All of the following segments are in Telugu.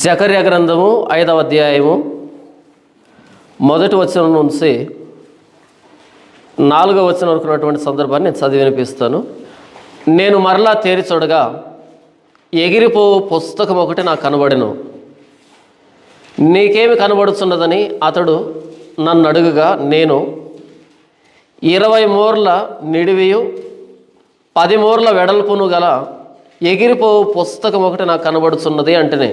జకర్యా గ్రంథము 5వ అధ్యాయము మొదటి వచనం నుంచి 4వ వచనం వరకు ఉన్నటువంటి సందర్భాన్ని నేను చదివి వినిపిస్తాను. నేను మరలా తేరి చూడగా ఎగిరిపో పుస్తకం ఒకటి నాకు కనబడెను. నీకేమి కనబడుతున్నదని అతడు నన్ను అడుగుగా, నేను 20 మూరల నిడివియు 10 మూరల వెడల్పును గల ఎగిరిపో పుస్తకం ఒకటి నాకు కనబడుతున్నది అంటేనే.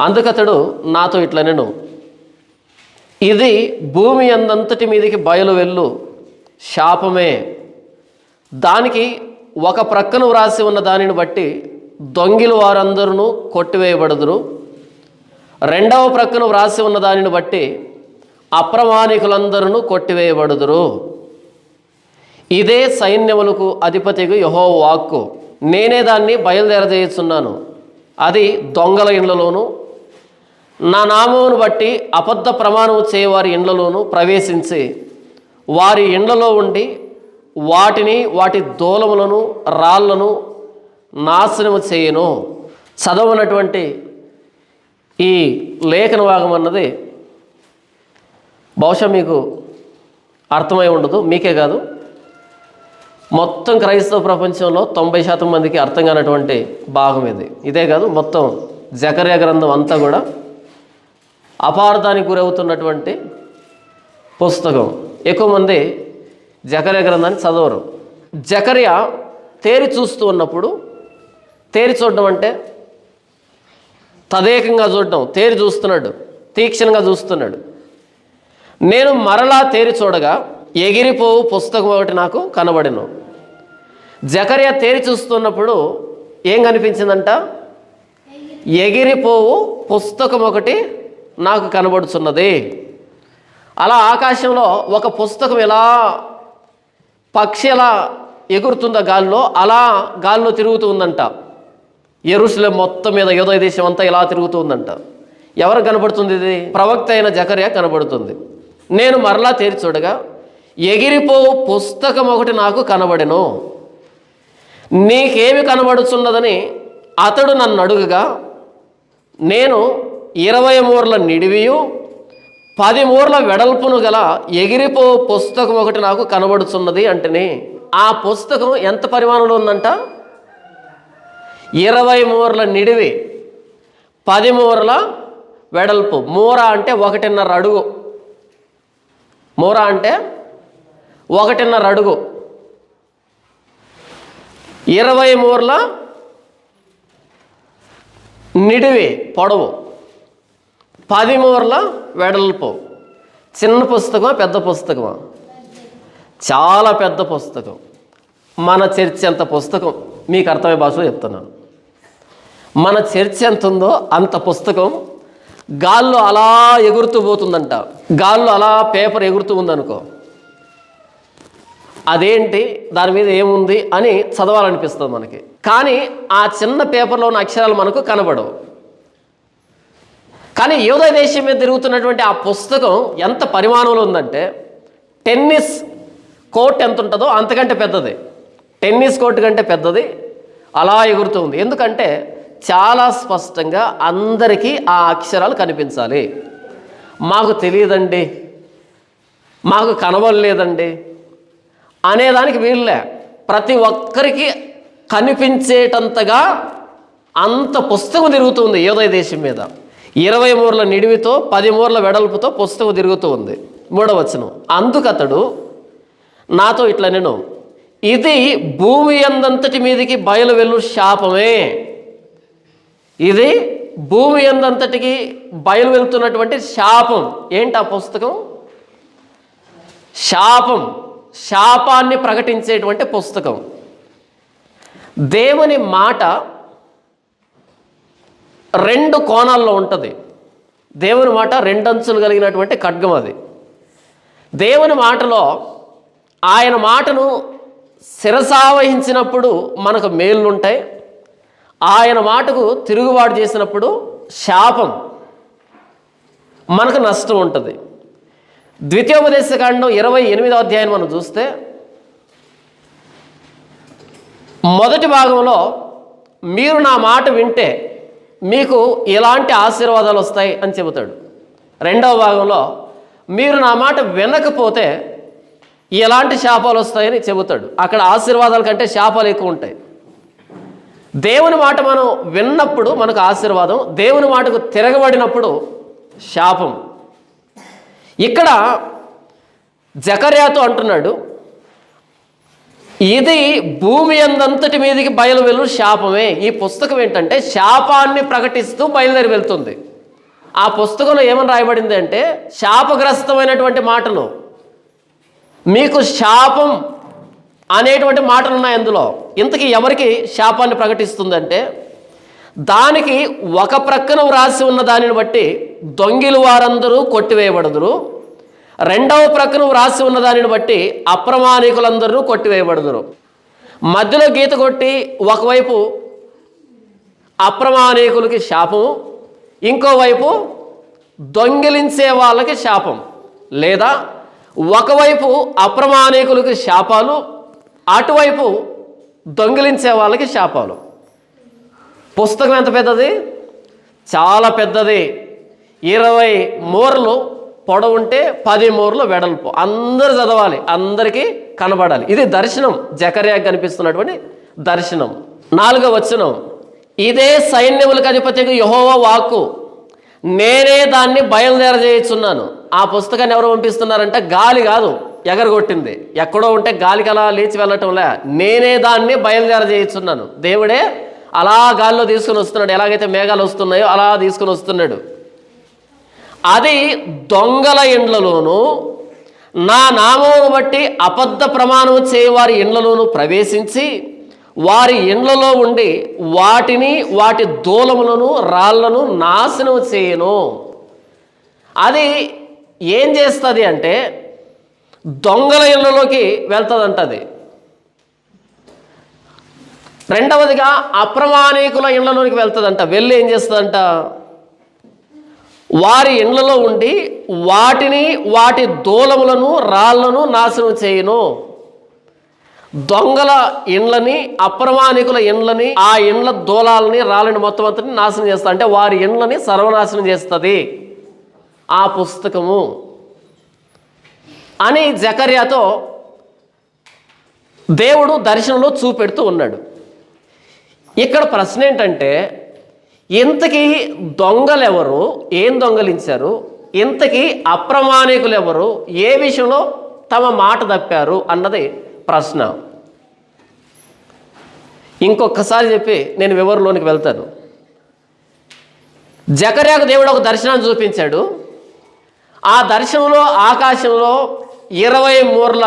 అందుకతడు నాతో ఇట్లా, నేను ఇది భూమి అందంతటి మీదకి బయలు వెళ్ళు శాపమే. దానికి ఒక ప్రక్కను వ్రాసి ఉన్న దానిని బట్టి దొంగిలు వారందరూ కొట్టివేయబడుదురు. రెండవ ప్రక్కను వ్రాసి ఉన్న దానిని బట్టి అప్రమాణికులందరూ కొట్టివేయబడుదురు. ఇదే సైన్యములకు అధిపతిగా యెహోవా వాక్కు. నేనే దాన్ని బయలుదేరజేయుచున్నాను. అది దొంగల ఇండ్లలోను, నా నామమును బట్టి అబద్ధ ప్రమాణము చేయవారి ఇండ్లలోనూ ప్రవేశించి వారి ఇండ్లలో ఉండి వాటిని, వాటి దూలములను, రాళ్లను నాశనము చేయను. చదవనటువంటి ఈ లేఖన భాగం అన్నది బహుశా మీకు అర్థమై ఉండదు. మీకే కాదు, మొత్తం క్రైస్తవ ప్రపంచంలో 90% మందికి అర్థం కానటువంటి భాగం ఇది. ఇదే కాదు, మొత్తం జకర్యా గ్రంథం అంతా కూడా అపార్థానికి గురవుతున్నటువంటి పుస్తకం. ఎక్కువ మంది జకర్యా గ్రంథాన్ని చదవరు. జకర్యా తేరి చూస్తూ ఉన్నప్పుడు, తేరి చూడడం అంటే తదేకంగా చూడడం, తేరి చూస్తున్నాడు, తీక్షణంగా చూస్తున్నాడు. నేను మరలా తేరి చూడగా ఎగిరిపోవు పుస్తకం ఒకటి నాకు కనబడెను. జకర్యా తేరి చూస్తున్నప్పుడు ఏం కనిపించిందంట? ఎగిరిపోవు పుస్తకం ఒకటి నాకు కనబడుతున్నది. అలా ఆకాశంలో ఒక పుస్తకం ఎలా పక్షి ఎలా ఎగురుతుందో గాల్లో, అలా గాల్లో తిరుగుతూ ఉందంట. యెరూషలేము మొత్తం మీద యూదయ దేశం అంతా ఇలా తిరుగుతూ ఉందంట. ఎవరు కనబడుతుంది? ఇది ప్రవక్త అయిన జకర్యా కనబడుతుంది. నేను మరలా తేరి చూడగా ఎగిరిపోవు పుస్తకం ఒకటి నాకు కనబడెను. నీకేమి కనబడుతున్నదని అతడు నన్ను అడుగుగా, నేను 20 మూరల నిడివియు 10 మూరల వెడల్పును గల ఎగిరిపో పుస్తకం ఒకటి నాకు కనబడుతున్నది అంటేనే. ఆ పుస్తకం ఎంత పరిమాణంలో ఉందంట? 20 మూరల నిడివి, 10 మూరల వెడల్పు. మూర అంటే 1.5 అడుగు. మూర అంటే 1.5 అడుగు. 20 మూరల నిడివి పొడవు, 10 మూరల వెడల్పు. చిన్న పుస్తకమా పెద్ద పుస్తకమా? చాలా పెద్ద పుస్తకం. మన చర్చ్ ఎంత పుస్తకం మీకు అర్థమయ్యే భాషలో చెప్తున్నాను. మన చర్చ్ ఎంత ఉందో అంత పుస్తకం గాల్లో అలా ఎగురుతూ పోతుందంట. గాల్లో అలా పేపర్ ఎగురుతూ ఉందనుకో, అదేంటి, దాని మీద ఏముంది అని చదవాలనిపిస్తుంది మనకి. కానీ ఆ చిన్న పేపర్లో ఉన్న అక్షరాలు మనకు కనబడవు. కానీ యూదయ దేశం మీద తిరుగుతున్నటువంటి ఆ పుస్తకం ఎంత పరిమాణంలో ఉందంటే, టెన్నిస్ కోర్ట్ ఎంత ఉంటుందో అంతకంటే పెద్దది. టెన్నిస్ కోర్టు కంటే పెద్దది. అలా ఎగురుతూ ఉంది. ఎందుకంటే చాలా స్పష్టంగా అందరికీ ఆ అక్షరాలు కనిపించాలి. మాకు తెలియదండి, మాకు కనబడలేదండి అనేదానికి వీళ్ళే. ప్రతి ఒక్కరికి కనిపించేటంతగా అంత పుస్తకం తిరుగుతుంది యూదయ దేశం మీద. 20 మూరల నిడివితో 10 మూరల వెడల్పుతో పుస్తకం తిరుగుతూ ఉంది. 3వ వచనం, అందుకతడు నాతో ఇట్లా, నేను ఇది భూమి అందంతటి మీదకి బయలు వెళ్ళు శాపమే. ఇది భూమి అందంతటికి బయలు వెళ్తున్నటువంటి శాపం. ఏంటి ఆ పుస్తకం? శాపం. శాపాన్ని ప్రకటించేటువంటి పుస్తకం. దేవుని మాట 2 కోణాల్లో ఉంటుంది. దేవుని మాట 2 అంచులు కలిగినటువంటి ఖడ్గం అది. దేవుని మాటలో ఆయన మాటను శిరసావహించినప్పుడు మనకు మేళ్ళు ఉంటాయి. ఆయన మాటకు తిరుగుబాటు చేసినప్పుడు శాపం, మనకు నష్టం ఉంటుంది. ద్వితీయోపదేశకాండం 28వ అధ్యాయం మనం చూస్తే మొదటి భాగంలో, మీరు నా మాట వింటే మీకు ఎలాంటి ఆశీర్వాదాలు వస్తాయి అని చెబుతాడు. రెండవ భాగంలో మీరు నా మాట వినకపోతే ఎలాంటి శాపాలు వస్తాయని చెబుతాడు. అక్కడ ఆశీర్వాదాల కంటే శాపాలు ఎక్కువ ఉంటాయి. దేవుని మాట మనం విన్నప్పుడు మనకు ఆశీర్వాదం, దేవుని మాటకు తిరగబడినప్పుడు శాపం. ఇక్కడ జకర్యాతో అంటున్నాడు, ఇది భూమి అందంతటి మీదకి బయలు వెళ్ళు శాపమే. ఈ పుస్తకం ఏంటంటే శాపాన్ని ప్రకటిస్తూ బయలుదేరి వెళ్తుంది. ఆ పుస్తకంలో ఏమని రాయబడింది అంటే శాపగ్రస్తమైనటువంటి మాటలు, మీకు శాపం అనేటువంటి మాటలు ఉన్నాయి అందులో. ఇంతకీ ఎవరికి శాపాన్ని ప్రకటిస్తుందంటే దానికి ఒక ప్రక్కన వ్రాసి ఉన్న దానిని బట్టి దొంగిలు వారందరూ కొట్టివేయబడదురు, రెండవ ప్రక్కన వ్రాసి ఉన్న దానిని బట్టి అప్రమాణికులందరూ కొట్టివేయబడదురు. మధ్యలో గీత కొట్టి ఒకవైపు అప్రమాణికులకి శాపము, ఇంకోవైపు దొంగిలించే వాళ్ళకి శాపం, లేదా ఒకవైపు అప్రమాణికులకి శాపాలు, అటువైపు దొంగిలించే వాళ్ళకి శాపాలు. పుస్తకం ఎంత పెద్దది? చాలా పెద్దది. 20 మూరలు పొడవు ఉంటే 10 మూరలు వెడల్పు. అందరూ చదవాలి, అందరికీ కనబడాలి. ఇది దర్శనం, జకర్యాకు కనిపిస్తున్నటువంటి దర్శనం. 4వ వచనం, ఇదే సైన్యములకు అధిపతికి యెహోవా వాక్కు, నేనే దాన్ని బయలుదేరజేయుచున్నాను. ఆ పుస్తకాన్ని ఎవరు పంపిస్తున్నారంటే గాలి కాదు ఎగరగొట్టింది, ఎక్కడో ఉంటే గాలికి అలా లేచి వెళ్ళటంలే, నేనే దాన్ని బయలుదేరజేయుచున్నాను. దేవుడే అలా గాలిలో తీసుకుని వస్తున్నాడు. ఎలాగైతే మేఘాలు వస్తున్నాయో అలా తీసుకుని వస్తున్నాడు. అది దొంగల ఇండ్లలోనూ నా నామమును బట్టి అబద్ధ ప్రమాణం చేయవారి ఇండ్లలోనూ ప్రవేశించి వారి ఇండ్లలో ఉండి వాటిని వాటి దూలములను రాళ్లను నాశనం చేయను. అది ఏం చేస్తుంది అంటే దొంగల ఇళ్ళలోకి వెళ్తుందంట. అది రెండవదిగా అప్రమాణికుల ఇళ్లలోకి వెళ్తుందంట. వెళ్ళి ఏం చేస్తుందంట, వారి ఇండ్లలో ఉండి వాటిని వాటి దూలములను రాళ్లను నాశనం చేయను. దొంగల ఇండ్లని, అప్రమాణికుల ఇండ్లని, ఆ ఇండ్ల దూలాలని రాళ్ళని మొత్తం అంతని నాశనం చేస్తా, అంటే వారి ఇండ్లని సర్వనాశనం చేస్తుంది ఆ పుస్తకము అని జకర్యాతో దేవుడు దర్శనంలో చూపెడుతూ ఉన్నాడు. ఇక్కడ ప్రశ్న ఏంటంటే ఇంతకీ దొంగలు ఎవరు, ఏం దొంగలించారు, ఇంతకీ అప్రమాణికులు ఎవరు, ఏ విషయంలో తమ మాట తప్పారు అన్నది ప్రశ్న. ఇంకొకసారి చెప్పి నేను వివరంలోనికి వెళ్తాను. జకర్యాకు దేవుడు ఒక దర్శనాన్ని చూపించాడు. ఆ దర్శనంలో ఆకాశంలో 20 మూరల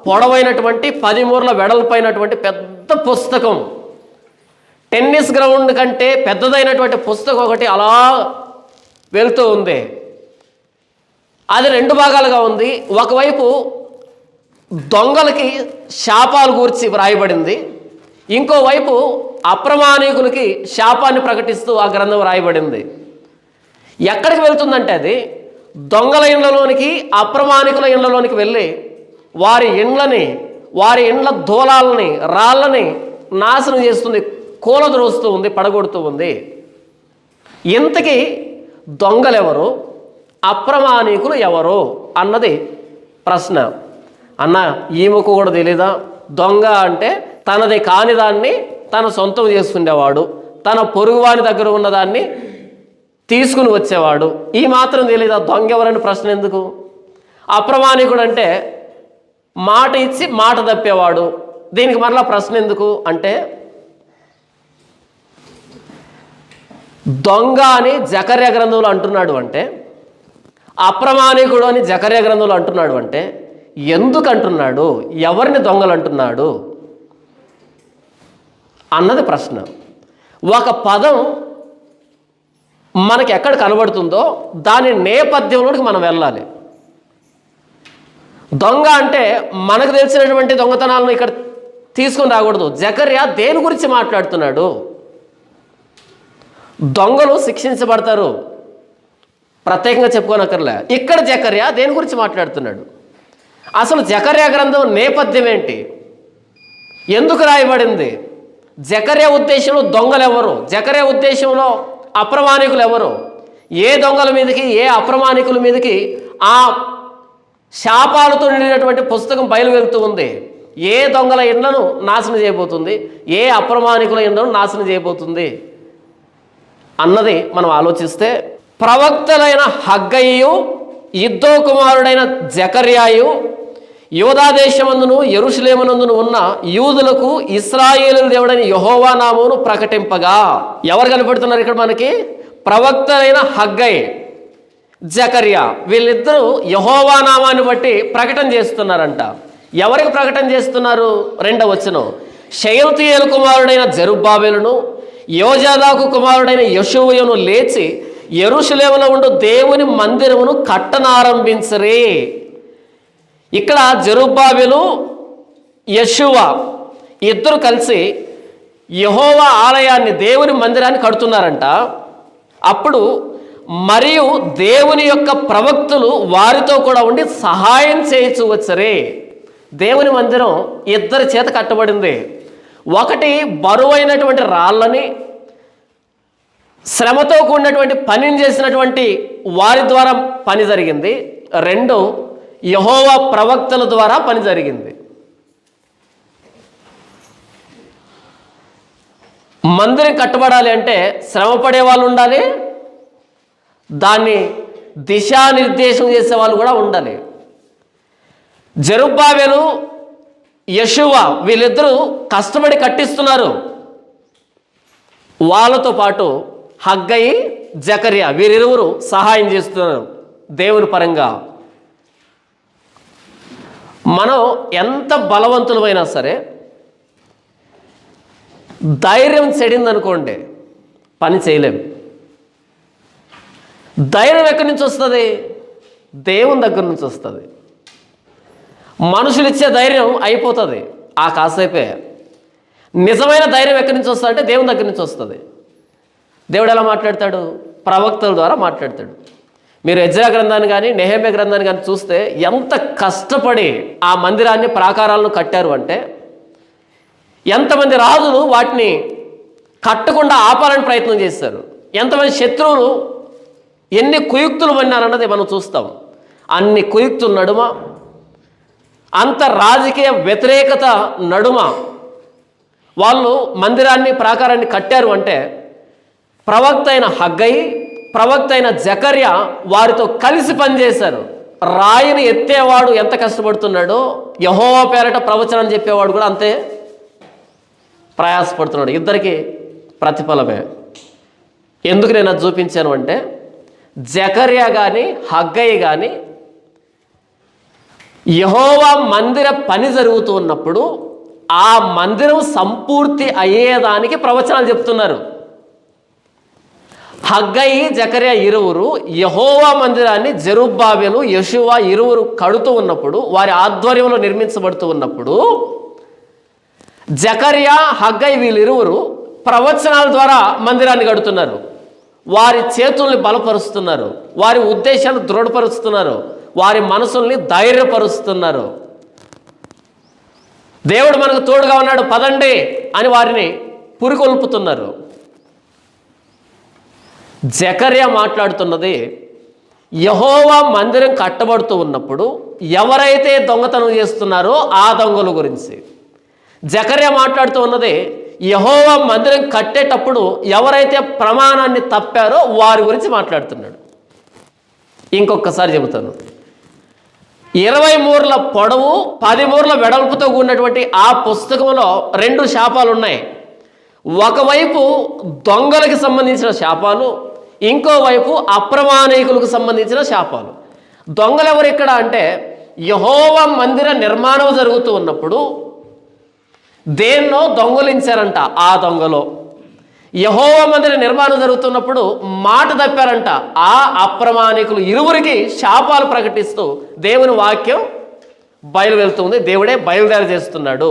పొడవైనటువంటి 10 మూరల వెడల్పైనటువంటి పెద్ద పుస్తకం, టెన్నిస్ గ్రౌండ్ కంటే పెద్దదైనటువంటి పుస్తకం ఒకటి అలా వెళ్తూ ఉంది. అది 2 భాగాలుగా ఉంది. ఒకవైపు దొంగలకి శాపాలు గూర్చి వ్రాయబడింది, ఇంకోవైపు అప్రమాణికులకి శాపాన్ని ప్రకటిస్తూ ఆ గ్రంథం రాయబడింది. ఎక్కడికి వెళ్తుందంటే అది దొంగల ఇండ్లలోనికి, అప్రమాణికుల ఇండ్లలోనికి వెళ్ళి వారి ఇండ్లని, వారి ఇండ్ల దూలాలని, రాళ్ళని నాశనం చేస్తుంది, కూలద్రోస్తూ ఉంది, పడగొడుతూ ఉంది. ఇంతకీ దొంగలెవరు, అప్రమాణికులు ఎవరు అన్నది ప్రశ్న. అన్న ఈమెకు కూడా తెలీదా? దొంగ అంటే తనది కాని దాన్ని తన సొంతం చేసుకునేవాడు, తన పొరుగువాని దగ్గర ఉన్నదాన్ని తీసుకుని వచ్చేవాడు. ఈ మాత్రం తెలీదా దొంగ ఎవరని ప్రశ్న ఎందుకు? అప్రమాణికుడు అంటే మాట ఇచ్చి మాట తప్పేవాడు. దీనికి మరలా ప్రశ్న ఎందుకు అంటే దొంగ అని జకర్యా గ్రంథంలో అంటున్నాడు అంటే, అప్రమాణికుడు అని జకర్యా గ్రంథంలో అంటున్నాడు అంటే ఎందుకు అంటున్నాడు, ఎవరిని దొంగలు అంటున్నాడు అన్నది ప్రశ్న. ఒక పదం మనకి ఎక్కడ కనబడుతుందో దాని నేపథ్యంలోకి మనం వెళ్ళాలి. దొంగ అంటే మనకు తెలిసినటువంటి దొంగతనాలను ఇక్కడ తీసుకొని రాకూడదు. జకర్యా దేని గురించి మాట్లాడుతున్నాడు? దొంగలు శిక్షించబడతారు, ప్రత్యేకంగా చెప్పుకోనక్కర్లే. ఇక్కడ జకర్యా దేని గురించి మాట్లాడుతున్నాడు? అసలు జకర్యా గ్రంథం నేపథ్యం ఏంటి, ఎందుకు రాయబడింది? జకర్యా ఉద్దేశంలో దొంగలు ఎవరు? జకర్యా ఉద్దేశంలో అప్రమాణికులు ఎవరు, ఏ దొంగల మీదకి, ఏ అప్రమాణికుల మీదకి ఆ శాపాలతో నిండినటువంటి పుస్తకం బయలువెళ్తూ ఉంది? ఏ దొంగల ఇండ్లను నాశనం చేయబోతుంది, ఏ అప్రమాణికుల ఇండ్లను నాశనం చేయబోతుంది అన్నది మనం ఆలోచిస్తే, ప్రవక్తలైన హగ్గయియు, ఇద్దో కుమారుడైన జకర్యాయు యూదా దేశమందును యెరూషలేమునందును ఉన్న యూదులకు ఇశ్రాయేలు దేవుడైన యెహోవా నామమును ప్రకటింపగా. ఎవరు కనపడుతున్నారు ఇక్కడ మనకి? ప్రవక్తలైన హగ్గై, జకర్యా, వీళ్ళిద్దరూ యెహోవా నామాన్ని బట్టి ప్రకటన చేస్తున్నారంట. ఎవరికి ప్రకటన చేస్తున్నారు? 2వ వచనం, షయల్తీయేలు కుమారుడైన జెరుబ్బాబెలును యోజాదాకు కుమారుడైన యెషూవయును లేచి యెరూషలేములో ఉండు దేవుని మందిరమును కట్టనారంభించరే. ఇక్కడ జెరుబ్బాబెలు, యెషూవ ఇద్దరు కలిసి యెహోవా ఆలయాన్ని, దేవుని మందిరాన్ని కడుతున్నారంట. అప్పుడు మరియు దేవుని యొక్క ప్రవక్తలు వారితో కూడా ఉండి సహాయం చేయొచ్చు వచ్చరే. దేవుని మందిరం ఇద్దరి చేత కట్టబడింది. ఒకటి బరువైనటువంటి రాళ్ళని, శ్రమతో కూడినటువంటి పనిని చేసినటువంటి వారి ద్వారా పని జరిగింది. 2 యెహోవా ప్రవక్తల ద్వారా పని జరిగింది. మందిరం కట్టబడాలి అంటే శ్రమపడే వాళ్ళు ఉండాలి, దాన్ని దిశానిర్దేశం చేసే వాళ్ళు కూడా ఉండాలి. జెరుబ్బాబెలు, యెషూవ వీళ్ళిద్దరూ కష్టపడి కట్టిస్తున్నారు. వాళ్ళతో పాటు హగ్గయి, జకర్యా వీరిరువురు సహాయం చేస్తున్నారు దేవుని పరంగా. మనం ఎంత బలవంతులమైనా సరే ధైర్యం చెడిందనుకోండి పని చేయలేం. ధైర్యం ఎక్కడి నుంచి వస్తుంది? దేవుని దగ్గర నుంచి వస్తుంది. మనుషులు ఇచ్చే ధైర్యం అయిపోతుంది ఆ కాసేపే. నిజమైన ధైర్యం ఎక్కడి నుంచి వస్తుంది అంటే దేవుని దగ్గర నుంచి వస్తుంది. దేవుడు ఎలా మాట్లాడతాడు? ప్రవక్తల ద్వారా మాట్లాడతాడు. మీరు ఎజ్రా గ్రంథాన్ని కానీ నెహెమ్యా గ్రంథాన్ని కానీ చూస్తే ఎంత కష్టపడి ఆ మందిరాన్ని, ప్రాకారాలను కట్టారు అంటే, ఎంతమంది రాజులు వాటిని కట్టకుండా ఆపాలని ప్రయత్నం చేశారు, ఎంతమంది శత్రువులు ఎన్ని కుయుక్తులు పన్నారన్నది మనం చూస్తాం. అన్ని కుయుక్తుల నడుమ, అంత రాజకీయ వ్యతిరేకత నడుమ వాళ్ళు మందిరాన్ని, ప్రాకారాన్ని కట్టారు అంటే ప్రవక్త అయిన హగ్గయి, ప్రవక్త అయిన జకర్యా వారితో కలిసి పనిచేశారు. రాయిని ఎత్తేవాడు ఎంత కష్టపడుతున్నాడో యెహోవా పేరట ప్రవచనం చెప్పేవాడు కూడా అంతే ప్రయాసపడుతున్నాడు. ఇద్దరికి ప్రతిఫలమే. ఎందుకు నేను అది చూపించాను అంటే, జకర్యా కానీ హగ్గయి కానీ యెహోవా మందిర పని జరుగుతూ ఉన్నప్పుడు ఆ మందిరం సంపూర్తి అయ్యేదానికి ప్రవచనాలు చెప్తున్నారు. హగ్గయి, జకర్యా ఇరువురు యెహోవా మందిరాన్ని జెరుబ్బాబెలు, యెషూవ ఇరువురు కడుతూ ఉన్నప్పుడు, వారి ఆధ్వర్యంలో నిర్మించబడుతూ ఉన్నప్పుడు, జకర్యా, హగ్గయి వీళ్ళిరువురు ప్రవచనాల ద్వారా మందిరాన్ని కడుతున్నారు. వారి చేతుల్ని బలపరుస్తున్నారు, వారి ఉద్దేశాలను దృఢపరుస్తున్నారు, వారి మనసుల్ని ధైర్యపరుస్తున్నారు. దేవుడు మనకు తోడుగా ఉన్నాడు పదండి అని వారిని పురికొల్పుతున్నారు. జకర్యా మాట్లాడుతున్నది యెహోవా మందిరం కట్టబడుతూ ఉన్నప్పుడు ఎవరైతే దొంగతనం చేస్తున్నారో ఆ దొంగల గురించి. జకర్యా మాట్లాడుతూ ఉన్నది యెహోవా మందిరం కట్టేటప్పుడు ఎవరైతే ప్రమాణాన్ని తప్పారో వారి గురించి మాట్లాడుతున్నాడు. ఇంకొకసారి చెబుతాను, 20 మూరల పొడవు 10 మూరల వెడల్పుతో కూడినటువంటి ఆ పుస్తకంలో 2 శాపాలు ఉన్నాయి. ఒకవైపు దొంగలకి సంబంధించిన శాపాలు, ఇంకోవైపు అప్రమాణికులకు సంబంధించిన శాపాలు. దొంగలు ఎవరు ఇక్కడ అంటే, యెహోవా మందిర నిర్మాణం జరుగుతూ ఉన్నప్పుడు దేన్నో దొంగలించారంట. ఆ దొంగలో యెహోవా మందిర నిర్మాణం జరుగుతున్నప్పుడు మాట తప్పారంట. ఆ అప్రమాణికులు ఇరువురికి శాపాలు ప్రకటిస్తూ దేవుని వాక్యం బయలువెళ్తుంది. దేవుడే బయలుదేరి చేస్తున్నాడు.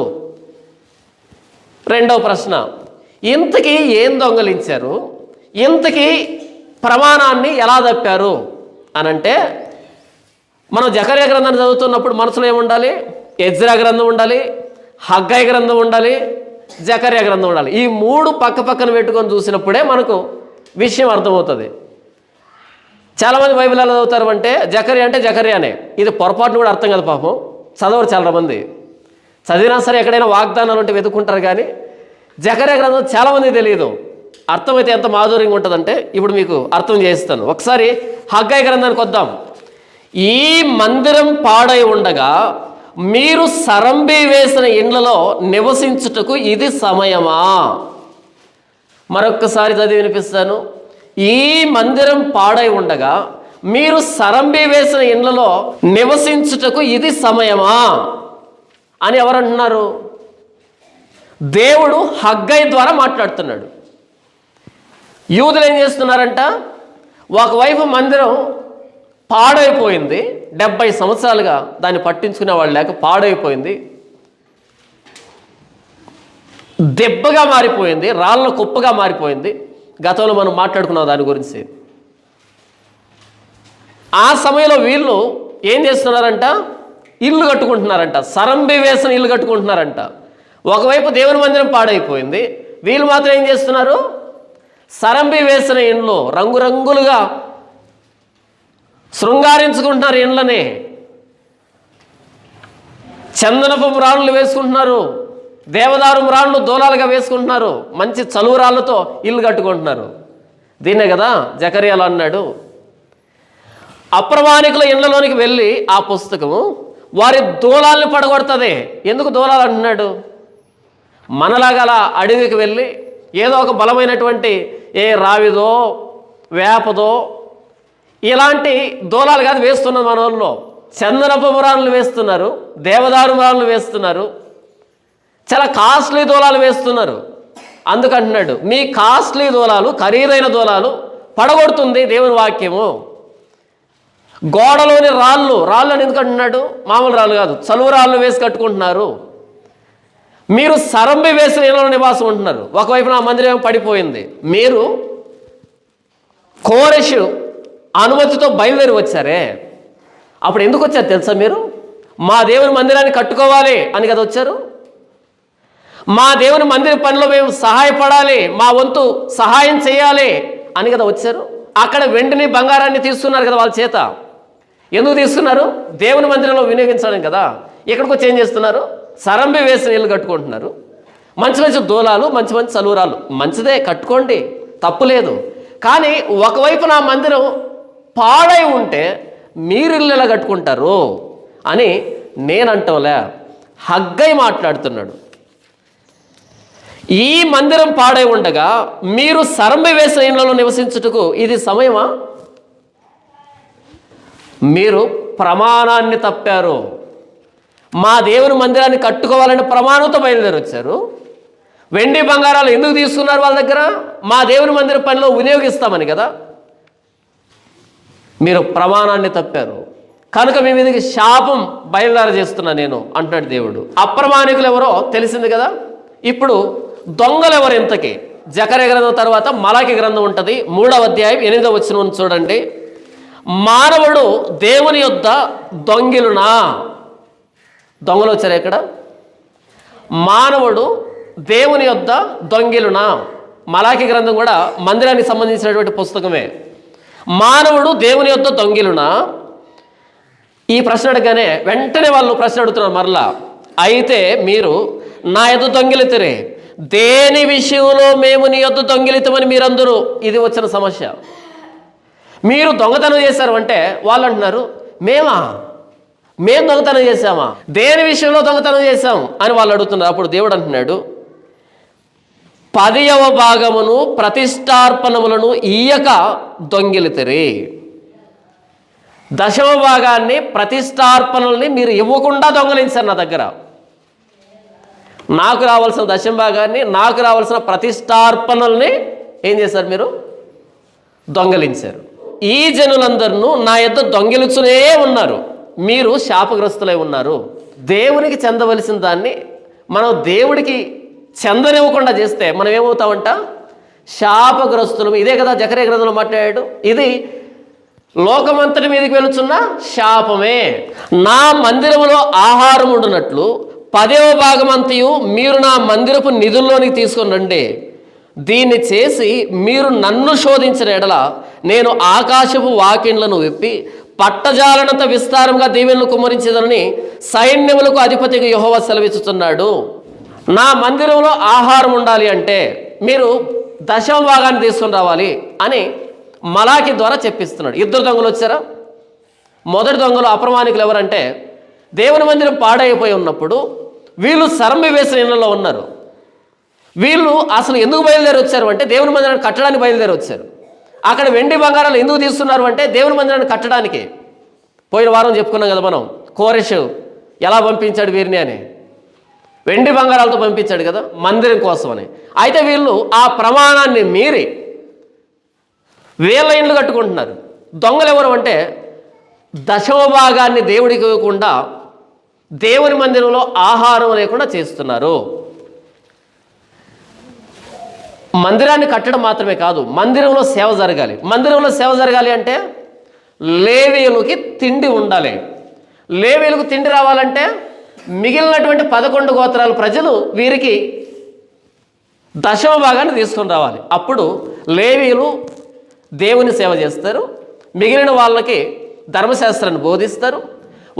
2వ ప్రశ్న, ఇంతకీ ఏం దొంగలించారు, ఇంతకీ ప్రమాణాన్ని ఎలా తప్పారు అనంటే, మనం జకర్యా గ్రంథాన్ని చదువుతున్నప్పుడు మనసులో ఏముండాలి? ఎజ్రా గ్రంథం ఉండాలి, హగ్గయి గ్రంథం ఉండాలి, జకర్యా గ్రంథం ఉండాలి. ఈ 3 పక్క పక్కన పెట్టుకొని చూసినప్పుడే మనకు విషయం అర్థమవుతుంది. చాలామంది బైబిల్ ఎలా చదువుతారు అంటే జకర్యానే, ఇది పొరపాటును కూడా అర్థం కాదు పాపం, చదవరు చాలామంది. చదివినా సరే ఎక్కడైనా వాగ్దానాలు ఉంటే వెతుక్కుంటారు, కానీ జకర్యా గ్రంథం చాలామంది తెలియదు. అర్థమైతే ఎంత మాధుర్యంగా ఉంటుందంటే ఇప్పుడు మీకు అర్థం చేస్తాను. ఒకసారి హగ్గయి గ్రంథానికి వద్దాం. ఈ మందిరం పాడై ఉండగా మీరు సరంబి వేసిన ఇండ్లలో నివసించుటకు ఇది సమయమా? మరొక్కసారి చదివి వినిపిస్తాను. ఈ మందిరం పాడై ఉండగా మీరు సరంబి వేసిన ఇండ్లలో నివసించుటకు ఇది సమయమా అని ఎవరంటున్నారు? దేవుడు హగ్గయి ద్వారా మాట్లాడుతున్నాడు. యూదులు ఏం చేస్తున్నారంట, ఒకవైపు మందిరం పాడైపోయింది, 70 సంవత్సరాలుగా దాన్ని పట్టించుకునే వాళ్ళు లేక పాడైపోయింది, దెబ్బగా మారిపోయింది, రాళ్ళ కుప్పగా మారిపోయింది. గతంలో మనం మాట్లాడుకున్నాం దాని గురించి. ఆ సమయంలో వీళ్ళు ఏం చేస్తున్నారంట, ఇల్లు కట్టుకుంటున్నారంట, సరంబి వేసిన ఇల్లు కట్టుకుంటున్నారంట. ఒకవైపు దేవుని మందిరం పాడైపోయింది, వీళ్ళు మాత్రం ఏం చేస్తున్నారు, సరంబి వేసిన ఇండ్లు రంగురంగులుగా శృంగారించుకుంటున్నారు. ఇండ్లని చందనపు రాళ్ళు వేసుకుంటున్నారు, దేవదారు రాళ్ళు దూలాలుగా వేసుకుంటున్నారు, మంచి చలువరాళ్ళతో ఇల్లు కట్టుకుంటున్నారు. దీన్నే కదా జకర్యాలో అన్నాడు, అప్రమాణికుల ఇండ్లలోనికి వెళ్ళి ఆ పుస్తకము వారి దూలాల్ని పడగొడుతుంది. ఎందుకు దూలాలు అంటున్నాడు? మనలాగా అలా అడవికి వెళ్ళి ఏదో ఒక బలమైనటువంటి ఏ రావిదో వేపదో ఇలాంటి దూలాలు కాదు వేస్తున్నారు. మన వాళ్ళు చందనపు మురాలు వేస్తున్నారు, దేవదారు మురాలు వేస్తున్నారు, చాలా కాస్ట్లీ దూలాలు వేస్తున్నారు. అందుకంటున్నాడు, మీ కాస్ట్లీ దూలాలు, ఖరీదైన దూలాలు పడగొడుతుంది దేవుని వాక్యము. గోడలోని రాళ్ళు అని ఎందుకంటున్నాడు? మామూలు రాళ్ళు కాదు, చలువు రాళ్ళు వేసి కట్టుకుంటున్నారు. మీరు సరంబి వేసిన ఇళ్ళలో నివాసం ఉంటున్నారు. ఒకవైపు నా మందిరం పడిపోయింది, మీరు కోరెషు అనుమతితో బయలుదేరి వచ్చారే. అప్పుడు ఎందుకు వచ్చారు తెలుసా? మీరు మా దేవుని మందిరాన్ని కట్టుకోవాలి అని కదా వచ్చారు. మా దేవుని మందిర పనిలో మేము సహాయపడాలి, మా వంతు సహాయం చేయాలి అని కదా వచ్చారు. అక్కడ వెండిని బంగారాన్ని తీసుకున్నారు కదా వాళ్ళ చేత. ఎందుకు తీసుకున్నారు? దేవుని మందిరంలో వినియోగించడం కదా. ఇక్కడికి వచ్చి ఏం చేస్తున్నారు? సరంబి వేసిన ఇల్లు కట్టుకుంటున్నారు. మంచి మంచి దూలాలు, మంచి మంచి చలువురాలు, మంచిదే, కట్టుకోండి, తప్పులేదు. కానీ ఒకవైపు నా మందిరం పాడై ఉంటే మీరు ఇల్లు ఎలా కట్టుకుంటారు అని నేనంటంలే, హగ్గై మాట్లాడుతున్నాడు. ఈ మందిరం పాడై ఉండగా మీరు సరంబి వేసిన ఇండ్లలో నివసించుటకు ఇది సమయమా? మీరు ప్రమాణాన్ని తప్పారు. మా దేవుని మందిరాన్ని కట్టుకోవాలని ప్రమాణంతో బయలుదేరి వచ్చారు. వెండి బంగారాలు ఎందుకు తీసుకున్నారు వాళ్ళ దగ్గర? మా దేవుని మందిర పనిలో వినియోగిస్తామని కదా. మీరు ప్రమాణాన్ని తప్పారు కనుక మీ మీదకి శాపం బయలుదేర చేస్తున్నా నేను అంటున్నాడు దేవుడు. అప్రమాణికులు ఎవరో తెలిసింది కదా. ఇప్పుడు దొంగలు ఎవరు ఇంతకీ? జకర్యా గ్రంథం తర్వాత మలాకి గ్రంథం ఉంటుంది, 3వ అధ్యాయం 8వ వచనం చూడండి. మానవుడు దేవుని యొద్ద దొంగిలునా? దొంగలు వచ్చారు ఇక్కడ. మానవుడు దేవుని యొద్ద దొంగిలునా? మలాకి గ్రంథం కూడా మందిరానికి సంబంధించినటువంటి పుస్తకమే. మానవుడు దేవుని యొద్ద దొంగిలునా? ఈ ప్రశ్న అడగానే వెంటనే వాళ్ళు ప్రశ్న అడుగుతున్నారు మరలా. అయితే మీరు నా యొద్ద దొంగిలితరే, దేని విషయంలో మేము నీ యొద్ద దొంగిలితమని మీరందరూ, ఇది వచ్చిన సమస్య. మీరు దొంగతనం చేశారు అంటే వాళ్ళు అంటున్నారు, మేము దొంగతనం చేశామా? దేని విషయంలో దొంగతనం చేశాం అని వాళ్ళు అడుగుతున్నారు. అప్పుడు దేవుడు అంటున్నాడు, 10వ భాగమును ప్రతిష్టార్పణములను ఇయ్యక దొంగిలితిరి. 10వ భాగాన్ని, ప్రతిష్టార్పణల్ని మీరు ఇవ్వకుండా దొంగలించారు నా దగ్గర. నాకు రావాల్సిన 10వ భాగాన్ని, నాకు రావాల్సిన ప్రతిష్టార్పణల్ని ఏం చేశారు? మీరు దొంగలించారు. ఈ జనులందరూ నా యొద్ద దొంగిలించునే ఉన్నారు, మీరు శాపగ్రస్తులై ఉన్నారు. దేవునికి చెందవలసిన దాన్ని మనం దేవుడికి చెందనివ్వకుండా చేస్తే మనం ఏమవుతామంట? శాపగ్రస్తులు. ఇదే కదా జకర్యా గ్రంథంలో మాట్లాడాడు. ఇది లోకమంతటి మీదకి వెళుచున్న శాపమే. నా మందిరములో ఆహారం ఉండునట్లు 10వ భాగమంతయు మీరు నా మందిరపు నిధుల్లోనికి తీసుకొని రండి. దీన్ని చేసి మీరు నన్ను శోధించిన ఎడల నేను ఆకాశపు వాకిండ్లను విప్పి పట్టజాలనంత విస్తారంగా దీవెనలు కుమ్మరించేదనని సైన్యములకు అధిపతిగా యెహోవా సెలవిస్తున్నాడు. నా మందిరంలో ఆహారం ఉండాలి అంటే మీరు దశమ భాగాన్ని తీసుకుని రావాలి అని మలాకి ద్వారా చెప్పిస్తున్నాడు. ఇద్దరు దొంగలు వచ్చారా? మొదటి దొంగలు అప్రమాణికులు ఎవరంటే దేవుని మందిరం పాడైపోయి ఉన్నప్పుడు వీళ్ళు సరంబి వేసిన ఇళ్లలో ఉన్నారు. వీళ్ళు అసలు ఎందుకు బయలుదేరి వచ్చారు అంటే దేవుని మందిరాన్ని కట్టడానికి బయలుదేరి వచ్చారు. అక్కడ వెండి బంగారాలు ఎందుకు తీస్తున్నారు అంటే దేవుని మందిరాన్ని కట్టడానికి. పోయిన వారం చెప్పుకున్నాం కదా మనం, కోరెషు ఎలా పంపించాడు వీరిని అని. వెండి బంగారాలతో పంపించాడు కదా మందిరం కోసమని. అయితే వీళ్ళు ఆ ప్రమాణాన్ని మీరి వేల ఇండ్లు కట్టుకుంటున్నారు. దొంగలు ఎవరు అంటే దశమ భాగాన్ని దేవుడికి ఇవ్వకుండా దేవుని మందిరంలో ఆహారం లేకుండా చేస్తున్నారు. మందిరాన్ని కట్టడం మాత్రమే కాదు, మందిరంలో సేవ జరగాలి. మందిరంలో సేవ జరగాలి అంటే లేవీయులకి తిండి ఉండాలి. లేవీయులకు తిండి రావాలంటే మిగిలినటువంటి 11 గోత్రాల ప్రజలు వీరికి దశమ భాగాన్ని తీసుకొని రావాలి. అప్పుడు లేవీయులు దేవుని సేవ చేస్తారు, మిగిలిన వాళ్ళకి ధర్మశాస్త్రాన్ని బోధిస్తారు,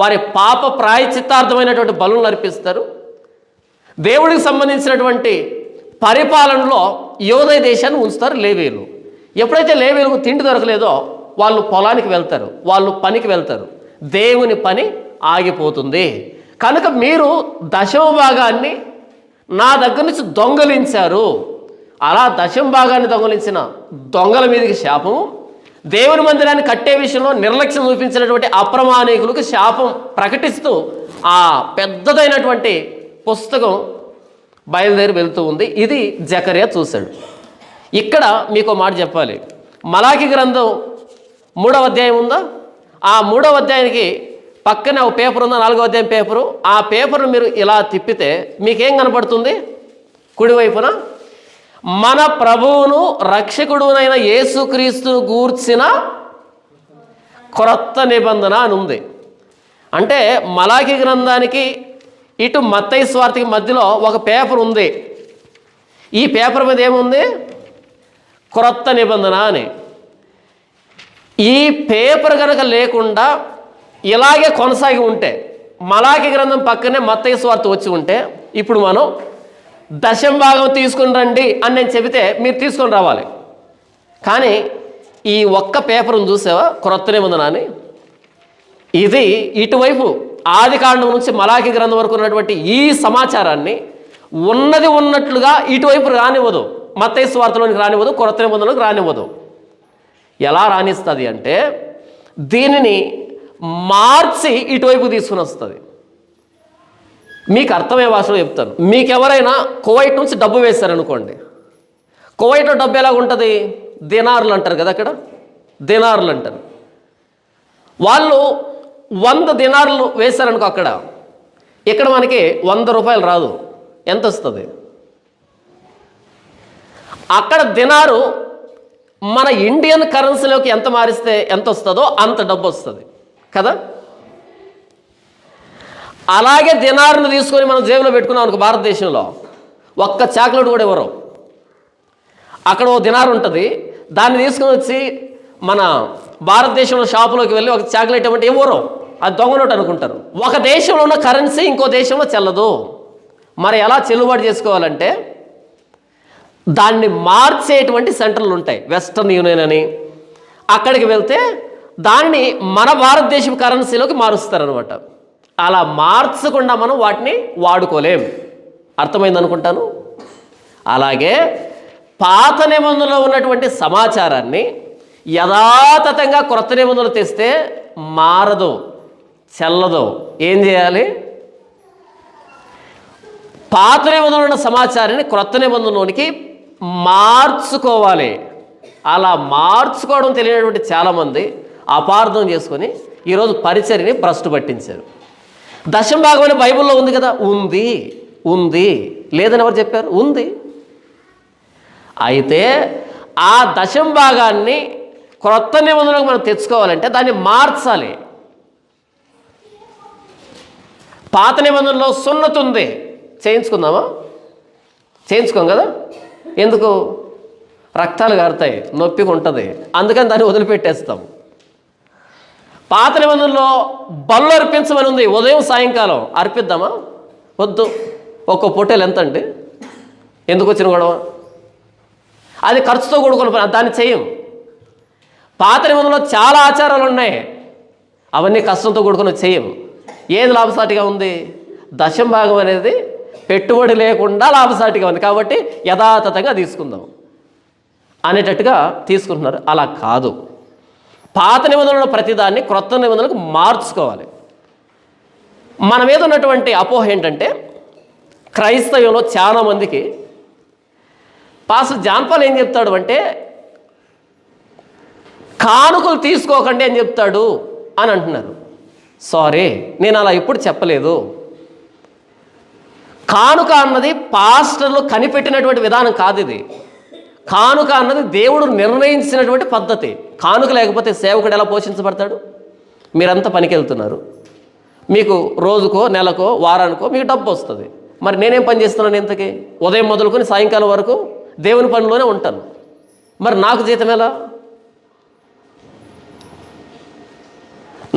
వారి పాప ప్రాయచిత్తార్థమైనటువంటి బలులను అర్పిస్తారు. దేవుడికి సంబంధించినటువంటి పరిపాలనలో యోదయ దేశాన్ని ఉంచుతారు లేవీయులు. ఎప్పుడైతే లేవీయులకు తిండి దొరకలేదో వాళ్ళు పొలానికి వెళ్తారు, వాళ్ళు పనికి వెళ్తారు, దేవుని పని ఆగిపోతుంది. కనుక మీరు దశమ భాగాన్ని నా దగ్గర నుంచి దొంగలించారు. అలా దశమ భాగాన్ని దొంగలించిన దొంగల మీదకి శాపము, దేవుని మందిరాన్ని కట్టే విషయంలో నిర్లక్ష్యం చూపించినటువంటి అప్రమాణికులకు శాపం ప్రకటిస్తూ ఆ పెద్దదైనటువంటి పుస్తకం బయలుదేరి వెళ్తూ ఉంది. ఇది జకర్యా చూశాడు. ఇక్కడ మీకు మాట చెప్పాలి. మలాకి గ్రంథం 3వ అధ్యాయం ఉందా? ఆ 3వ అధ్యాయానికి పక్కనే ఒక పేపర్ ఉందా, 4వ అధ్యాయం పేపరు. ఆ పేపర్ను మీరు ఇలా తిప్పితే మీకేం కనపడుతుంది? కుడివైపున మన ప్రభువును రక్షకుడునైన యేసుక్రీస్తును గూర్చిన క్రొత్త నిబంధన అని ఉంది. అంటే మలాకి గ్రంథానికి ఇటు మత్తయి సువార్తకి మధ్యలో ఒక పేపర్ ఉంది. ఈ పేపర్ మీద ఏముంది? క్రొత్త నిబంధన అని. ఈ పేపర్ కనుక లేకుండా ఇలాగే కొనసాగి ఉంటే, మలాకి గ్రంథం పక్కనే మత్తయి సువార్త వచ్చి ఉంటే, ఇప్పుడు మనం దశమ భాగం తీసుకుని రండి అని నేను చెబితే మీరు తీసుకొని రావాలి. కానీ ఈ ఒక్క పేపర్ను చూసావా, క్రొత్త నిబంధన అని? ఇది ఇటువైపు ఆది కాండం నుంచి మలాకి గ్రంథం వరకు ఉన్నటువంటి ఈ సమాచారాన్ని ఉన్నది ఉన్నట్లుగా ఇటువైపు రానివ్వదు, మత్తయి సువార్తలోనికి రానివ్వదు, క్రొత్త నిబంధనలోకి రానివ్వదు. ఎలా రాణిస్తుంది అంటే దీనిని మార్చి ఇటువైపు తీసుకుని వస్తుంది. మీకు అర్థమయ్యే భాషలో చెప్తాను. మీకు ఎవరైనా కువైట్ నుంచి డబ్బు వేశారనుకోండి, కువైట్లో డబ్బు ఎలా ఉంటుంది? దినార్లు అంటారు కదా, అక్కడ దినార్లు అంటారు. వాళ్ళు 100 దినార్లు వేశారనుకో అక్కడ, ఇక్కడ మనకి 100 రూపాయలు రాదు. ఎంత వస్తుంది? అక్కడ దినారు మన ఇండియన్ కరెన్సీలోకి ఎంత మారిస్తే ఎంత వస్తుందో అంత డబ్బు వస్తుంది కదా. అలాగే దినారును తీసుకొని మనం జేబులో పెట్టుకున్నాం అనుకో, భారతదేశంలో ఒక్క చాక్లెట్ కూడా ఇవ్వరు. అక్కడ ఓ దినారు ఉంటుంది, దాన్ని తీసుకొని వచ్చి మన భారతదేశంలో షాపులోకి వెళ్ళి ఒక చాక్లెట్ ఇవ్వంటే ఇవ్వరు, అది దొంగ నోటు అనుకుంటారు. ఒక దేశంలో ఉన్న కరెన్సీ ఇంకో దేశంలో చెల్లదు. మరి ఎలా చెల్లుబాటు చేసుకోవాలంటే దాన్ని మార్చేటువంటి సెంటర్లు ఉంటాయి, వెస్టర్న్ యూనియన్ అని. అక్కడికి వెళ్తే దాన్ని మన భారతదేశం కరెన్సీలోకి మారుస్తారనమాట. అలా మార్చకుండా మనం వాటిని వాడుకోలేం. అర్థమైంది అనుకుంటాను. అలాగే పాత నిబంధనలో ఉన్నటువంటి సమాచారాన్ని యథాతథంగా క్రొత్త నిబంధనలు తెస్తే మారదు, చెల్లదు. ఏం చేయాలి? పాత నిబంధనలో ఉన్న సమాచారాన్ని క్రొత్త నిబంధనలోనికి మార్చుకోవాలి. అలా మార్చుకోవడం తెలియనటువంటి చాలామంది అపార్థం చేసుకొని ఈరోజు పరిచర్యని భ్రష్టు పట్టించారు. దశమ భాగం అనే బైబిల్లో ఉంది కదా, ఉంది ఉంది లేదని ఎవరు చెప్పారు? ఉంది. అయితే ఆ దశమ భాగాన్ని క్రొత్త నిబంధనలకు మనం తెచ్చుకోవాలంటే దాన్ని మార్చాలి. పాత నిబంధనలో సున్నతి ఉంది, చేయించుకుందామా? చేయించుకోం కదా. ఎందుకు? రక్తాలు కారుతాయి, నొప్పిగా ఉంటుంది, అందుకని దాన్ని వదిలిపెట్టేస్తాం. పాత నిబంధనలో బలు అర్పించమని ఉంది, ఉదయం సాయంకాలం. అర్పిద్దామా? వద్దు. ఒక్కో పొట్టేలు ఎంత అండి? ఎందుకు వచ్చిన గొడవ? అది ఖర్చుతో కూడుకున్న పని, దాన్ని చేయం. పాత నిబంధనలో చాలా ఆచారాలు ఉన్నాయి, అవన్నీ కష్టంతో కూడుకుని చేయం. ఏది లాభసాటిగా ఉంది? దశమ భాగం అనేది పెట్టుబడి లేకుండా లాభసాటిగా ఉంది, కాబట్టి యథాతథంగా తీసుకుందాం అనేటట్టుగా తీసుకుంటున్నారు. అలా కాదు. పాత నిబంధనలో ప్రతిదాన్ని క్రొత్త నిబంధనలకు మార్చుకోవాలి. మన మీద ఉన్నటువంటి అపోహ ఏంటంటే, క్రైస్తవ్యంలో చాలామందికి పాస్టర్ జాన్ పాల్ ఏం చెప్తాడు అంటే, కానుకలు తీసుకోకండి అని చెప్తాడు అని అంటున్నారు. సారీ, నేను అలా ఎప్పుడు చెప్పలేదు. కానుక అన్నది పాస్టర్లు కనిపెట్టినటువంటి విధానం కాదు. ఇది కానుక అన్నది దేవుడు నిర్ణయించినటువంటి పద్ధతి. కానుక లేకపోతే సేవకుడు ఎలా పోషించబడతాడు? మీరంతా పనికి వెళ్తున్నారు, మీకు రోజుకో నెలకో వారానికో మీకు డబ్బు వస్తుంది. మరి నేనేం పని చేస్తున్నాను? ఇంతకీ ఉదయం మొదలుకొని సాయంకాలం వరకు దేవుని పనిలోనే ఉంటాను. మరి నాకు జీతం ఎలా?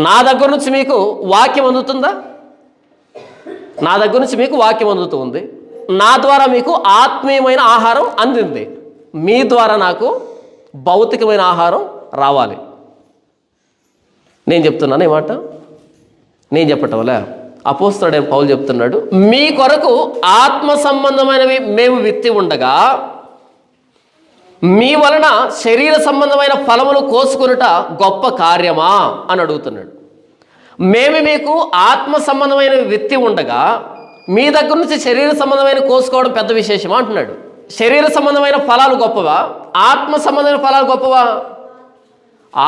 నా దగ్గర నుంచి మీకు వాక్యం అందుతుందా? నా దగ్గర నుంచి మీకు వాక్యం అందుతుంది, నా ద్వారా మీకు ఆత్మీయమైన ఆహారం అందింది. మీ ద్వారా నాకు భౌతికమైన ఆహారం రావాలి. నేను చెప్తున్నాను ఈ మాట, నేను చెప్పటం వల్ల అపోస్తలుడైన పౌలు చెప్తున్నాడు, మీ కొరకు ఆత్మ సంబంధమైనవి మేము విత్తి ఉండగా మీ వలన శరీర సంబంధమైన ఫలములు కోసుకొనుట గొప్ప కార్యమా అని అడుగుతున్నాడు. మేము మీకు ఆత్మ సంబంధమైన విత్తి ఉండగా మీ దగ్గర నుంచి శరీర సంబంధమైన కోసుకోవడం పెద్ద విశేషమా అంటున్నాడు. శరీర సంబంధమైన ఫలాలు గొప్పవా? ఆత్మ సంబంధమైన ఫలాలు గొప్పవా?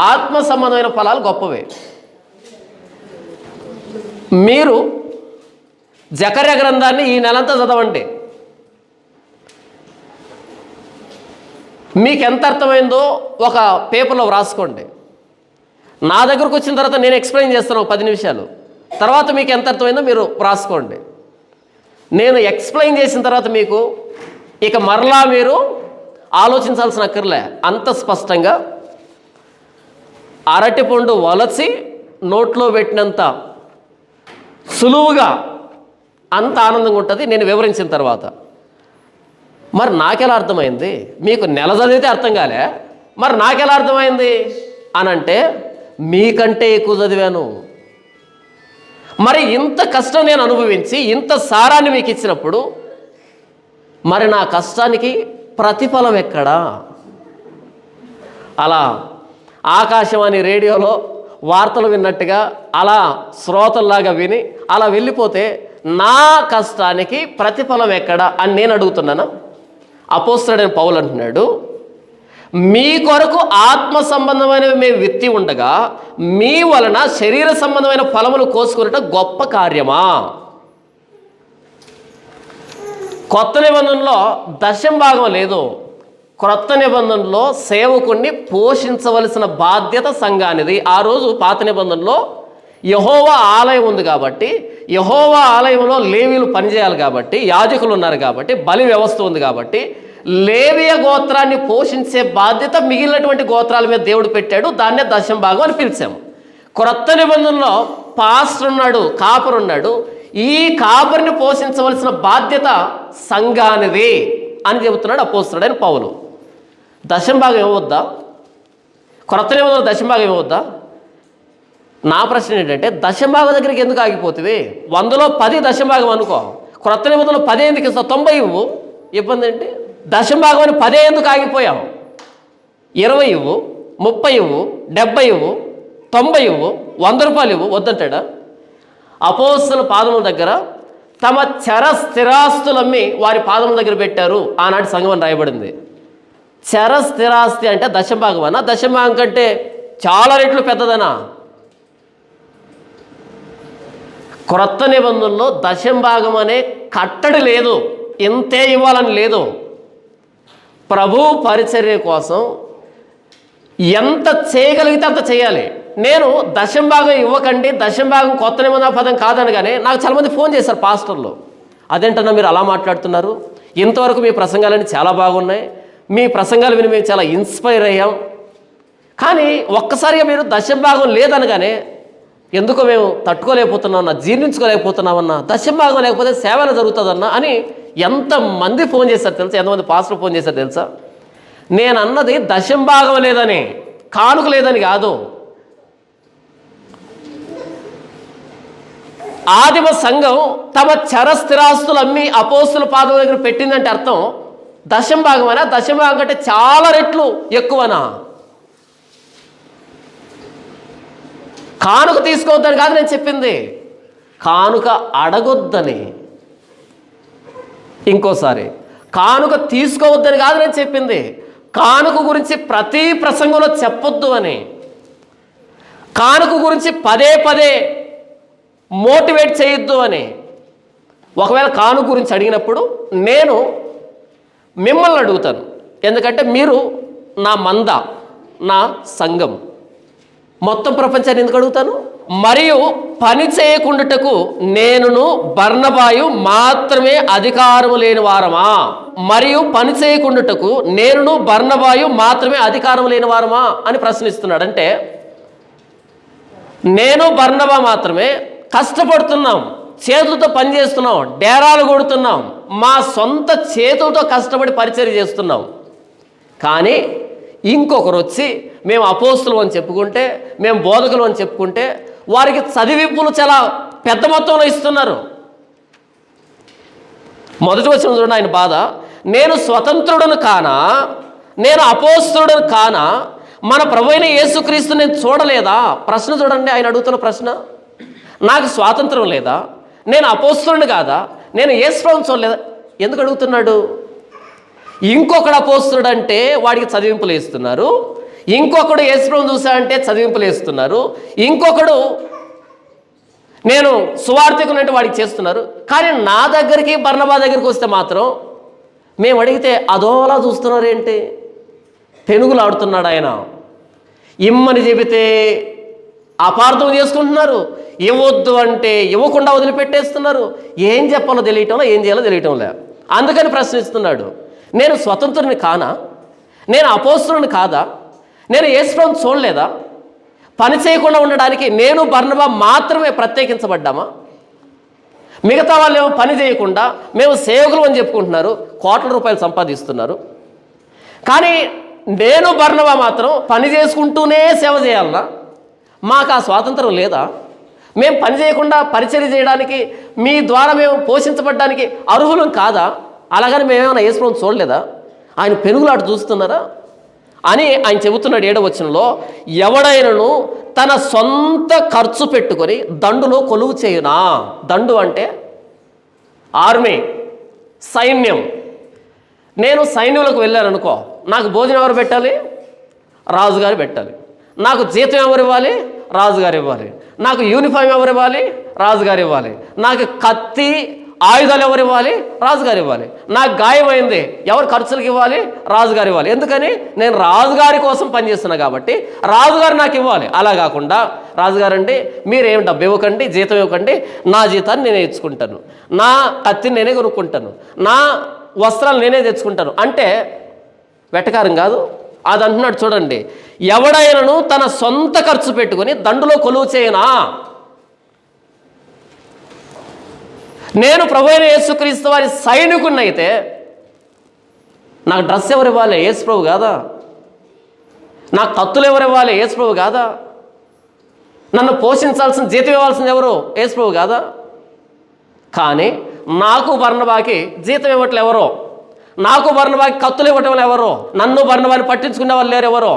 ఆత్మ సంబంధమైన ఫలాలు గొప్పవే. మీరు జకర్యా గ్రంథాన్ని ఈ నెలంతా చదవండి, మీకు ఎంత అర్థమైందో ఒక పేపర్లో వ్రాసుకోండి. నా దగ్గరకు వచ్చిన తర్వాత నేను ఎక్స్ప్లెయిన్ చేస్తాను 10 నిమిషాలు, తర్వాత మీకు ఎంత అర్థమైందో మీరు వ్రాసుకోండి. నేను ఎక్స్ప్లెయిన్ చేసిన తర్వాత మీకు ఇక మరలా మీరు ఆలోచించాల్సిన అక్కర్లే. అంత స్పష్టంగా అరటిపండు వలచి నోట్లో పెట్టినంత సులువుగా అంత ఆనందంగా ఉంటుంది నేను వివరించిన తర్వాత. మరి నాకెలా అర్థమైంది? మీకు నెల చదివితే అర్థం కాలే, మరి నాకెలా అర్థమైంది అని అంటే, మీకంటే ఎక్కువ చదివాను. మరి ఇంత కష్టం నేను అనుభవించి ఇంత సారాన్ని మీకు ఇచ్చినప్పుడు మరి నా కష్టానికి ప్రతిఫలం ఎక్కడా? అలా ఆకాశవాణి రేడియోలో వార్తలు విన్నట్టుగా అలా శ్రోతల్లాగా విని అలా వెళ్ళిపోతే నా కష్టానికి ప్రతిఫలం ఎక్కడా అని నేను అడుగుతున్నాను. అపోస్తలుడైన పౌలు అంటున్నాడు, మీ కొరకు ఆత్మ సంబంధమైనవి మేము విత్తి ఉండగా మీ వలన శరీర సంబంధమైన ఫలములు కోసుకునేట గొప్ప కార్యమా? కొత్త నిబంధనలో దశమ భాగం లేదు. క్రొత్త నిబంధనలో సేవకుణ్ణి పోషించవలసిన బాధ్యత సంఘానిది. ఆ రోజు పాత నిబంధనలో యెహోవా ఆలయం ఉంది కాబట్టి, యెహోవా ఆలయంలో లేవీలు పనిచేయాలి కాబట్టి, యాజకులు ఉన్నారు కాబట్టి, బలి వ్యవస్థ ఉంది కాబట్టి, లేవియ గోత్రాన్ని పోషించే బాధ్యత మిగిలినటువంటి గోత్రాల మీద దేవుడు పెట్టాడు. దాన్నే దశమ భాగం అని పిలిచాము. క్రొత్త నిబంధనలో పాస్టర్ ఉన్నాడు, కాపరు ఉన్నాడు. ఈ కాపరిని పోషించవలసిన బాధ్యత సంఘానిది అని చెబుతున్నాడు అపోస్తలుడైన పౌలు. దశమ భాగం ఇవ్వవద్దా? క్రొత్త నిబంధనలో దశమ భాగం ఇవ్వవద్దా? నా ప్రశ్న ఏంటంటే, దశమ భాగం దగ్గరికి ఎందుకు ఆగిపోతుంది? 100లో 10 దశమ భాగం అనుకో, క్రొత్త నిబంధనలో 10 ఎందుకు ఇస్తావు? 90 ఇవ్వు, ఇబ్బంది ఏంటి? దశమ భాగం అని 10 ఎందుకు ఆగిపోయావు? 20 ఇవ్వు, 30 ఇవ్వు, 70 ఇవ్వు, 90 ఇవ్వు, 100 రూపాయలు ఇవ్వు. వద్దంటాడా? అపోస్తలుల పాదముల దగ్గర తమ చర స్థిరాస్తులమ్మి వారి పాదముల దగ్గర పెట్టారు ఆనాటి సంఘం అని రాయబడింది. చర స్థిరాస్తి అంటే దశమ భాగం అన్నా? దశమ భాగం కంటే చాలా రెట్లు పెద్దదనా? క్రొత్త నిబంధనలో దశమ భాగం అనే కట్టడి లేదు, ఇంతే ఇవ్వాలని లేదు. ప్రభు పరిచర్య కోసం ఎంత చేయగలిగితే అంత చేయాలి. నేను దశమ భాగం ఇవ్వకండి, దశమ భాగం కొత్త నిబంధన పదం కాదనగానే నాకు చాలామంది ఫోన్ చేశారు, పాస్టర్లు, అదేంటన్నా మీరు అలా మాట్లాడుతున్నారు, ఇంతవరకు మీ ప్రసంగాలన్నీ చాలా బాగున్నాయి, మీ ప్రసంగాలు విని మేము చాలా ఇన్స్పైర్ అయ్యాం. కానీ ఒక్కసారిగా మీరు దశంభాగం లేదనగానే ఎందుకో మేము తట్టుకోలేకపోతున్నామన్నా, జీర్ణించుకోలేకపోతున్నామన్నా, దశంభాగం లేకపోతే సేవన జరుగుతుందన్నా అని ఎంతమంది ఫోన్ చేశారు తెలుసా? ఎంతమంది పాస్టర్లు ఫోన్ చేశారు తెలుసా? నేను అన్నది దశంభాగం లేదని, కానుక లేదని కాదు. ఆదిమ సంఘం తమ చరస్థిరాస్తులు అమ్మి అపోస్తుల పాదం దగ్గర పెట్టిందంటే అర్థం దశంభాగమనా? దశంభాగం కంటే చాలా రెట్లు ఎక్కువనా? కానుక తీసుకోవద్దని కాదు నేను చెప్పింది, కానుక అడగొద్దని. ఇంకోసారి, కానుక తీసుకోవద్దని కాదు నేను చెప్పింది, కానుక గురించి ప్రతి ప్రసంగంలో చెప్పొద్దు అని. కానుక గురించి పదే పదే మోటివేట్ చేయొద్దు అని. ఒకవేళ కానుక గురించి అడిగినప్పుడు నేను మిమ్మల్ని అడుగుతాను, ఎందుకంటే మీరు నా మంద, నా సంఘం. మొత్తం ప్రపంచాన్ని ఎందుకు అడుగుతాను? మరియు పని చేయకుండాటకు నేనును బర్నబాయు మాత్రమే అధికారము లేని వారమా? మరియు పని చేయకుండాటకు నేనును బర్నబాయు మాత్రమే అధికారం లేని వారమా అని ప్రశ్నిస్తున్నాడు. అంటే నేను బర్నబా మాత్రమే కష్టపడుతున్నాం, చేతులతో పని చేస్తున్నాం, డేరాలు కొడుతున్నాం, మా సొంత చేతులతో కష్టపడి పరిచర్య చేస్తున్నాం. కానీ ఇంకొకరు వచ్చి మేము అపోస్తులు అని చెప్పుకుంటే, మేము బోధకులు అని చెప్పుకుంటే వారికి చదివింపులు చాలా పెద్ద మొత్తంలో ఇస్తున్నారు. మొదటి వచ్చిన చూడండి ఆయన బాధ, నేను స్వతంత్రుడను కానా, నేను అపోస్తులుడను కానా, మన ప్రభువైన యేసుక్రీస్తు నేను చూడలేదా? ప్రశ్న చూడండి, ఆయన అడుగుతున్న ప్రశ్న. నాకు స్వాతంత్రం లేదా? నేను అపోస్తులుని కాదా? నేను యేసు ప్రభువుని చూడలేదా? ఎందుకు అడుగుతున్నాడు? ఇంకొకడు అపోస్తులుడు అంటే వాడికి చదివింపులు వేస్తున్నారు, ఇంకొకడు యేసు ప్రభువుని చూసా అంటే చదివింపులు వేస్తున్నారు, ఇంకొకడు నేను సువార్థికుని అంటే వాడికి చేస్తున్నారు. కానీ నా దగ్గరికి బర్నబా దగ్గరికి వస్తే మాత్రం మేము అడిగితే అదోలా చూస్తున్నారు ఏంటి? పెనుగులు ఆడుతున్నాడు ఆయన. ఇమ్మని చెబితే అపార్థం చేసుకుంటున్నారు, ఇవ్వద్దు అంటే ఇవ్వకుండా వదిలిపెట్టేస్తున్నారు. ఏం చెప్పాలో తెలియటంలో, ఏం చేయాలో తెలియటంలే. అందుకని ప్రశ్నిస్తున్నాడు, నేను స్వతంత్రుని కానా? నేను అపోస్తులుని కాదా? నేను యేసు ప్రభువుని చూడలేదా? పని చేయకుండా ఉండడానికి నేను బర్నబా మాత్రమే ప్రత్యేకించబడ్డామా? మిగతా వాళ్ళు ఏమో పని చేయకుండా మేము సేవకులు అని చెప్పుకుంటున్నారు, కోట్ల రూపాయలు సంపాదిస్తున్నారు. కానీ నేను బర్నబా మాత్రం పని చేసుకుంటూనే సేవ చేయాలన్నా? మాకు ఆ స్వాతంత్రం లేదా? మేము పని చేయకుండా పరిచర్య చేయడానికి, మీ ద్వారా మేము పోషించబడ్డానికి అర్హులం కాదా? అలాగని మేమేమైనా యేసు ప్రభువుని చూడలేదా? ఆయన పెనుగులాట చూస్తున్నారా అని ఆయన చెబుతున్నాడు 7వ వచనంలో. ఎవడైనను తన సొంత ఖర్చు పెట్టుకొని దండులో కొలువు చేయునా? దండు అంటే ఆర్మీ, సైన్యం. నేను సైన్యంలోకి వెళ్ళాను అనుకో, నాకు భోజనం ఎవరు పెట్టాలి? రాజుగారు పెట్టాలి. నాకు జీతం ఎవరు ఇవ్వాలి? రాజుగారు ఇవ్వాలి. నాకు యూనిఫామ్ ఎవరు ఇవ్వాలి? రాజుగారు ఇవ్వాలి. నాకు కత్తి, ఆయుధాలు ఎవరు ఇవ్వాలి? రాజుగారు ఇవ్వాలి. నాకు గాయమైంది, ఎవరు ఖర్చులకు ఇవ్వాలి? రాజుగారు ఇవ్వాలి. ఎందుకని? నేను రాజుగారి కోసం పనిచేస్తున్నా కాబట్టి రాజుగారు నాకు ఇవ్వాలి. అలా కాకుండా రాజుగారు అంటే మీరేం డబ్బు ఇవ్వకండి, జీతం ఇవ్వకండి, నా జీతాన్ని నేనే ఇచ్చుకుంటాను, నా కత్తిని నేనే కొనుక్కుంటాను, నా వస్త్రాలు నేనే తెచ్చుకుంటాను అంటే వెటకారం కాదు? అది అంటున్నాడు చూడండి, ఎవడైనను తన సొంత ఖర్చు పెట్టుకొని దండులో కొలువు చేయనా? నేను ప్రభువైన యేసుక్రీస్తు వారి సైనికుడిని అయితే నాకు డ్రెస్ ఎవరు ఇవ్వాలి? యేసు ప్రభు కాదా? నాకు కత్తులు ఎవరు ఇవ్వాలి? యేసు ప్రభు కాదా? నన్ను పోషించాల్సిన, జీతం ఇవ్వాల్సింది ఎవరు? యేసు ప్రభు కాదా? కానీ నాకు బర్నబాకి జీతం ఇవ్వట్లే ఎవరో, నాకు బర్నబాకి కత్తులు ఇవ్వటం ఎవరో, నన్ను బర్నబాని పట్టించుకునే వాళ్ళు లేరు ఎవరో.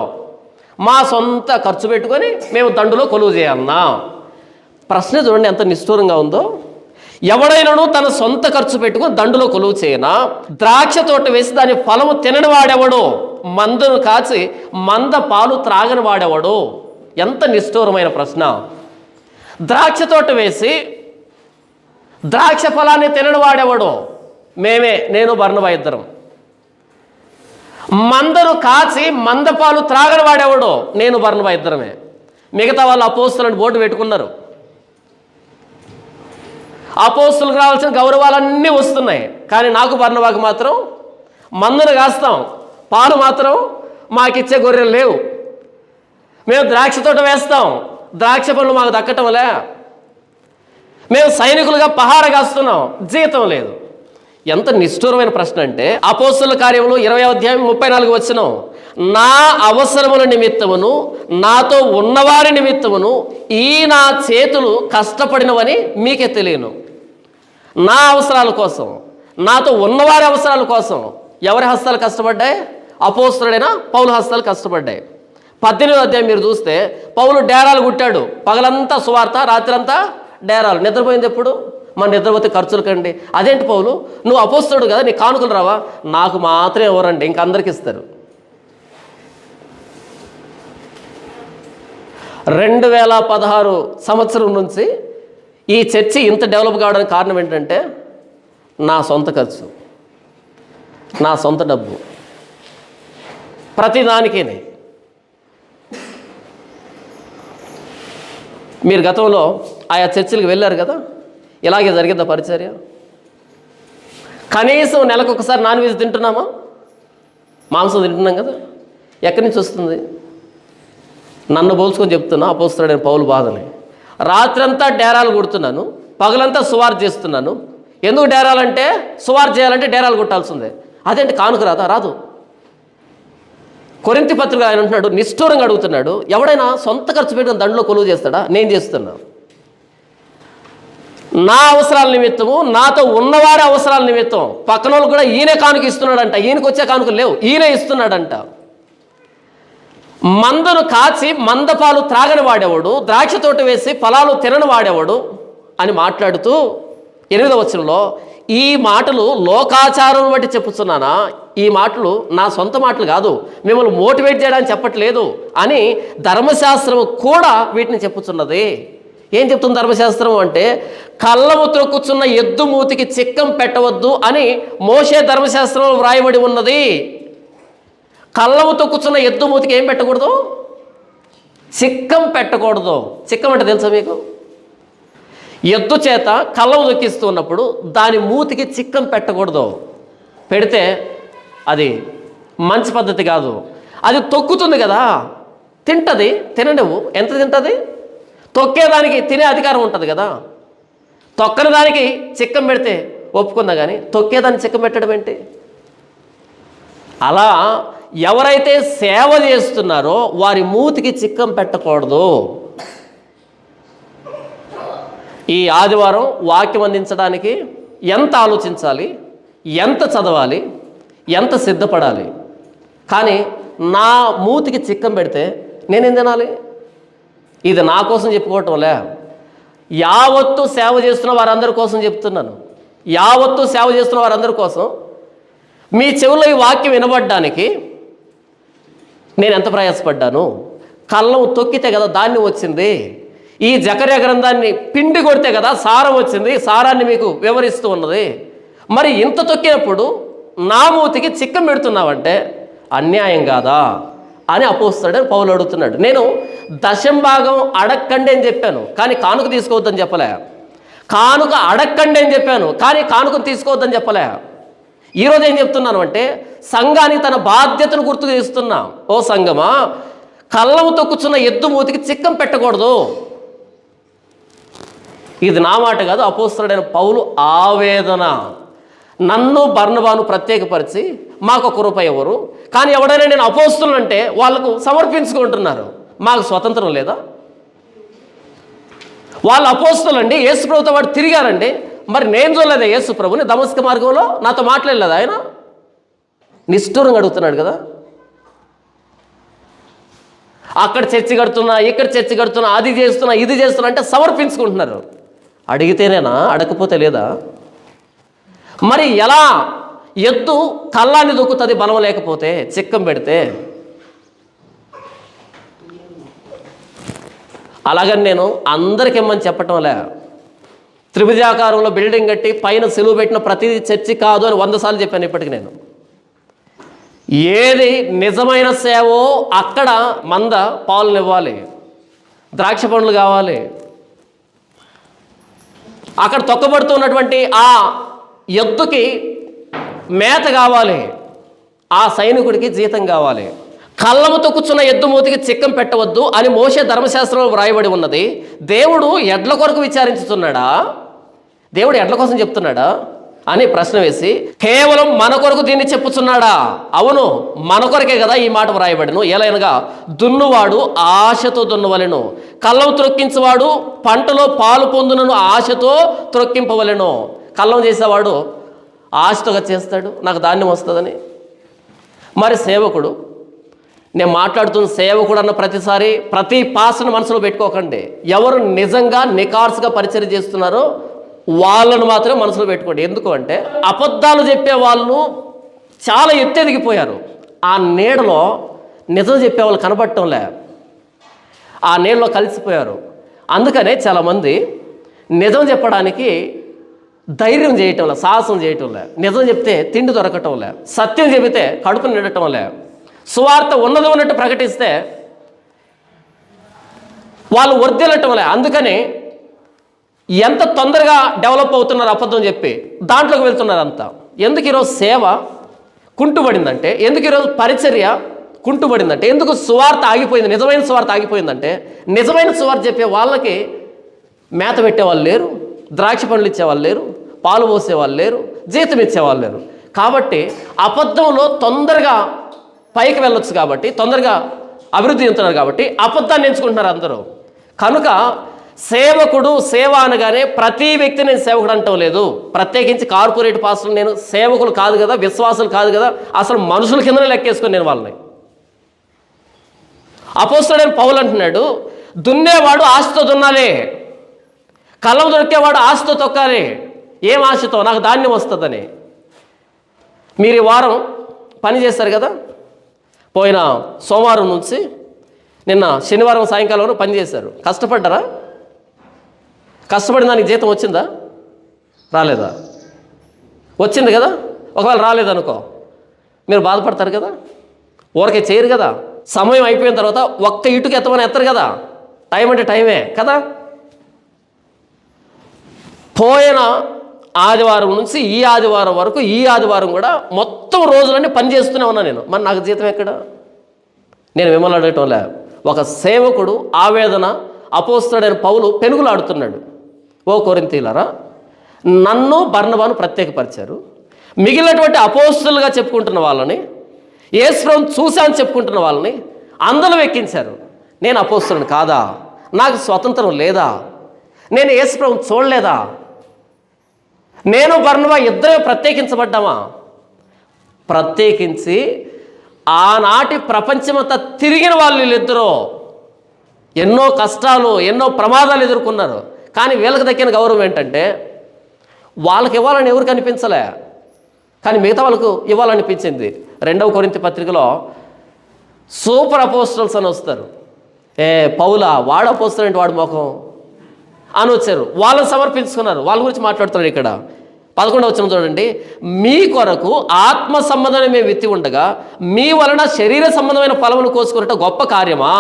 మా సొంత ఖర్చు పెట్టుకొని మేము దండులో కొలువు చేయాలన్నా? ప్రశ్న చూడండి ఎంత నిష్ఠూరంగా ఉందో. ఎవడైనాను తన సొంత ఖర్చు పెట్టుకుని దండులో కొలువు చేయనా? ద్రాక్ష తోట వేసి దాని ఫలము తినని వాడెవడు? మందను కాచి మంద పాలు త్రాగని వాడెవడు? ఎంత నిష్ఠూరమైన ప్రశ్న. ద్రాక్ష తోట వేసి ద్రాక్ష ఫలాన్ని తినని వాడెవడు? మేమే, నేను బర్నబా ఇద్దరం. మందను కాచి మంద పాలు త్రాగని వాడెవడు? నేను బర్నబా ఇద్దరమే. మిగతా వాళ్ళు అపోస్తులని బోర్డు పెట్టుకున్నారు. అపోస్తులకు రావాల్సిన గౌరవాలన్నీ వస్తున్నాయి, కానీ నాకు బర్నబాకు మాత్రం మందును కాస్తాం, పాలు మాత్రం మాకిచ్చే గొర్రెలు లేవు. మేము ద్రాక్ష తోట వేస్తాం, ద్రాక్ష పండ్లు మాకు దక్కటంలే. మేము సైనికులుగా పహార కాస్తున్నాం, జీతం లేదు. ఎంత నిష్ఠూరమైన ప్రశ్న అంటే, అపోస్తలుల కార్యములు 20వ అధ్యాయం 34 వచనం, నా అవసరముల నిమిత్తమును నాతో ఉన్నవారి నిమిత్తమును ఈ నా చేతులు కష్టపడినవని మీకే తెలియను. నా అవసరాల కోసం, నాతో ఉన్నవారి అవసరాల కోసం ఎవరి హస్తాలు కష్టపడ్డాయి? అపోస్తలుడైన పౌలు హస్తాలు కష్టపడ్డాయి. 18వ అధ్యాయం మీరు చూస్తే పౌలు డేరాలు కుట్టాడు. పగలంతా సువార్త, రాత్రంతా డేరాలు. నిద్రపోయింది ఎప్పుడు? మన నిద్రపోతే ఖర్చులు కండి. అదేంటి పౌలు, నువ్వు అపోస్తలుడు కదా, నీ కానుకలు రావా? నాకు మాత్రం ఎవరండి, ఇంక అందరికి ఇస్తారు. 2016 సంవత్సరం నుంచి ఈ చర్చి ఇంత డెవలప్ కావడానికి కారణం ఏంటంటే నా సొంత ఖర్చు, నా సొంత డబ్బు, ప్రతిదానికే. మీరు గతంలో ఆయా చర్చిలకు వెళ్ళారు కదా, ఇలాగే జరిగిద్దా పరిచర్య? కనీసం నెలకు ఒకసారి నాన్ వెజ్ తింటున్నామా? మాంసం తింటున్నాం కదా. ఎక్కడి నుంచి వస్తుంది? నన్ను పోల్చుకొని చెప్తున్నా అపోస్తలుడైన పౌలు బాధని. రాత్రంతా డేరాలు కొడుతున్నాను, పగలంతా సువార్త చేస్తున్నాను. ఎందుకు డేరాలంటే, సువార్త చేయాలంటే డేరాలు కొట్టాల్సిందే. అదేంటి కానుక రాదా? రాదు. కొరింథీ పత్రిక ఆయన అంటున్నాడు, నిష్ఠూరంగా అడుగుతున్నాడు, ఎవడైనా సొంత ఖర్చు పెట్టుకుని దండలో కొలువు చేస్తాడా? నేను చేస్తున్నా. నా అవసరాల నిమిత్తము, నాతో ఉన్నవారి అవసరాల నిమిత్తం. పక్కన వాళ్ళు కూడా ఈయనే కానుక ఇస్తున్నాడంట. ఈయనకు వచ్చే కానుకలు లేవు, ఈయనే ఇస్తున్నాడంట. మందను కాచి మందపాలు త్రాగని వాడేవాడు, ద్రాక్ష తోట వేసి ఫలాలు తినని వాడేవాడు అని మాట్లాడుతూ 8వ వచనంలో, ఈ మాటలు లోకాచారం బట్టి చెప్పుతున్నానా? ఈ మాటలు నా సొంత మాటలు కాదు, మిమ్మల్ని మోటివేట్ చేయడానికి చెప్పట్లేదు అని ధర్మశాస్త్రం కూడా వీటిని చెప్పుతున్నది. ఏం చెప్తుంది ధర్మశాస్త్రం అంటే, కళ్ళము త్రొక్కుచున్న ఎద్దు మూతికి చిక్కం పెట్టవద్దు అని మోషే ధర్మశాస్త్రంలో వ్రాయబడి ఉన్నది. కళ్ళము తొక్కుచున్న ఎద్దు మూతికి ఏం పెట్టకూడదు? చిక్కం పెట్టకూడదు. చిక్కం అంటే తెలుసా మీకు? ఎద్దు చేత కళ్ళము తొక్కిస్తున్నప్పుడు దాని మూతికి చిక్కం పెట్టకూడదు. పెడితే అది మంచి పద్ధతి కాదు. అది తొక్కుతుంది కదా, తింటుంది, తిననివ్వు. ఎంత తింటుంది? తొక్కేదానికి తినే అధికారం ఉంటుంది కదా. తొక్కని దానికి చిక్కం పెడితే ఒప్పుకుందా, కానీ తొక్కేదాన్ని చిక్కం పెట్టడం ఏంటి? అలా ఎవరైతే సేవ చేస్తున్నారో వారి మూతికి చిక్కం పెట్టకూడదు. ఈ ఆదివారం వాక్యం అందించడానికి ఎంత ఆలోచించాలి, ఎంత చదవాలి, ఎంత సిద్ధపడాలి. కానీ నా మూతికి చిక్కం పెడితే నేనేం తినాలి? ఇది నా కోసం చెప్పుకోవటంలే, యావత్తు సేవ చేస్తున్న వారందరి కోసం చెప్తున్నాను. యావత్తు సేవ చేస్తున్న వారందరి కోసం. మీ చెవుల్లో ఈ వాక్యం వినబడ్డానికి నేను ఎంత ప్రయాసపడ్డాను. కళ్ళం తొక్కితే కదా ధాన్యం వచ్చింది. ఈ జకర్యా గ్రంథాన్ని పిండి కొడితే కదా సారం వచ్చింది. సారాన్ని మీకు వివరిస్తూ ఉన్నది. మరి ఇంత తొక్కినప్పుడు నా మూతికి చిక్కం పెడుతున్నావంటే అన్యాయం కాదా అని అపోస్తలుడైన పౌలు అడుగుతున్నాడు. నేను దశంభాగం అడక్కండి అని చెప్పాను, కానీ కానుక తీసుకోవద్దని చెప్పలే. కానుక అడక్కండి అని చెప్పాను, కానీ కానుకను తీసుకోవద్దని చెప్పలే. ఈరోజు ఏం చెప్తున్నాను అంటే, సంఘానికి తన బాధ్యతను గుర్తు చేస్తున్నా. ఓ సంఘమా, కళ్ళము తొక్కుచున్న ఎద్దు మూతికి చిక్కం పెట్టకూడదు. ఇది నా మాట కాదు, అపోస్తలుడైన పౌలు ఆవేదన. నన్ను బర్నబాను ప్రత్యేకపరిచి మాకు ₹1 ఎవరు, కానీ ఎవడైనా నేను అపోస్తలుడు అంటే వాళ్ళకు సమర్పించుకుంటున్నారు. మాకు స్వతంత్రం లేదా? వాళ్ళు అపోస్తలులు అండి, యేసు ప్రభుతో వాడు తిరిగారండి. మరి నేను చూడలేదా యేసు ప్రభుని దమస్క మార్గంలో? నాతో మాట్లాడలేదా ఆయన? నిష్ఠూరంగా అడుగుతున్నాడు కదా. అక్కడ చర్చి కడుతున్నా, ఇక్కడ చర్చి కడుతున్నా, అది చేస్తున్నా, ఇది చేస్తున్నా అంటే సమర్పించుకుంటున్నారు. అడిగితేనేనా, అడగకపోతే లేదా? మరి ఎలా ఎద్దు కళ్ళాన్ని దొక్కుతుంది బలం లేకపోతే, చిక్కం పెడితే? అలాగని నేను అందరికి ఇమ్మని చెప్పటంలే. త్రిభుజాకారంలో బిల్డింగ్ కట్టి పైన సిలువ పెట్టిన ప్రతిదీ చర్చి కాదు అని 100 సార్లు చెప్పాను ఇప్పటికి నేను. ఏది నిజమైన సేవో అక్కడ మంద పాలు ఇవ్వాలి, ద్రాక్ష పండ్లు కావాలి. అక్కడ తొక్కబడుతున్నటువంటి ఆ ఎద్దుకి మేత కావాలి. ఆ సైనికుడికి జీతం కావాలి. కళ్ళము తొక్కుచున్న ఎద్దు మూతికి చిక్కం పెట్టవద్దు అని మోషే ధర్మశాస్త్రంలో వ్రాయబడి ఉన్నది. దేవుడు ఎడ్ల కొరకు విచారించుతున్నాడా? దేవుడు ఎడ్ల కోసం చెప్తున్నాడా అని ప్రశ్న వేసి, కేవలం మన కొరకు దీన్ని చెప్పుచున్నాడా? అవును, మన కొరకే కదా ఈ మాట వ్రాయబడిను. ఎలయనగా దున్నువాడు ఆశతో దున్నవలెను, కళ్ళం త్రొక్కించువాడు పంటలో పాలు పొందునను ఆశతో త్రొక్కింపవలెను. కళ్ళం చేసేవాడు ఆశతో చేస్తాడు, నాకు ధాన్యం వస్తుందని. మరి సేవకుడు, నేను మాట్లాడుతున్న సేవకుడు అన్న ప్రతిసారి ప్రతి పాసను మనసులో పెట్టుకోకండి. ఎవరు నిజంగా నికార్సుగా పరిచయం చేస్తున్నారో వాళ్ళను మాత్రమే మనసులో పెట్టుకోండి. ఎందుకు అంటే అబద్ధాలు చెప్పే వాళ్ళు చాలా ఎత్తెదిగిపోయారు. ఆ నీడలో నిజం చెప్పే వాళ్ళు కనబడటంలే, ఆ నీడలో కలిసిపోయారు. అందుకనే చాలామంది నిజం చెప్పడానికి ధైర్యం చేయటంలే, సాహసం చేయటంలే. నిజం చెప్తే తిండి దొరకటంలే, సత్యం చెబితే కడుపు నిండటంలే, సువార్త ఉన్నది ఉన్నట్టు ప్రకటిస్తే వాళ్ళు వర్ధిల్లటంలే. అందుకని ఎంత తొందరగా డెవలప్ అవుతున్నారు అబద్ధం చెప్పి, దాంట్లోకి వెళ్తున్నారు అంతా. ఎందుకు ఈరోజు సేవ కుంటుబడిందంటే, ఎందుకు ఈరోజు పరిచర్య కుంటుబడిందంటే, ఎందుకు సువార్త ఆగిపోయింది, నిజమైన సువార్త ఆగిపోయిందంటే, నిజమైన సువార్త చెప్పే వాళ్ళకి మేత పెట్టేవాళ్ళు లేరు, ద్రాక్ష పండ్లు ఇచ్చేవాళ్ళు లేరు, పాలు పోసేవాళ్ళు లేరు, జీతం ఇచ్చేవాళ్ళు లేరు. కాబట్టి అబద్ధంలో తొందరగా పైకి వెళ్ళొచ్చు, కాబట్టి తొందరగా అభివృద్ధి చెందుతున్నారు, కాబట్టి అబద్ధాన్ని ఎంచుకుంటున్నారు అందరూ. కనుక సేవకుడు, సేవ అనగానే ప్రతి వ్యక్తి నేను సేవకుడు అంటం లేదు. ప్రత్యేకించి కార్పొరేట్ పాస్టర్లు నేను సేవకులు కాదు కదా, విశ్వాసులు కాదు కదా, అసలు మనుషుల కిందనే లెక్కేసుకొని నేను వాళ్ళని. అపోస్తలుడైన పౌలు అంటున్నాడు, దున్నేవాడు ఆశతో దున్నాలి, కళ్ళం దొరికేవాడు ఆశతో తొక్కాలి. ఏం ఆశతో? నాకు ధాన్యం వస్తుందని. మీరు ఈ వారం పని చేస్తారు కదా, పోయిన సోమవారం నుంచి నిన్న శనివారం సాయంకాలం వరకు పని చేశారు. కష్టపడ్డారా? కష్టపడిన దానికి జీతం వచ్చిందా? రాలేదా? వచ్చింది కదా. ఒకవేళ రాలేదనుకో, మీరు బాధపడతారు కదా, ఊరికే చేయరు కదా. సమయం అయిపోయిన తర్వాత ఒక్క ఇటుకు ఎత్తమని ఎత్తరు కదా. టైం అంటే టైమే కదా. పోయిన ఆదివారం నుంచి ఈ ఆదివారం వరకు, ఈ ఆదివారం కూడా మొత్తం రోజులన్నీ పని చేస్తూనే ఉన్నా నేను. మరి నాకు జీతం ఎక్కడ? నేను మిమ్మల్ని అడగటంలే. ఒక సేవకుడు ఆవేదన అపోస్తలుడైన పౌలు పెనుగులాడుతున్నాడు. ఓ కొరింథీయులారా, నన్ను బర్నబాను ప్రత్యేకపరిచారు, మిగిలినటువంటి అపోస్తలుగా చెప్పుకుంటున్న వాళ్ళని, యేసుప్రభువుని చూశాను చెప్పుకుంటున్న వాళ్ళని అందరూ ఎక్కించారు. నేను అపోస్తలుని కాదా? నాకు స్వతంత్రం లేదా? నేను యేసుప్రభువుని చూడలేదా? నేను బర్నబా ఇద్దరే ప్రత్యేకించబడ్డామా? ప్రత్యేకించి ఆనాటి ప్రపంచమంతా తిరిగిన వాళ్ళు వీళ్ళిద్దరూ ఎన్నో కష్టాలు, ఎన్నో ప్రమాదాలు ఎదుర్కొన్నారు. కానీ వీళ్ళకి దక్కిన గౌరవం ఏంటంటే, వాళ్ళకి ఇవ్వాలని ఎవరికి అనిపించలే, కానీ మిగతా వాళ్ళకు ఇవ్వాలనిపించింది. 2వ కొరింథీ పత్రికలో సూపర్ అపోస్టల్స్ అని వస్తారు. పౌలా, వాడు అపోస్తలు ఏంటి, వాడు ముఖం అని వచ్చారు. వాళ్ళని సమర్పించుకున్నారు. వాళ్ళ గురించి మాట్లాడుతున్నాడు ఇక్కడ. 11వ వచనం చూడండి, మీ కొరకు ఆత్మ సంబంధమైన మేము విత్తి ఉండగా మీ వలన శరీర సంబంధమైన ఫలములు కోసుకున్నట్టు గొప్ప కార్యమా?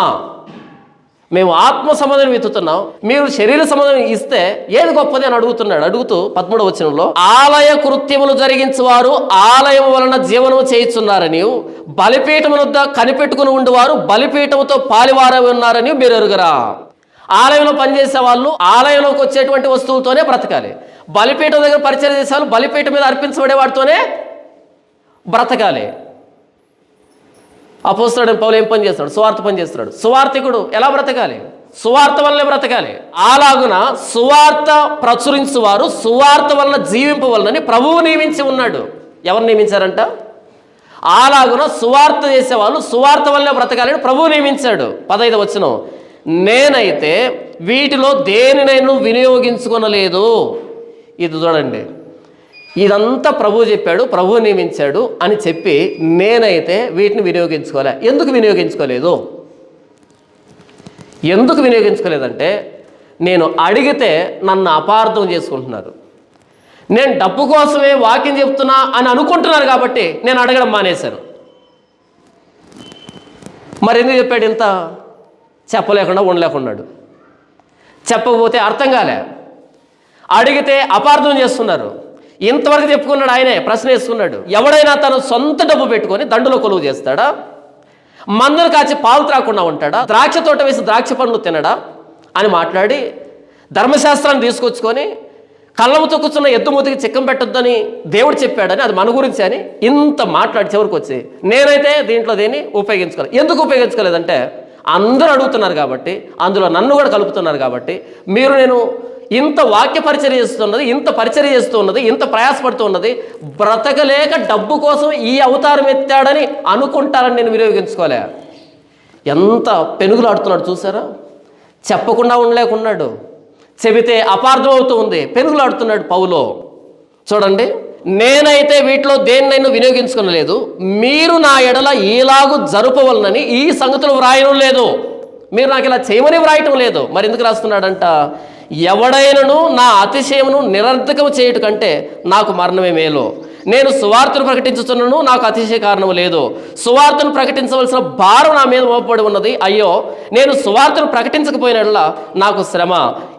మేము ఆత్మ సంబంధం విత్తుతున్నాం, మీరు శరీర సంబంధం ఇస్తే ఏది గొప్పది అని అడుగుతున్నాడు. అడుగుతూ 13వ వచనంలో, ఆలయ కృత్యములు జరిగించువారు ఆలయం వలన జీవనము చేయుచున్నారని, బలిపీఠము వద్ద కనిపెట్టుకుని ఉండేవారు బలిపీఠముతో పాలివారై ఉన్నారని మీరు ఎరుగరా? ఆలయంలో పనిచేసే వాళ్ళు ఆలయంలోకి వచ్చేటువంటి వస్తువులతోనే బ్రతకాలి. బలిపీఠం దగ్గర పరిచయం చేసే వాళ్ళు బలిపీఠం మీద అర్పించబడే వాటితోనే బ్రతకాలి. అపోస్తలుడైన పౌలు ఏం పని చేస్తాడు? సువార్త పని చేస్తున్నాడు. సువార్థికుడు ఎలా బ్రతకాలి? సువార్త వల్లనే బ్రతకాలి. అలాగున సువార్త ప్రచురించువారు సువార్త వలన జీవింపవలనని ప్రభువు నియమించి ఉన్నాడు. ఎవరు నియమించారంట? అలాగున సువార్త చేసేవాళ్ళు సువార్త వల్లనే బ్రతకాలని ప్రభువు నియమించాడు. 15వ వచనం, నేనైతే వీటిలో దేనినైనా వినియోగించుకొనలేదు. ఇది చూడండి, ఇదంతా ప్రభువు చెప్పాడు, ప్రభువు నియమించాడు అని చెప్పి నేనైతే వీటిని వినియోగించుకోలే. ఎందుకు వినియోగించుకోలేదు? ఎందుకు వినియోగించుకోలేదంటే, నేను అడిగితే నన్ను అపార్థం చేసుకుంటున్నారు, నేను డబ్బు కోసమే వాక్యం చెప్తున్నా అని అనుకుంటున్నారు, కాబట్టి నేను అడగడం మానేశాను. మరి ఎందుకు చెప్పాడు ఇంత? చెప్పలేకుండా ఉండలేకున్నాడు. చెప్పకపోతే అర్థం కాలే, అడిగితే అపార్థం చేస్తున్నారు. ఇంతవరకు చెప్పుకున్నాడు ఆయనే. ప్రశ్న వేసుకున్నాడు, ఎవడైనా తన సొంత డబ్బు పెట్టుకొని దండులో కొలువు చేస్తాడా? మందులు కాచి పాలు త్రాకుండా ఉంటాడా? ద్రాక్ష తోట వేసి ద్రాక్ష పండ్లు తినడా అని మాట్లాడి ధర్మశాస్త్రాన్ని తీసుకొచ్చుకొని కళ్ళముతో కూర్చున్న ఎద్దు మూతికి చిక్కం పెట్టొద్దని దేవుడు చెప్పాడని, అది మన గురించి అని ఇంత మాట్లాడి చివరికి వచ్చి నేనైతే దీంట్లో దేన్ని ఉపయోగించుకోలేదు. ఎందుకు ఉపయోగించుకోలేదంటే అందరూ అడుగుతున్నారు కాబట్టి, అందులో నన్ను కూడా కలుపుతున్నారు కాబట్టి, మీరు నేను ఇంత వాక్య పరిచర్య చేస్తున్నది, ఇంత పరిచర్య చేస్తూ ఉన్నది, ఇంత ప్రయాసపడుతూ ఉన్నది, బ్రతకలేక డబ్బు కోసం ఈ అవతారం ఎత్తాడని అనుకుంటారని నేను వినియోగించుకోలే. ఎంత పెనుగులాడుతున్నాడు చూసారా? చెప్పకుండా ఉండలేకున్నాడు, చెబితే అపార్థం అవుతూ ఉంది, పెనుగులాడుతున్నాడు పౌలు. చూడండి, నేనైతే వీటిలో దేన్నైనా వినియోగించుకోలేదు, మీరు నా ఎడల ఈలాగు జరుపవలనని ఈ సంగతులు వ్రాయడం లేదు, మీరు నాకు ఇలా చేయమని వ్రాయటం లేదు. మరి ఎందుకు రాస్తున్నాడంట? ఎవడైనను నా అతిశయమును నిరర్ధకము చేయుట కంటే నాకు మరణమే మేలు. నేను సువార్తను ప్రకటించుతున్నాను, నాకు అతిశయ కారణము లేదు. సువార్తను ప్రకటించవలసిన భారం నా మీద మోపబడి ఉన్నది. అయ్యో, నేను సువార్తను ప్రకటించకపోయినట్లా నాకు శ్రమ.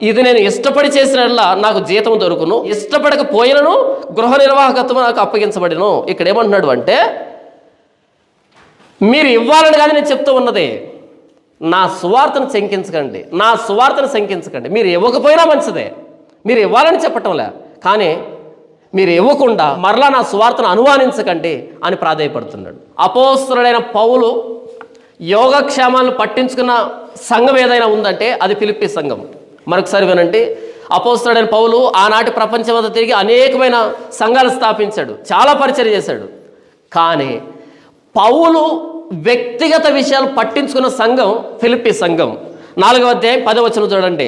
ఇది నేను ఇష్టపడి చేసినట్లా నాకు జీతం దొరుకును, ఇష్టపడకపోయినను గృహ నిర్వాహకత్వం నాకు అప్పగించబడిను. ఇక్కడ ఏమంటున్నాడు అంటే, మీరు ఇవ్వాలని కానీ నేను చెప్తూ ఉన్నది, నా సువార్తను శంకించకండి, నా సువార్తను శంకించకండి. మీరు ఇవ్వకపోయినా మంచిదే, మీరు ఇవ్వాలని చెప్పటంలే, కానీ మీరు ఇవ్వకుండా మరలా నా సువార్తను అనుమానించకండి అని ప్రాధేయపడుతున్నాడు. అపోస్తలుడైన పౌలు యోగక్షేమాలను పట్టించుకున్న సంఘం ఏదైనా ఉందంటే అది ఫిలిప్పీ సంఘం. మరొకసారి వినండి, అపోస్తలుడైన పౌలు ఆనాటి ప్రపంచమంతా తిరిగి అనేకమైన సంఘాలు స్థాపించాడు, చాలా పరిచర్య చేశాడు. కానీ పౌలు వ్యక్తిగత విషయాలు పట్టించుకున్న సంఘం ఫిలిప్పీ సంఘం. 4వ అధ్యాయం 10వ వచనం చూడండి.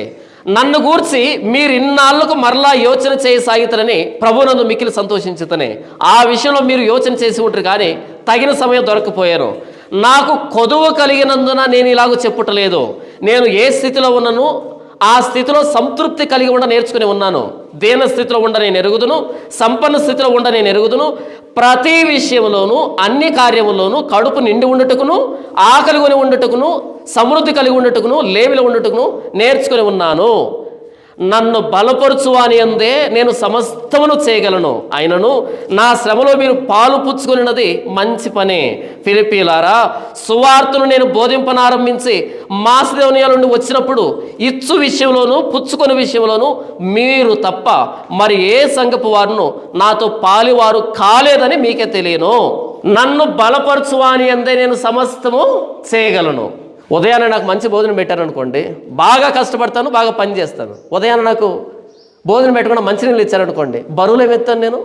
నన్ను గూర్చి మీరు ఇన్నాళ్లకు మరలా యోచన చేయసాగితరని ప్రభువునందు మిక్కిలి సంతోషించుతనే. ఆ విషయంలో మీరు యోచన చేసి ఉంటారు, కానీ తగిన సమయం దొరకపోయాను. నాకు కొదువ కలిగినందున నేను ఇలాగ చెప్పుటలేదు. నేను ఏ స్థితిలో ఉన్నాను ఆ స్థితిలో సంతృప్తి కలిగి ఉండ నేర్చుకుని ఉన్నాను. దీన స్థితిలో ఉండ నేను ఎరుగుదును, సంపన్న స్థితిలో ఉండ నేను ఎరుగుదును. ప్రతి విషయంలోనూ అన్ని కార్యముల్లోనూ కడుపు నిండి ఉండటకును, ఆకలి కొని ఉండటకును, సమృద్ధి కలిగి ఉండటకును, లేమిలో ఉండటకును నేర్చుకుని ఉన్నాను. నన్ను బలపరుచువాని అందే నేను సమస్తమును చేయగలను. అయినను నా శ్రమలో మీరు పాలు పుచ్చుకున్నది మంచి పనే. ఫిలిప్పీలారా, సువార్తను నేను బోధింపనారంభించి మాసిదోనియా నుండి వచ్చినప్పుడు ఇచ్చు విషయంలోనూ పుచ్చుకొని విషయంలోనూ మీరు తప్ప మరి ఏ సంఘపు వారును నాతో పాలివారు కాలేదని మీకే తెలియను. నన్ను బలపరచువాని అందే నేను సమస్తము చేయగలను. ఉదయాన్నే నాకు మంచి భోజనం పెట్టారనుకోండి, బాగా కష్టపడతాను, బాగా పని చేస్తాను. ఉదయాన్నే నాకు భోజనం పెట్టకుండా మంచినీళ్ళు ఇచ్చారనుకోండి, బరువులు ఏమెత్తాను నేను.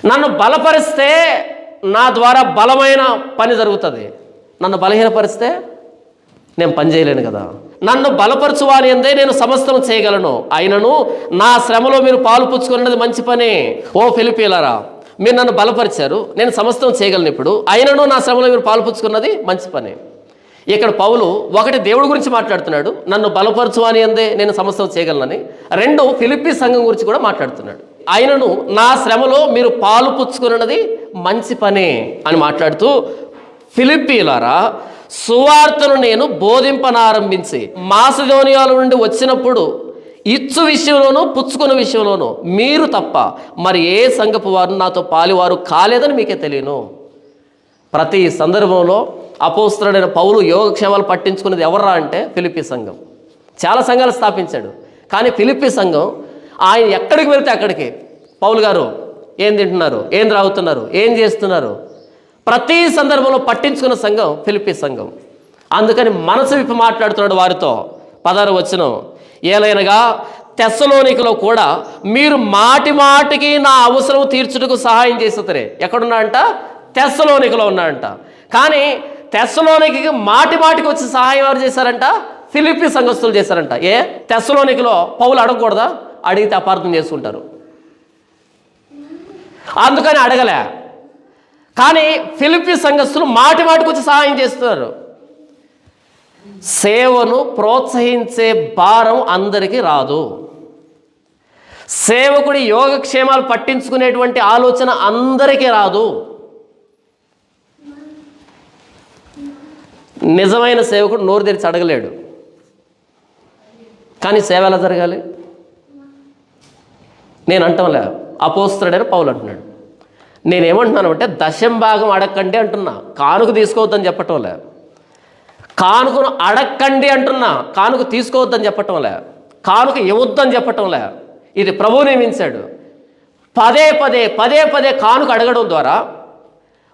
నన్ను బలపరిస్తే నా ద్వారా బలమైన పని జరుగుతుంది, నన్ను బలహీనపరిస్తే నేను పని చేయలేను కదా. నన్ను బలపరచువాని అందే నేను సమస్తం చేయగలను. అయినను నా శ్రమలో మీరు పాలు పుచ్చుకున్నది మంచి పని. ఓ ఫిలిప్పీలారా, మీరు నన్ను బలపరిచారు, నేను సమస్తం చేయగలను. ఇప్పుడు అయినను నా శ్రమలో మీరు పాలు పుచ్చుకున్నది మంచి పని. ఇక్కడ పౌలు ఒకటి దేవుడి గురించి మాట్లాడుతున్నాడు, నన్ను బలపరచువాని అందే నేను సమస్తం చేయగలనని. 2 ఫిలిప్పీ సంఘం గురించి కూడా మాట్లాడుతున్నాడు. ఆయనను నా శ్రమలో మీరు పాలు పుచ్చుకున్నది మంచి పనే అని మాట్లాడుతూ, ఫిలిప్పీలారా, సువార్తను నేను బోధింపనారంభించి మాసిదోనియాల నుండి వచ్చినప్పుడు ఇచ్చు విషయంలోనూ పుచ్చుకున్న విషయంలోనూ మీరు తప్ప మరి ఏ సంఘపు వారు నాతో పాలివారు కాలేదని మీకే తెలియను. ప్రతి సందర్భంలో అపోస్తలుడైన పౌలు యోగక్షేమాలు పట్టించుకున్నది ఎవర్రా అంటే ఫిలిప్పీ సంఘం. చాలా సంఘాలు స్థాపించాడు, కానీ ఫిలిప్పీ సంఘం ఆయన ఎక్కడికి వెళ్తే అక్కడికి పౌలు గారు ఏం తింటున్నారు, ఏం త్రాగుతున్నారు, ఏం చేస్తున్నారు, ప్రతి సందర్భంలో పట్టించుకున్న సంఘం ఫిలిప్పీ సంఘం. అందుకని మనసు విప్పి మాట్లాడుతున్నాడు వారితో. 16వ వచనం, ఏలైనగా తెస్సలోనికలో కూడా మీరు మాటి మాటికి నా అవసరం తీర్చుటకు సహాయం చేస్తారే. ఎక్కడున్నాడంట? తెస్సలోనికలో ఉన్నాడంట. కానీ తెస్సలోనికి మాటి మాటికి వచ్చి సహాయం ఎవరు చేశారంట? ఫిలిప్పీ సంఘస్థులు చేశారంట. ఏ తెస్సలోనికలో పౌలు అడగకూడదా? అడిగితే అపార్థం చేసుకుంటారు, అందుకని అడగలే. కానీ ఫిలిప్పీ సంఘస్థులు మాటి మాటికి వచ్చి సహాయం చేస్తున్నారు. సేవను ప్రోత్సహించే భారం అందరికీ రాదు. సేవకుడి యోగక్షేమాలు పట్టించుకునేటువంటి ఆలోచన అందరికీ రాదు. నిజమైన సేవకుడు నోరు తెరిచి అడగలేడు. కానీ సేవ ఎలా జరగాలి? నేను అంటాంలే, అపోస్తలుడైన పౌలు అంటున్నాడు. నేనేమంటున్నాను అంటే దశంభాగం అడగండి అంటున్నా, కానుక తీసుకోవద్దని చెప్పటంలే. కానుకను అడక్కండి అంటున్నా, కానుక తీసుకోవద్దని చెప్పటంలే. కానుక ఇవ్వద్దని చెప్పటంలే. ఇది ప్రభువు నియమించాడు. పదే పదే కానుక అడగడం ద్వారా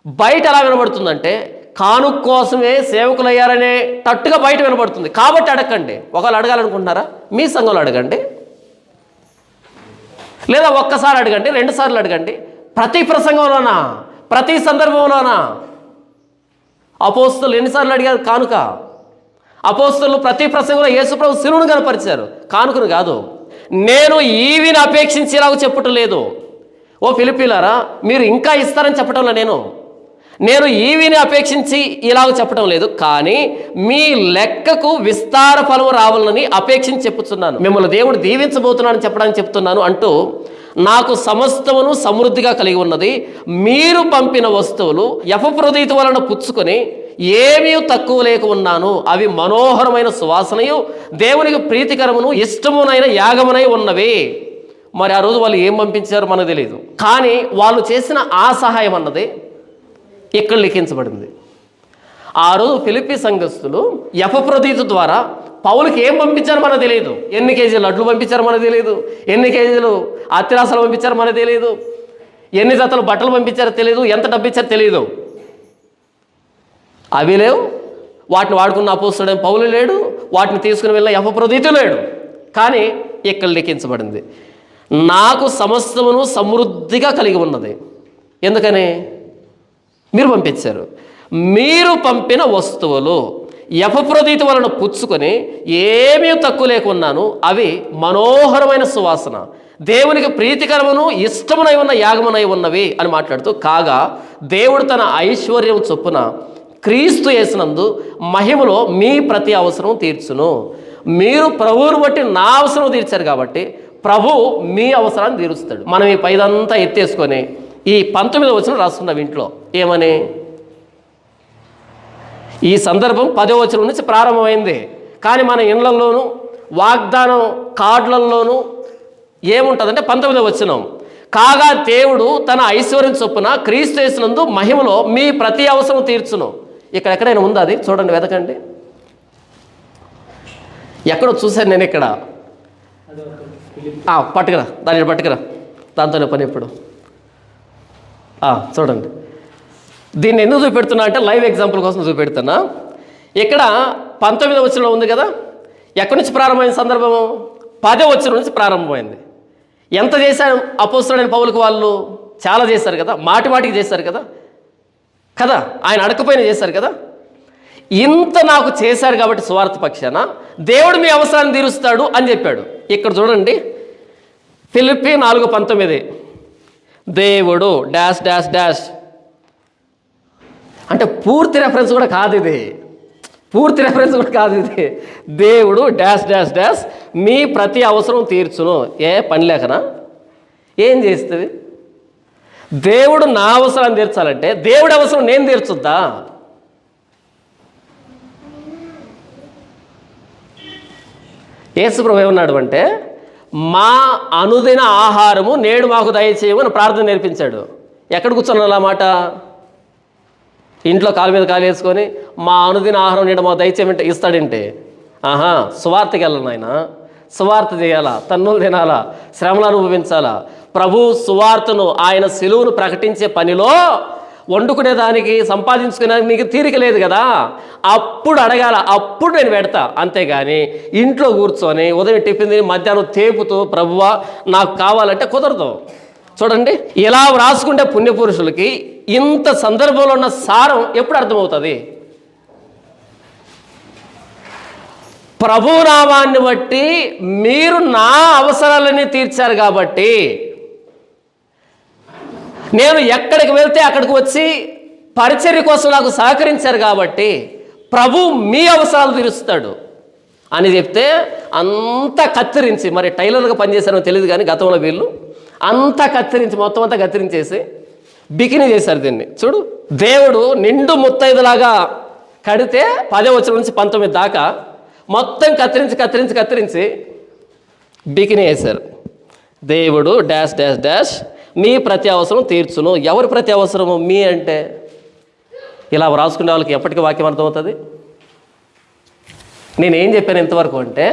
బయట ఎలా వినబడుతుందంటే కానుక కోసమే సేవకులు అయ్యారనే తట్టుగా బయట వినబడుతుంది. కాబట్టి అడగండి. ఒకవేళ అడగాలనుకుంటున్నారా మీ సంఘంలో అడగండి, లేదా ఒక్కసారి అడగండి, 2 సార్లు అడగండి. ప్రతి ప్రసంగంలోనా, ప్రతి సందర్భంలోనా? అపోస్తలులు ఎన్నిసార్లు అడిగారు కానుక? అపోస్తలులు ప్రతి ప్రసంగంలో యేసుప్రభు శిలువను కనపరిచారు, కానుకను కాదు. నేను ఈవిని అపేక్షించి ఇలాగ చెప్పటం లేదు. ఓ ఫిలిప్పీలారా, మీరు ఇంకా ఇస్తారని చెప్పటంలో నేను ఈవిని అపేక్షించి ఇలాగ చెప్పడం లేదు, కానీ మీ లెక్కకు విస్తార ఫలము రావాలని అపేక్షించి చెప్పుతున్నాను. మిమ్మల్ని దేవుడు దీవించబోతున్నాడని చెప్పడానికి చెప్తున్నాను అంటూ, నాకు సమస్తమును సమృద్ధిగా కలిగి ఉన్నది, మీరు పంపిన వస్తువులు ఎపఫ్రోదీతు వలన పుచ్చుకొని ఏమీ తక్కువ లేక ఉన్నాను. అవి మనోహరమైన సువాసనయు దేవునికి ప్రీతికరమును ఇష్టమునైన యాగమునై ఉన్నవి. మరి ఆ రోజు వాళ్ళు ఏం పంపించారో మనకు తెలియదు, కానీ వాళ్ళు చేసిన ఆ సహాయం అన్నది ఇక్కడ లిఖించబడింది. ఆ రోజు ఫిలిప్పీ సంఘస్థులు ఎపఫ్రోదీతు ద్వారా పౌలుకి ఏం పంపించారో మనకు తెలియదు. ఎన్ని కేజీలు అడ్లు పంపించారో మనకు తెలియదు, ఎన్ని కేజీలు అత్తిరాసలు పంపించారో మనకు తెలియదు, ఎన్ని జతలు బట్టలు పంపించారో తెలియదు, ఎంత డబ్బు ఇచ్చారో తెలియదు. అవి లేవు. వాటిని వాడుకున్న అపోస్తలుడైన పౌలు లేడు, వాటిని తీసుకుని వెళ్ళిన ఎపఫ్రోదీతు లేడు. కానీ ఇక్కడ లిఖించబడింది, నాకు సమస్తమును సమృద్ధిగా కలిగి ఉన్నది. ఎందుకని? మీరు పంపించారు. మీరు పంపిన వస్తువులు ఎపఫ్రోదీతు వలన పుచ్చుకొని ఏమీ తక్కువ లేకున్నాను, అవి మనోహరమైన సువాసన దేవునికి ప్రీతికరమును ఇష్టమునై ఉన్న యాగమునై ఉన్నవి అని మాట్లాడుతూ, కాగా దేవుడు తన ఐశ్వర్యం చొప్పున క్రీస్తు యేసునందు మహిమలో మీ ప్రతి అవసరం తీర్చును. మీరు ప్రభువును బట్టి నా అవసరం తీర్చారు కాబట్టి ప్రభు మీ అవసరాన్ని తీరుస్తాడు. మనం ఈ పైదంతా ఎత్తేసుకొని ఈ 19వ వచనం రాసుకున్నాం ఇంట్లో. ఏమని? ఈ సందర్భం 10వ వచనం నుంచి ప్రారంభమైంది, కానీ మన ఇళ్లలోనూ వాగ్దానం కార్డులలోనూ ఏముంటుందంటే 19వ వచనం, కాగా దేవుడు తన ఐశ్వర్యం చొప్పున క్రీస్తు యేసునందు మహిమలో మీ ప్రతి అవసరం తీర్చును. ఇక్కడ ఎక్కడైనా ఉందా? అది చూడండి, వెతకండి. ఎక్కడో చూశాను నేను. ఇక్కడ పట్టుకురా, దాన్ని పట్టుకురా, దాంతోనే పని ఎప్పుడు. చూడండి, దీన్ని ఎందుకు చూపెడుతున్నా అంటే లైవ్ ఎగ్జాంపుల్ కోసం చూపెడుతున్నా. ఇక్కడ 19వ వచనంలో ఉంది కదా, ఎక్కడి నుంచి ప్రారంభమైన సందర్భము? 10వ వచనం నుంచి ప్రారంభమైంది. ఎంత చేశారు అపోస్తలుడైన పౌలుకు? వాళ్ళు చాలా చేశారు కదా, మాటికి చేశారు కదా, ఆయన అడగకపోయినా చేశారు కదా. ఇంత నాకు చేశారు కాబట్టి సువార్త పక్షాన దేవుడు మీ అవసరాన్ని తీరుస్తాడు అని చెప్పాడు. ఇక్కడ చూడండి, ఫిలిప్పీ 4:19, దేవుడు డాష్ డాష్ డాష్ అంటే పూర్తి రెఫరెన్స్ కూడా కాదు ఇది. దేవుడు డాష్ డాష్ డాష్ మీ ప్రతి అవసరం తీర్చును. ఏ పని లేకనా? ఏం చేస్తుంది? దేవుడు నా అవసరాన్ని తీర్చాలంటే దేవుడి అవసరం నేను తీర్చుద్దా? యేసుప్రభు ఏమన్నాడు అంటే, మా అనుదిన ఆహారము నేడు మాకు దయచేయమని ప్రార్థన నేర్పించాడు. ఎక్కడ కూర్చొని అలా మాట? ఇంట్లో కాలు మీద కాలు వేసుకొని మా అనుదిన ఆహారం నేడు మాకు దయచేయమంటే ఇస్తాడంటే? సువార్తకి వెళ్ళను ఆయన, సువార్త చేయాలా, తన్నులు తినాలా, శ్రమలు అనుభవించాలా. ప్రభు సువార్తను, ఆయన సిలువను ప్రకటించే పనిలో వండుకునేదానికి సంపాదించుకునేదానికి నీకు తీరిక లేదు కదా, అప్పుడు అడగాల, అప్పుడు నేను పెడతా. అంతేగాని ఇంట్లో కూర్చొని ఉదయం టిఫిన్ తిని మధ్యాహ్నం తేపుతూ ప్రభువా నాకు కావాలంటే కుదరదు. చూడండి, ఇలా వ్రాసుకుంటే పుణ్యపురుషులకి ఇంత సందర్భంలో ఉన్న సారం ఎప్పుడు అర్థమవుతుంది? ప్రభునామాన్ని బట్టి మీరు నా అవసరాలన్నీ తీర్చారు కాబట్టి, నేను ఎక్కడికి వెళ్తే అక్కడికి వచ్చి పరిచర్య కోసం నాకు సహకరించారు కాబట్టి ప్రభు మీ అవసరాలు తీరుస్తాడు అని చెప్తే అంతా కత్తిరించి, మరి టైలర్గా పనిచేశారో తెలియదు కానీ గతంలో వీళ్ళు అంతా కత్తిరించి, మొత్తం అంతా కత్తిరించేసి బికినీ చేశారు దీన్ని. చూడు, దేవుడు నిండు ముత్తైదులాగా కడితే 10వ వచనం నుంచి 19 దాకా మొత్తం కత్తిరించి బికినీ వేశారు. దేవుడు డాష్ డాష్ డాష్ మీ ప్రతి అవసరం తీర్చును. ఎవరి ప్రతి అవసరము? మీ అంటే ఇలా రాసుకునే వాళ్ళకి ఎప్పటికీ వాక్యం అర్థమవుతుంది. నేనేం చెప్పాను ఇంతవరకు అంటే,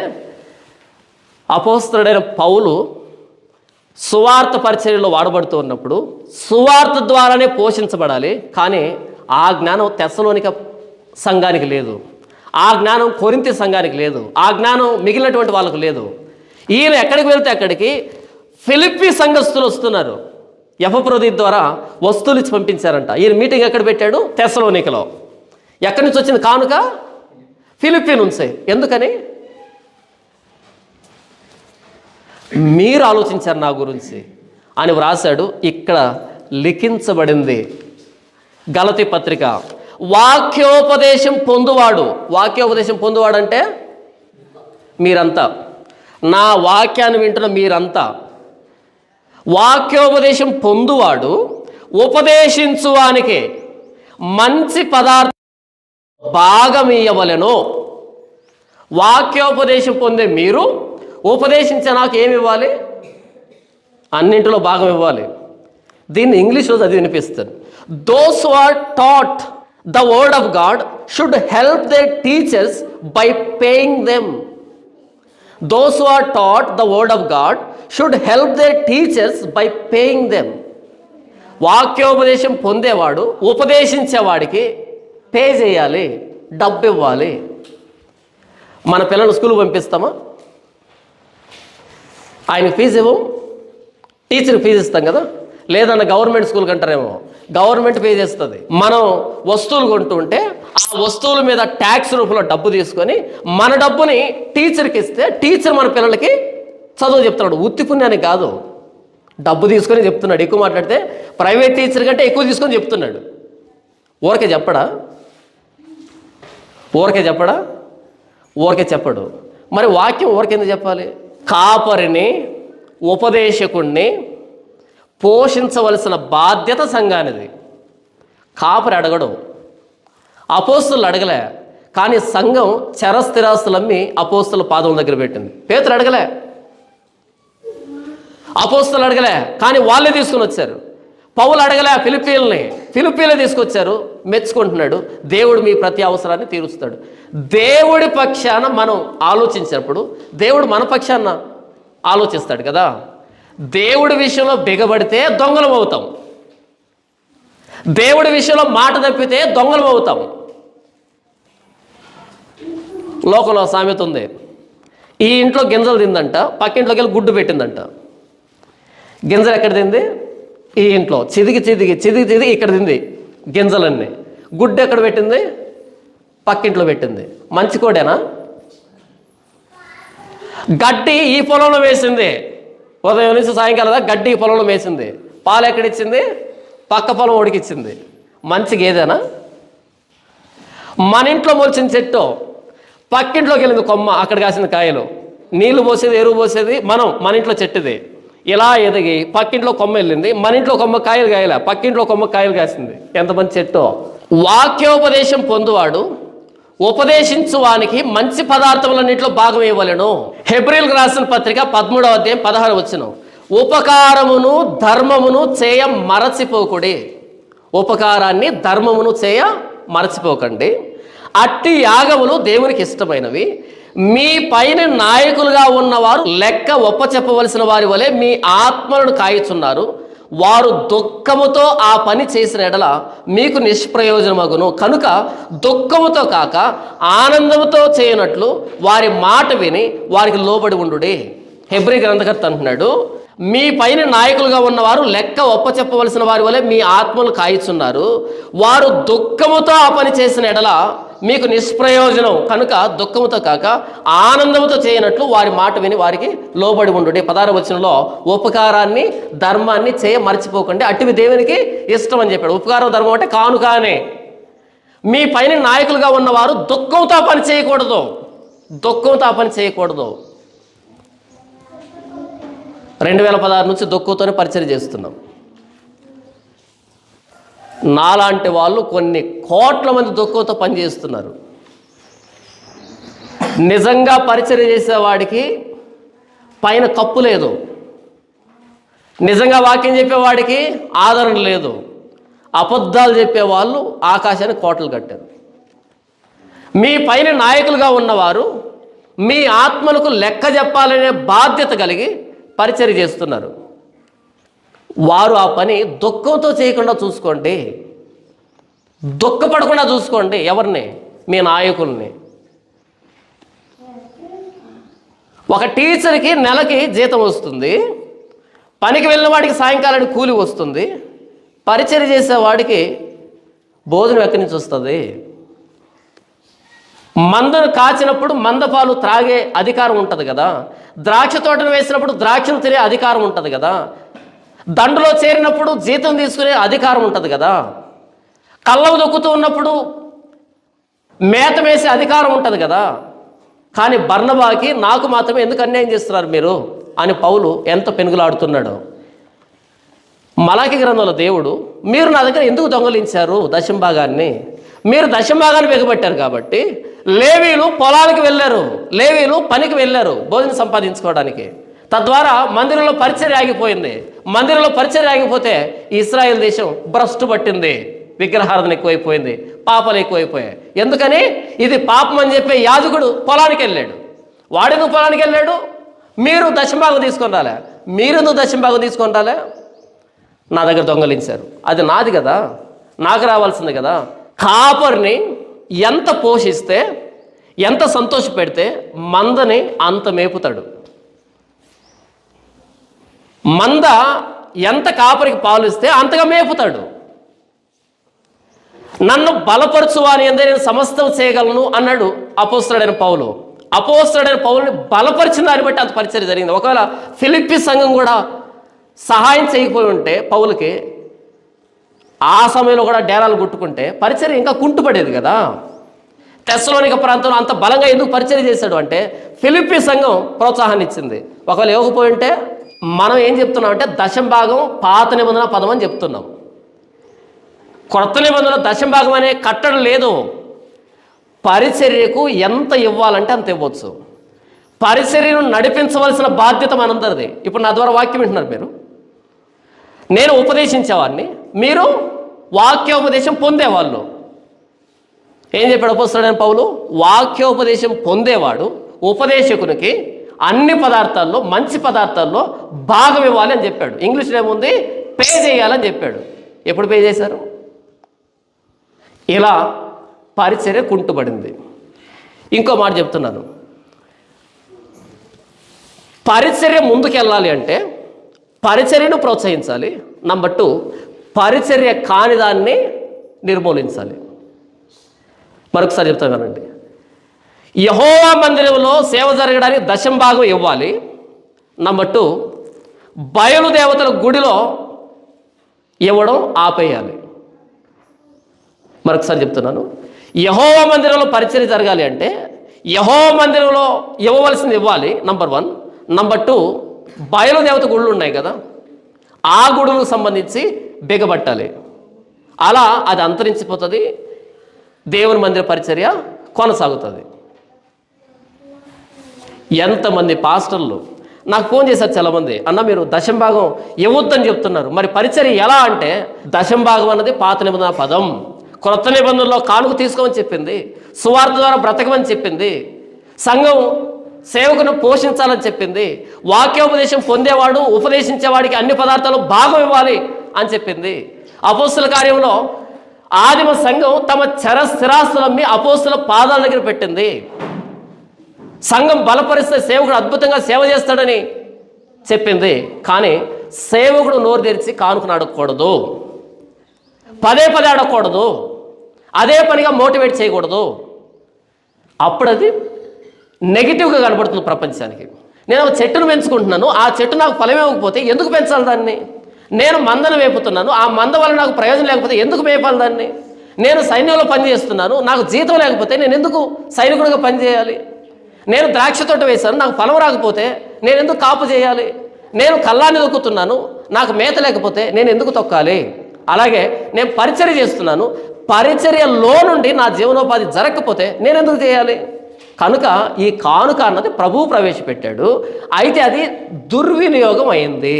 అపోస్తలుడైన పౌలు సువార్త పరిచర్యలో వాడబడుతూ ఉన్నప్పుడు సువార్త ద్వారానే పోషించబడాలి. కానీ ఆ జ్ఞానం తెస్సలోనిక సంఘానికి లేదు, ఆ జ్ఞానం కొరింథీ సంఘానికి లేదు, ఆ జ్ఞానం మిగిలినటువంటి వాళ్ళకు లేదు. ఈయన ఎక్కడికి వెళ్తే అక్కడికి ఫిలిప్పీ సంఘస్థులు వస్తున్నారు. ఎపఫ్రోదితు ద్వారా వస్తువులు ఇచ్చి పంపించారంట. ఈయన మీటింగ్ ఎక్కడ పెట్టాడు? తెస్సలోనికలో. ఎక్కడి నుంచి వచ్చింది కానుక? ఫిలిప్పీ నుంచి. ఎందుకని? మీరు ఆలోచించారు నా గురించి అని వ్రాసాడు. ఇక్కడ లిఖించబడింది గలతీ పత్రిక. వాక్యోపదేశం పొందువాడు. వాక్యోపదేశం పొందువాడు అంటే మీరంతా, నా వాక్యాన్ని వింటున్న మీరంతా. వాక్యోపదేశం పొందువాడు ఉపదేశించువానికి మంచి పదార్థం భాగమియ్యవలెను. వాక్యోపదేశం పొందే మీరు ఉపదేశించే నాకు ఏమి ఇవ్వాలి? అన్నింటిలో భాగం ఇవ్వాలి. దీన్ని ఇంగ్లీష్లో చదివి వినిపిస్తాను. Those who are taught the word of God should help their teachers by paying them. Those who are taught the word of God should help their teachers by paying them. వాక్యోపదేశం పొందేవాడు ఉపదేశించేవాడికి పే చేయాలి, డబ్బు ఇవ్వాలి. మన పిల్లలు స్కూల్కి పంపిస్తామా? ఆయనకి ఫీజు ఇవ్వం, టీచర్కి ఫీజు ఇస్తాం కదా. లేదన్న గవర్నమెంట్ స్కూల్కి అంటారేమో, గవర్నమెంట్ పే చేస్తుంది. మనం వస్తువులు కొంటుంటే ఆ వస్తువుల మీద ట్యాక్స్ రూపంలో డబ్బు తీసుకొని మన డబ్బుని టీచర్కి ఇస్తే టీచర్ మన పిల్లలకి చదువు చెప్తున్నాడు. ఉత్తి పుణ్యానికి కాదు, డబ్బు తీసుకొని చెప్తున్నాడు. ఎక్కువ మాట్లాడితే ప్రైవేట్ టీచర్ కంటే ఎక్కువ తీసుకొని చెప్తున్నాడు. ఊరికే చెప్పడా? ఊరికే చెప్పడా? ఊరికే చెప్పడు. మరి వాక్యం ఊరికెందుకు చెప్పాలి? కాపరిని, ఉపదేశకుణ్ణి పోషించవలసిన బాధ్యత సంఘానిది. కాపరి అడగడు, అపోస్తులు అడగలే. కానీ సంఘం చరస్థిరాస్తులు అమ్మి అపోస్తుల పాదం దగ్గర పెట్టింది. పేతురు అడగలే, అపోస్తులు అడగలే, కానీ వాళ్ళే తీసుకుని వచ్చారు. పౌలు అడగలే, ఫిలిప్పీలే తీసుకొచ్చారు. మెచ్చుకుంటున్నాడు. దేవుడు మీ ప్రతి అవసరాన్ని తీరుస్తాడు. దేవుడి పక్షాన మనం ఆలోచించినప్పుడు దేవుడు మన పక్షాన ఆలోచిస్తాడు కదా. దేవుడి విషయంలో బిగబడితే దొంగలం అవుతాం, దేవుడి విషయంలో మాట తప్పితే దొంగలం అవుతాం. లోకంలో సామెత ఉంది, ఈ ఇంట్లో గింజలు తిందంట, పక్కింట్లోకి వెళ్ళి గుడ్డు పెట్టిందంట. గింజలు ఎక్కడ తింది? ఈ ఇంట్లో. చిదిగి ఇక్కడ తింది గింజలన్నీ. గుడ్డు ఎక్కడ పెట్టింది? పక్కింట్లో పెట్టింది. మంచి కోడేనా? గడ్డి ఈ పొలంలో వేసింది, ఉదయం నుంచి సాయంకాలం దాకా గడ్డి ఈ పొలంలో వేసింది. పాలు ఎక్కడిచ్చింది? పక్క పొలం ఉడికిచ్చింది. మంచి గేదేనా? మన ఇంట్లో మొలిచిన చెట్టు పక్కింట్లోకి వెళ్ళింది కొమ్మ, అక్కడ కాసిన కాయలు. నీళ్లు పోసేది, ఎరువు పోసేది మన ఇంట్లో చెట్టుది. ఇలా ఎదిగి పక్కింట్లో కొమ్మ వెళ్ళింది, మన ఇంట్లో కొమ్మ కాయలు కాయలే, పక్కింట్లో కొమ్మ కాయలు కాసింది. ఎంత మంచి చెట్టు! వాక్యోపదేశం పొందువాడు ఉపదేశించు వానికి మంచి పదార్థములన్నింటిలో భాగం ఇవ్వలేను. హెబ్రీయులకు రాసిన పత్రిక 13వ అధ్యాయం 16వ వచనం. ఉపకారమును ధర్మమును చేయ మరచిపోకుడి. ఉపకారాన్ని ధర్మమును చేయ మరచిపోకండి. అట్టి యాగములు దేవునికి ఇష్టమైనవి. మీ పైన నాయకులుగా ఉన్నవారు లెక్క ఒప్పచెప్పవలసిన వారి వలె మీ ఆత్మలను కాయుచున్నారు. వారు దుఃఖముతో ఆ పని చేసిన ఎడల మీకు నిష్ప్రయోజనమగును. కనుక దుఃఖముతో కాక ఆనందముతో చేయనట్లు వారి మాట విని వారికి లోబడి ఉండుడి. హెబ్రీ గ్రంథకర్త అంటున్నాడు, మీ పైన నాయకులుగా ఉన్నవారు లెక్క ఒప్పచెప్పవలసిన వారి వలె మీ ఆత్మలు కాయిచున్నారు. వారు దుఃఖముతో ఆ పని చేసిన ఎడల మీకు నిష్ప్రయోజనం. కనుక దుఃఖముతో కాక ఆనందముతో చేయనట్లు వారి మాట విని వారికి లోబడి ఉండుడి. 16వ వచనంలో ఉపకారాన్ని ధర్మాన్ని చేయ మర్చిపోకండి, అట్టివి దేవునికి ఇష్టం అని చెప్పాడు. ఉపకారం ధర్మం అంటే కానుకానే. మీ పైన నాయకులుగా ఉన్నవారు దుఃఖంతో పని చేయకూడదు, దుఃఖంతో పని చేయకూడదు. 2016 నుంచి దుఃఖంతోనే పరిచయం చేస్తున్నాం. నాలాంటి వాళ్ళు కొన్ని కోట్ల మంది దుఃఖంతో పనిచేస్తున్నారు. నిజంగా పరిచయం చేసేవాడికి పైన కప్పు లేదు, నిజంగా వాక్యం చెప్పేవాడికి ఆదరణ లేదు. అబద్ధాలు చెప్పేవాళ్ళు ఆకాశానికి కోటలు కట్టారు. మీ పైన నాయకులుగా ఉన్నవారు మీ ఆత్మలకు లెక్క చెప్పాలనే బాధ్యత కలిగి పరిచర్య చేస్తున్నారు. వారు ఆ పని దుఃఖంతో చేయకుండా చూసుకోండి, దుఃఖపడకుండా చూసుకోండి. ఎవరిని? మీ నాయకుల్ని. ఒక టీచర్కి నెలకి జీతం వస్తుంది, పనికి వెళ్ళిన వాడికి సాయంకాలానికి కూలి వస్తుంది. పరిచర్య చేసేవాడికి భోజనం ఎక్కడి నుంచి వస్తుంది? మందను కాచినప్పుడు మందపాలు త్రాగే అధికారం ఉంటుంది కదా, ద్రాక్ష తోటను వేసినప్పుడు ద్రాక్షలు తినే అధికారం ఉంటుంది కదా, దండులో చేరినప్పుడు జీతం తీసుకునే అధికారం ఉంటుంది కదా, కళ్ళవు దొక్కుతూ ఉన్నప్పుడు మేత వేసే అధికారం ఉంటుంది కదా. కానీ బర్నబాకి నాకు మాత్రమే ఎందుకు అన్యాయం చేస్తున్నారు మీరు అని పౌలు ఎంత పెనుగులాడుతున్నాడు. మలాకి గ్రంథంలో దేవుడు, మీరు నా దగ్గర ఎందుకు దొంగలించారు దశంభాగాన్ని? మీరు దశంభాగాన్ని బిగబట్టారు కాబట్టి లేవీలు పొలానికి వెళ్ళారు, లేవీలు పనికి వెళ్ళారు భోజనం సంపాదించుకోవడానికి. తద్వారా మందిరంలో పరిచర్య ఆగిపోయింది. మందిరంలో పరిచర్య ఆగిపోతే ఇశ్రాయేల్ దేశం భ్రష్టు పట్టింది, విగ్రహారాధన ఎక్కువైపోయింది, పాపాలు ఎక్కువైపోయాయి. ఎందుకని? ఇది పాపం అని చెప్పే యాజకుడు పొలానికి వెళ్ళాడు. వాడెందుకు పొలానికి వెళ్ళాడు? మీరు దశంభాగం తీసుకొని రాలే. మీరెందుకు దశంభాగం తీసుకొని రాలే? నా దగ్గర దొంగలించారు, అది నాది కదా, నాకు రావాల్సింది కదా. కాపర్ని ఎంత పోషిస్తే, ఎంత సంతోష పెడితే మందని అంత మేపుతాడు. మంద ఎంత కాపరికి పాలిస్తే అంతగా మేపుతాడు. నన్ను బలపరచు అని అందే నేను సమస్తం చేయగలను అన్నాడు అపోస్తలుడైన పౌలు. అపోస్తలుడైన పౌలుని బలపరిచిన దాన్ని బట్టి అంత పరిచర్య జరిగింది. ఒకవేళ ఫిలిప్పీ సంఘం కూడా సహాయం చేయకపోయి ఉంటే పౌలుకి, ఆ సమయంలో కూడా డేరాలు గుట్టుకుంటే పరిచర్య ఇంకా కుంటుపడేది కదా. తెస్సలోనిక ప్రాంతంలో అంత బలంగా ఎందుకు పరిచర్య చేశాడు అంటే ఫిలిప్పీ సంఘం ప్రోత్సాహాన్ని ఇచ్చింది. ఒకవేళ ఇవ్వకపోయి ఉంటే మనం ఏం చెప్తున్నాం అంటే దశంభాగం పాత నిబంధన పదం అని చెప్తున్నాం. కొత్త నిబంధనలో దశంభాగం అనే కట్టడం లేదు. పరిచర్యకు ఎంత ఇవ్వాలంటే అంత ఇవ్వచ్చు. పరిచర్యను నడిపించవలసిన బాధ్యత మనందరిది. ఇప్పుడు నా ద్వారా వాక్యం వింటున్నారు మీరు. నేను ఉపదేశించేవాడిని, మీరు వాక్యోపదేశం పొందేవాళ్ళు. ఏం చెప్పాడు అపోస్తలుడైన పౌలు? వాక్యోపదేశం పొందేవాడు ఉపదేశకునికి అన్ని పదార్థాల్లో, మంచి పదార్థాల్లో భాగం ఇవ్వాలి అని చెప్పాడు. ఇంగ్లీష్లో ఏముంది? పే చేయాలని చెప్పాడు. ఎప్పుడు పే చేశారు? ఇలా పరిచర్య కుంటుపడింది. ఇంకో మాట చెప్తున్నాను, పరిచర్య ముందుకెళ్ళాలి అంటే పరిచర్యను ప్రోత్సహించాలి. నంబర్ 2, పరిచర్య కాని దాన్ని నిర్మూలించాలి. మరొకసారి చెప్తానండి, యెహోవా మందిరంలో సేవ జరగడానికి దశంభాగం ఇవ్వాలి. నంబర్ 2, బయలుదేవతల గుడిలో ఇవ్వడం ఆపేయాలి. మరొకసారి చెప్తున్నాను, యెహోవా మందిరంలో పరిచర్య జరగాలి అంటే యెహోవా మందిరంలో ఇవ్వవలసింది ఇవ్వాలి, నంబర్ 1. నంబర్ 2, బయలుదేవత గుళ్ళు ఉన్నాయి కదా, ఆ గుడులకు సంబంధించి బిగబట్టాలి. అలా అది అంతరించిపోతుంది, దేవుని మందిర పరిచర్య కొనసాగుతుంది. ఎంతమంది పాస్టర్లు నాకు ఫోన్ చేశారు చాలామంది, అన్న మీరు దశంభాగం ఇవ్వద్దని చెప్తున్నారు, మరి పరిచర్య ఎలా అంటే దశంభాగం అన్నది పాత నిబంధన పదం. క్రొత్త నిబంధనలో కానుక తీసుకోమని చెప్పింది, సువార్త ద్వారా బ్రతకమని చెప్పింది, సంఘం సేవకును పోషించాలని చెప్పింది, వాక్యోపదేశం పొందేవాడు ఉపదేశించేవాడికి అన్ని పదార్థాలు భాగం ఇవ్వాలి అని చెప్పింది. అపోస్తుల కార్యంలో ఆదిమ సంఘం తమ స్థిరాస్తులమ్మి అపోస్తుల పాదాల దగ్గర పెట్టింది. సంఘం బలపరిస్తే సేవకుడు అద్భుతంగా సేవ చేస్తాడని చెప్పింది. కానీ సేవకుడు నోరు తెరిచి కానుకను అడగకూడదు, పదే పదే అడగకూడదు, అదే పనిగా మోటివేట్ చేయకూడదు. అప్పుడు అది నెగిటివ్గా కనబడుతుంది ప్రపంచానికి. నేను ఒక చెట్టును పెంచుకుంటున్నాను, ఆ చెట్టు నాకు ఫలం ఇవ్వకపోతే ఎందుకు పెంచాలి దాన్ని? నేను మందను వేపుతున్నాను, ఆ మంద వల్ల నాకు ప్రయోజనం లేకపోతే ఎందుకు మేపాలి దాన్ని? నేను సైన్యంలో పనిచేస్తున్నాను, నాకు జీతం లేకపోతే నేను ఎందుకు సైనికుడిగా పనిచేయాలి? నేను ద్రాక్ష తోట వేశాను, నాకు ఫలం రాకపోతే నేను ఎందుకు కాపు చేయాలి? నేను కల్లాన్ని తొక్కుతున్నాను, నాకు మేత లేకపోతే నేను ఎందుకు తొక్కాలి? అలాగే నేను పరిచర్య చేస్తున్నాను, పరిచర్యలో నుండి నా జీవనోపాధి జరగకపోతే నేను ఎందుకు చేయాలి? కనుక ఈ కానుక అన్నది ప్రభువు ప్రవేశపెట్టాడు, అయితే అది దుర్వినియోగం అయింది.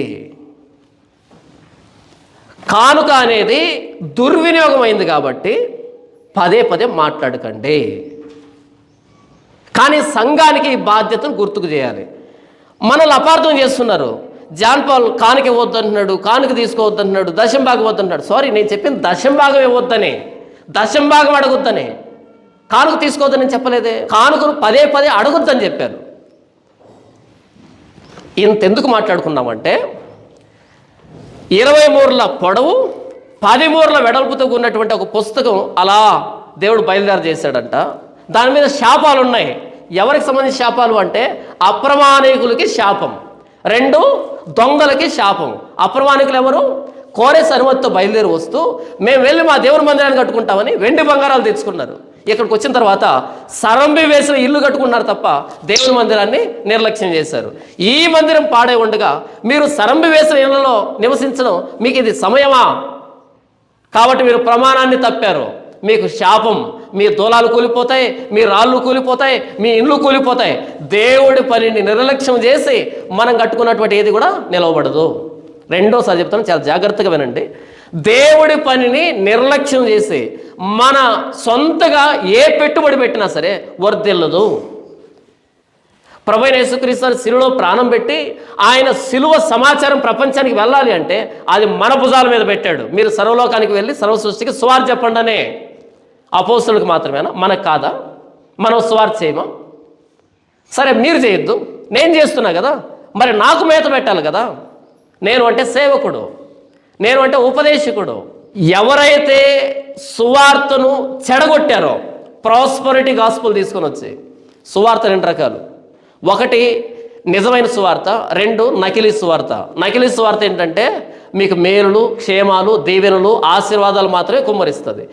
కానుక అనేది దుర్వినియోగం అయింది కాబట్టి పదే పదే మాట్లాడకండి. కానీ సంఘానికి ఈ బాధ్యతను గుర్తుకు చేయాలి. మనల్ని అపార్థం చేస్తున్నారు. జాన్ పాల్ కానుక ఇవ్వద్దంటున్నాడు, కానుక తీసుకోవద్దంటున్నాడు, దశంభాగం ఇవ్వద్దంటున్నాడు. సారీ, నేను చెప్పింది దశంభాగం ఇవ్వద్దని, దశంభాగం అడగొద్దని. కానుక తీసుకోవద్దని చెప్పలేదే. కానుకను పదే పదే అడగొద్దని చెప్పాను. ఇంతెందుకు మాట్లాడుకున్నామంటే 20 మూరల పొడవు 10 మూరల వెడల్పుతో ఉన్నటువంటి ఒక పుస్తకం అలా దేవుడు బయలుదేరి చేశాడంట. దాని మీద శాపాలు ఉన్నాయి. ఎవరికి సంబంధించిన శాపాలు అంటే అప్రమాణికులకి శాపం, 2 దొంగలకి శాపం. అప్రమాణికులు ఎవరు? కోరేస్ అనుమతితో బయలుదేరి వస్తూ మేము వెళ్ళి మా దేవుని మందిరాన్ని కట్టుకుంటామని వెండి బంగారాలు తెచ్చుకున్నారు. ఇక్కడికి వచ్చిన తర్వాత సరంబి వేసిన ఇల్లు కట్టుకున్నారు తప్ప దేవుని మందిరాన్ని నిర్లక్ష్యం చేశారు. ఈ మందిరం పాడే ఉండగా మీరు సరంబి వేసిన ఇళ్లలో నివసించడం మీకు ఇది సమయమా? కాబట్టి మీరు ప్రమాణాన్ని తప్పారు. మీకు శాపం. మీ దూలాలు కూలిపోతాయి, మీ రాళ్ళు కూలిపోతాయి, మీ ఇండ్లు కూలిపోతాయి. దేవుడి పనిని నిర్లక్ష్యం చేసి మనం కట్టుకున్నటువంటి ఏది కూడా నిలవబడదు. రెండోసారి చెప్తాను, చాలా జాగ్రత్తగా వినండి. దేవుడి పనిని నిర్లక్ష్యం చేసి మన సొంతగా ఏ పెట్టుబడి పెట్టినా సరే వర్ధిల్లదు. ప్రభువైన యేసుక్రీస్తు శిలువలో ప్రాణం పెట్టి ఆయన శిలువ సమాచారం ప్రపంచానికి వెళ్ళాలి అంటే అది మన భుజాల మీద పెట్టాడు. మీరు సర్వలోకానికి వెళ్ళి సర్వ సృష్టికి సువార్త చెప్పండి అనే. అపోస్తలులకు మాత్రమేనా? మనకు కాదా? మనం సువార్త చేయమా? సరే, మీరు చేయొద్దు, నేను చేస్తున్నా కదా, మరి నాకు మేత పెట్టాలి కదా. నేను అంటే సేవకుడు, నేను అంటే ఉపదేశకుడు. ఎవరైతే సువార్తను చెడగొట్టారో, ప్రాస్పరిటీ గాస్పుల్ తీసుకొని వచ్చి, సువార్త 2 రకాలు. 1 నిజమైన సువార్త, 2 నకిలీ సువార్త. నకిలీ సువార్త ఏంటంటే మీకు మేలులు, క్షేమాలు, దీవెనలు, ఆశీర్వాదాలు మాత్రమే కుమ్మరిస్తుంది.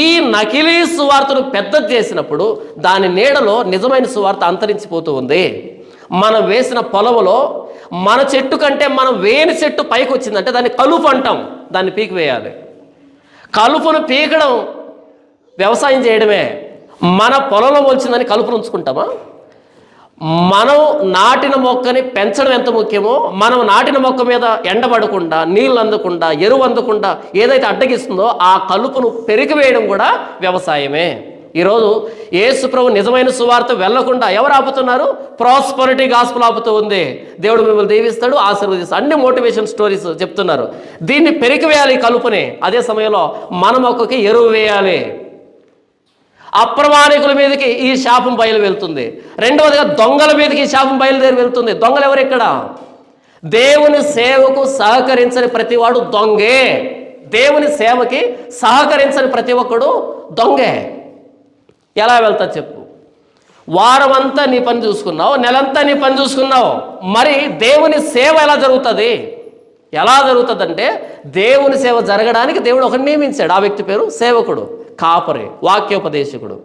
ఈ నకిలీ సువార్తను పెద్దది చేసినప్పుడు దాని నీడలో నిజమైన సువార్త అంతరించిపోతూ ఉంది. మనం వేసిన పొలంలో మన చెట్టు కంటే మనం వేని చెట్టు పైకి వచ్చిందంటే దాన్ని కలుపు అంటాం. దాన్ని పీకి వేయాలి. కలుపును పీకడం వ్యవసాయం చేయడమే. మన పొలంలో వచ్చిందని కలుపును ఉంచుకుంటామా? మనం నాటిన మొక్కని పెంచడం ఎంత ముఖ్యమో, మనం నాటిన మొక్క మీద ఎండబడకుండా, నీళ్ళు అందకుండా, ఎరువు అందకుండా ఏదైతే అడ్డగిస్తుందో ఆ కలుపును పెరిగివేయడం కూడా వ్యవసాయమే. ఈరోజు యేసు ప్రభు నిజమైన సువార్త వెళ్లకుండా ఎవరు ఆపుతున్నారు? ప్రాస్పరిటీ గాస్పుల్ ఆపుతూ ఉంది. దేవుడు మిమ్మల్ని దీవిస్తాడు, ఆశీర్వదిస్తాడు, అన్ని మోటివేషన్ స్టోరీస్ చెప్తున్నారు. దీన్ని పెరికివేయాలి కలుపుని. అదే సమయంలో మన మొక్కకి ఎరువు వేయాలి. అప్రమాణికుల మీదకి ఈ శాపం బయలు వెళ్తుంది. రెండవదిగా దొంగల మీదకి ఈ శాపం బయలుదేరి వెళ్తుంది. దొంగలు ఎవరు ఇక్కడ? దేవుని సేవకు సహకరించని ప్రతివాడు దొంగే. దేవుని సేవకి సహకరించని ప్రతి ఒక్కడు దొంగే. ఎలా వెళ్తా చెప్పు? వారమంతా నీ పని చూసుకున్నావు, నెలంతా నీ పని చూసుకున్నావు, మరి దేవుని సేవ ఎలా జరుగుతుంది? ఎలా జరుగుతుందంటే దేవుని సేవ జరగడానికి దేవుడు ఒకరిని నియమించాడు. ఆ వ్యక్తి పేరు సేవకుడు, కాపరి, వాక్యోపదేశకుడు.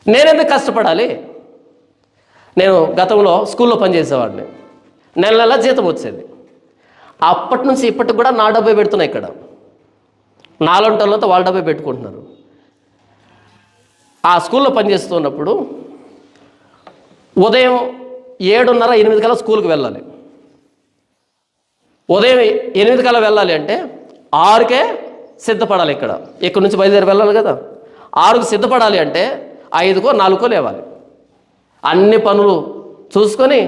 నేనెందుకు కష్టపడాలి? నేను గతంలో స్కూల్లో పనిచేసేవాడిని. నెల నెల జీతం వచ్చేది. అప్పటి నుంచి ఇప్పటికి కూడా నా డబ్బే పెడుతున్నాయి. ఇక్కడ నాలుంటలతో వాళ్ళ డబ్బే పెట్టుకుంటున్నారు. ఆ స్కూల్లో పనిచేస్తున్నప్పుడు ఉదయం 7:30, 8 కల్లా స్కూల్కి వెళ్ళాలి. ఉదయం 8 కల్లా వెళ్ళాలి అంటే 6కే సిద్ధపడాలి. ఇక్కడి నుంచి బయలుదేరి వెళ్ళాలి కదా. 6కు సిద్ధపడాలి అంటే 5కో 4కో లేవాలి. అన్ని పనులు చూసుకొని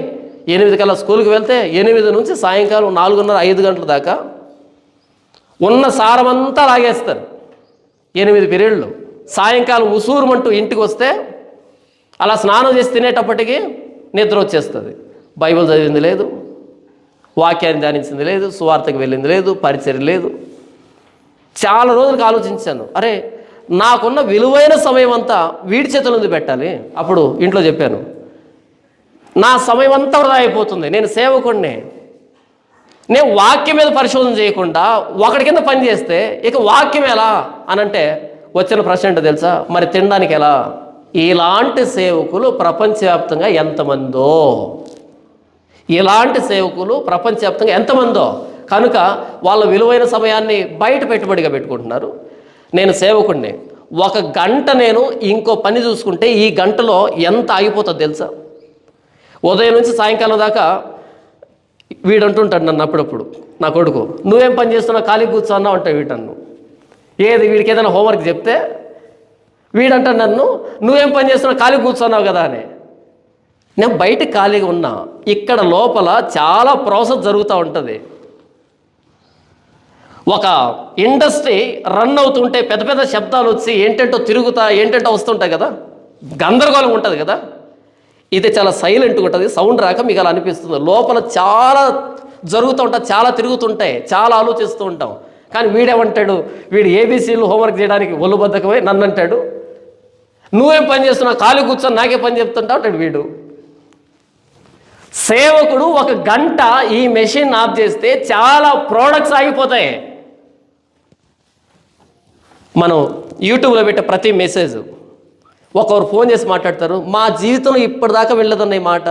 8 కల్లా స్కూల్కి వెళ్తే 8 నుంచి సాయంకాలం 4:30, 5 గంటల దాకా ఉన్న సారమంతా లాగేస్తారు. 8 పీరియడ్లు. సాయంకాలం ఉసూరుమంటూ ఇంటికి వస్తే అలా స్నానం చేసి తినేటప్పటికీ నిద్ర వచ్చేస్తుంది. బైబిల్ చదివింది లేదు, వాక్యాన్ని ధ్యానించింది లేదు, సువార్తకి వెళ్ళింది లేదు, పరిచర్య లేదు. చాలా రోజులకు ఆలోచించాను, అరే నాకున్న విలువైన సమయం అంతా వీడి చేతుల నుంచి పెట్టాలి. అప్పుడు ఇంట్లో చెప్పాను, నా సమయం అంతా వృధా అయిపోతుంది, నేను సేవకుడిని, నేను వాక్యం మీద పరిశోధన చేయకుండా ఒకటి కింద పని చేస్తే ఇక వాక్యం ఎలా అనంటే వచ్చిన ప్రశ్న ఏంటో తెలుసా? మరి తినడానికి ఎలా? ఇలాంటి సేవకులు ప్రపంచవ్యాప్తంగా ఎంతమందో, ఇలాంటి సేవకులు ప్రపంచవ్యాప్తంగా ఎంతమందో. కనుక వాళ్ళ విలువైన సమయాన్ని బయట పెట్టుబడిగా పెట్టుకుంటున్నారు. నేను సేవకుడిని, 1 గంట నేను ఇంకో పని చూసుకుంటే ఈ గంటలో ఎంత ఆగిపోతుందో తెలుసా? ఉదయం నుంచి సాయంకాలం దాకా వీడు అంటుంటాడు నన్ను అప్పుడప్పుడు, నా కొడుకు, నువ్వేం పని చేస్తున్నావు, ఖాళీ కూర్చున్నావు అంటావు వీటన్ను. ఏది వీడికి ఏదైనా హోంవర్క్ చెప్తే వీడంటాడు నన్ను, నువ్వేం పని చేస్తున్నావు, ఖాళీ కూర్చున్నావు కదా అని. నేను బయట ఖాళీగా ఉన్నా, ఇక్కడ లోపల చాలా ప్రాసెస్ జరుగుతూ ఉంటుంది. ఒక ఇండస్ట్రీ రన్ అవుతుంటే పెద్ద పెద్ద శబ్దాలు వచ్చి ఏంటంటో ఏంటంటో వస్తుంటాయి కదా, గందరగోళం ఉంటుంది కదా. ఇది చాలా సైలెంట్గా ఉంటుంది, సౌండ్ రాక మీకు అలా అనిపిస్తుంది. లోపల చాలా జరుగుతూ ఉంటాయి, చాలా తిరుగుతుంటాయి, చాలా ఆలోచిస్తూ ఉంటాం. కానీ వీడేమంటాడు, వీడు ఏబీసీలు హోంవర్క్ చేయడానికి ఒళ్ళు బద్దకమై నన్ను అంటాడు, నువ్వేం పని చేస్తున్నావు, ఖాళీ కూర్చొని నాకే పని చెప్తుంటావు అంటాడు వీడు. సేవకుడు 1 గంట ఈ మెషిన్ ఆఫ్ చేస్తే చాలా ప్రోడక్ట్స్ ఆగిపోతాయి. మనం యూట్యూబ్లో పెట్టే ప్రతి మెసేజ్ ఒకరు ఫోన్ చేసి మాట్లాడతారు, మా జీవితంలో ఇప్పటిదాకా వెళ్ళదన్న ఈ మాట.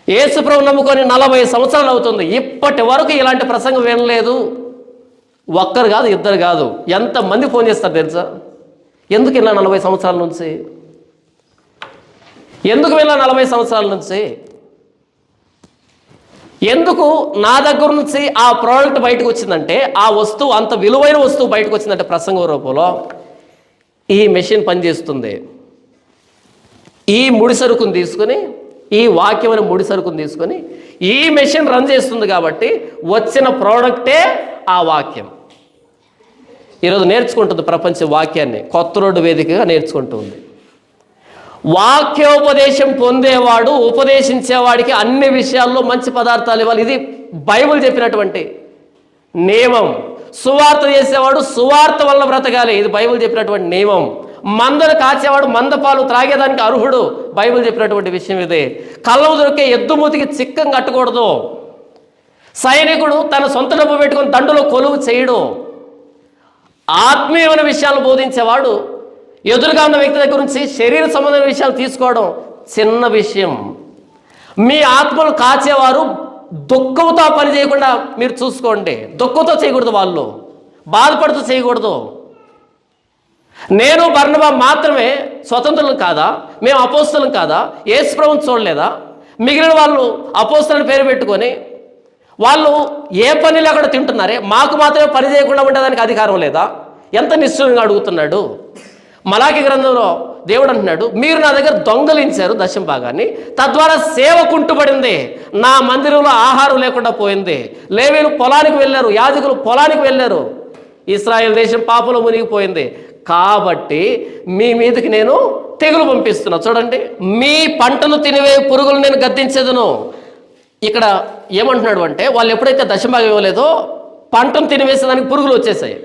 యేసుప్రభు నమ్ముకొని 40 సంవత్సరాలు అవుతుంది, ఇప్పటి వరకు ఇలాంటి ప్రసంగం వినలేదు. ఒక్కరు కాదు, ఇద్దరు కాదు, ఎంతమంది ఫోన్ చేస్తారు తెలుసా? ఎందుకు ఇలా 40 సంవత్సరాల నుంచి? ఎందుకు వెళ్ళా 40 సంవత్సరాల నుంచి? ఎందుకు నా దగ్గర నుంచి ఆ ప్రోడక్ట్ బయటకు వచ్చిందంటే, ఆ వస్తువు అంత విలువైన వస్తువు బయటకు వచ్చిందంటే ప్రసంగం రూపంలో ఈ మెషిన్ పనిచేస్తుంది. ఈ ముడి సరుకుని తీసుకొని, ఈ వాక్యం అనే ముడి సరుకుని తీసుకొని ఈ మెషిన్ రన్ చేస్తుంది. కాబట్టి వచ్చిన ప్రోడక్టే ఆ వాక్యం. ఈరోజు నేర్చుకుంటుంది ప్రపంచ వాక్యాన్ని, కొత్త రోడ్డు వేదికగా నేర్చుకుంటుంది. వాక్యోపదేశం పొందేవాడు ఉపదేశించేవాడికి అన్ని విషయాల్లో మంచి పదార్థాలు ఇవ్వాలి. ఇది బైబిల్ చెప్పినటువంటి నియమం. సువార్త చేసేవాడు సువార్త వల్ల బ్రతకాలి, ఇది బైబిల్ చెప్పినటువంటి నియమం. మందను కాచేవాడు మందపాలు త్రాగేదానికి అర్హుడు, బైబిల్ చెప్పినటువంటి విషయం ఇది. కళ్ళము దొరికే ఎద్దుమూతికి చిక్కం కట్టకూడదు. సైనికుడు తన సొంత డబ్బు పెట్టుకొని దండులో కొలువు చేయడు. ఆత్మీయమైన విషయాలు బోధించేవాడు ఎదురుగా ఉన్న వ్యక్తి దగ్గర నుంచి శరీర సంబంధమైన విషయాలు తీసుకోవడం చిన్న విషయం. మీ ఆత్మలు కాచేవారు దుఃఖంతో పని చేయకుండా మీరు చూసుకోండి. దుఃఖంతో చేయకూడదు, వాళ్ళు బాధపడుతూ చేయకూడదు. నేను బర్నబా మాత్రమే స్వతంత్రులు కాదా? మేము అపోస్తలం కాదా? యేసు ప్రభువుని చూడలేదా? మిగిలిన వాళ్ళు అపోస్తలని పేరు పెట్టుకొని వాళ్ళు ఏ పని లేకుండా తింటున్నారే, మాకు మాత్రమే పని చేయకుండా ఉండడానికి అధికారం లేదా? ఎంత నిశ్చయంగా అడుగుతున్నాడు. మలాకి గ్రంథంలో దేవుడు అంటున్నాడు, మీరు నా దగ్గర దొంగలించారు దశమ భాగాన్ని, తద్వారా సేవ కుంటుపడింది, నా మందిరంలో ఆహారం లేకుండా పోయింది. లేవీయులు పొలానికి వెళ్ళారు, యాజకులు పొలానికి వెళ్ళారు, ఇశ్రాయేల్ దేశం పాపంలో మునిగిపోయింది. కాబట్టి మీ మీదకి నేను తెగులు పంపిస్తున్నా. చూడండి, మీ పంటను తినివే పురుగులు నేను గద్దించేదను. ఇక్కడ ఏమంటున్నాడు అంటే, వాళ్ళు ఎప్పుడైతే దశమభాగం ఇవ్వలేదో పంటను తినివేసేదానికి పురుగులు వచ్చేసాయి.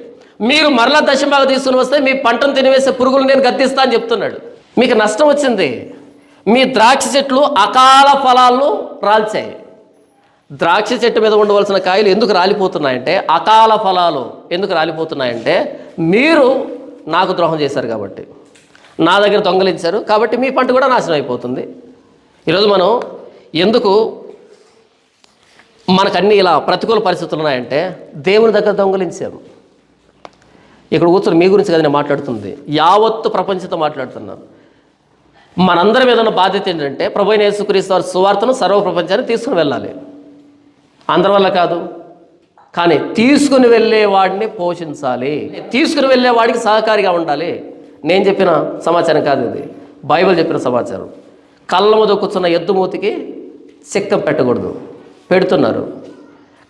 మీరు మరలా దశమభాగం తీసుకుని వస్తే మీ పంటను తినివేసే పురుగులు నేను గద్దిస్తా అని చెప్తున్నాడు. మీకు నష్టం వచ్చింది. మీ ద్రాక్ష చెట్లు అకాల ఫలాలను రాల్చాయి. ద్రాక్ష చెట్టు మీద ఉండవలసిన కాయలు ఎందుకు రాలిపోతున్నాయంటే, అకాల ఫలాలు ఎందుకు రాలిపోతున్నాయంటే, మీరు నాకు ద్రోహం చేశారు కాబట్టి, నా దగ్గర దొంగలించారు కాబట్టి మీ పంట కూడా నాశనం అయిపోతుంది. ఈరోజు మనం ఎందుకు మనకన్నీ ఇలా ప్రతికూల పరిస్థితులు ఉన్నాయంటే, దేవుని దగ్గర దొంగలించాము. ఇక్కడ కూర్చొని మీ గురించి కదా నేను మాట్లాడుతుంది, యావత్తు ప్రపంచంతో మాట్లాడుతున్నాను. మనందరి మీద ఉన్న బాధ్యత ఏంటంటే, ప్రభువైన యేసుక్రీస్తు వారి సువార్తను సర్వ ప్రపంచాన్ని తీసుకుని వెళ్ళాలి. అందరి వల్ల కాదు, కానీ తీసుకుని వెళ్ళేవాడిని పోషించాలి, తీసుకుని వెళ్ళేవాడికి సహకారిగా ఉండాలి. నేను చెప్పిన సమాచారం కాదు ఇది, బైబిల్ చెప్పిన సమాచారం. కళ్ళము దొక్కుతున్న ఎద్దుమూతికి చిక్కం పెట్టకూడదు, పెడుతున్నారు.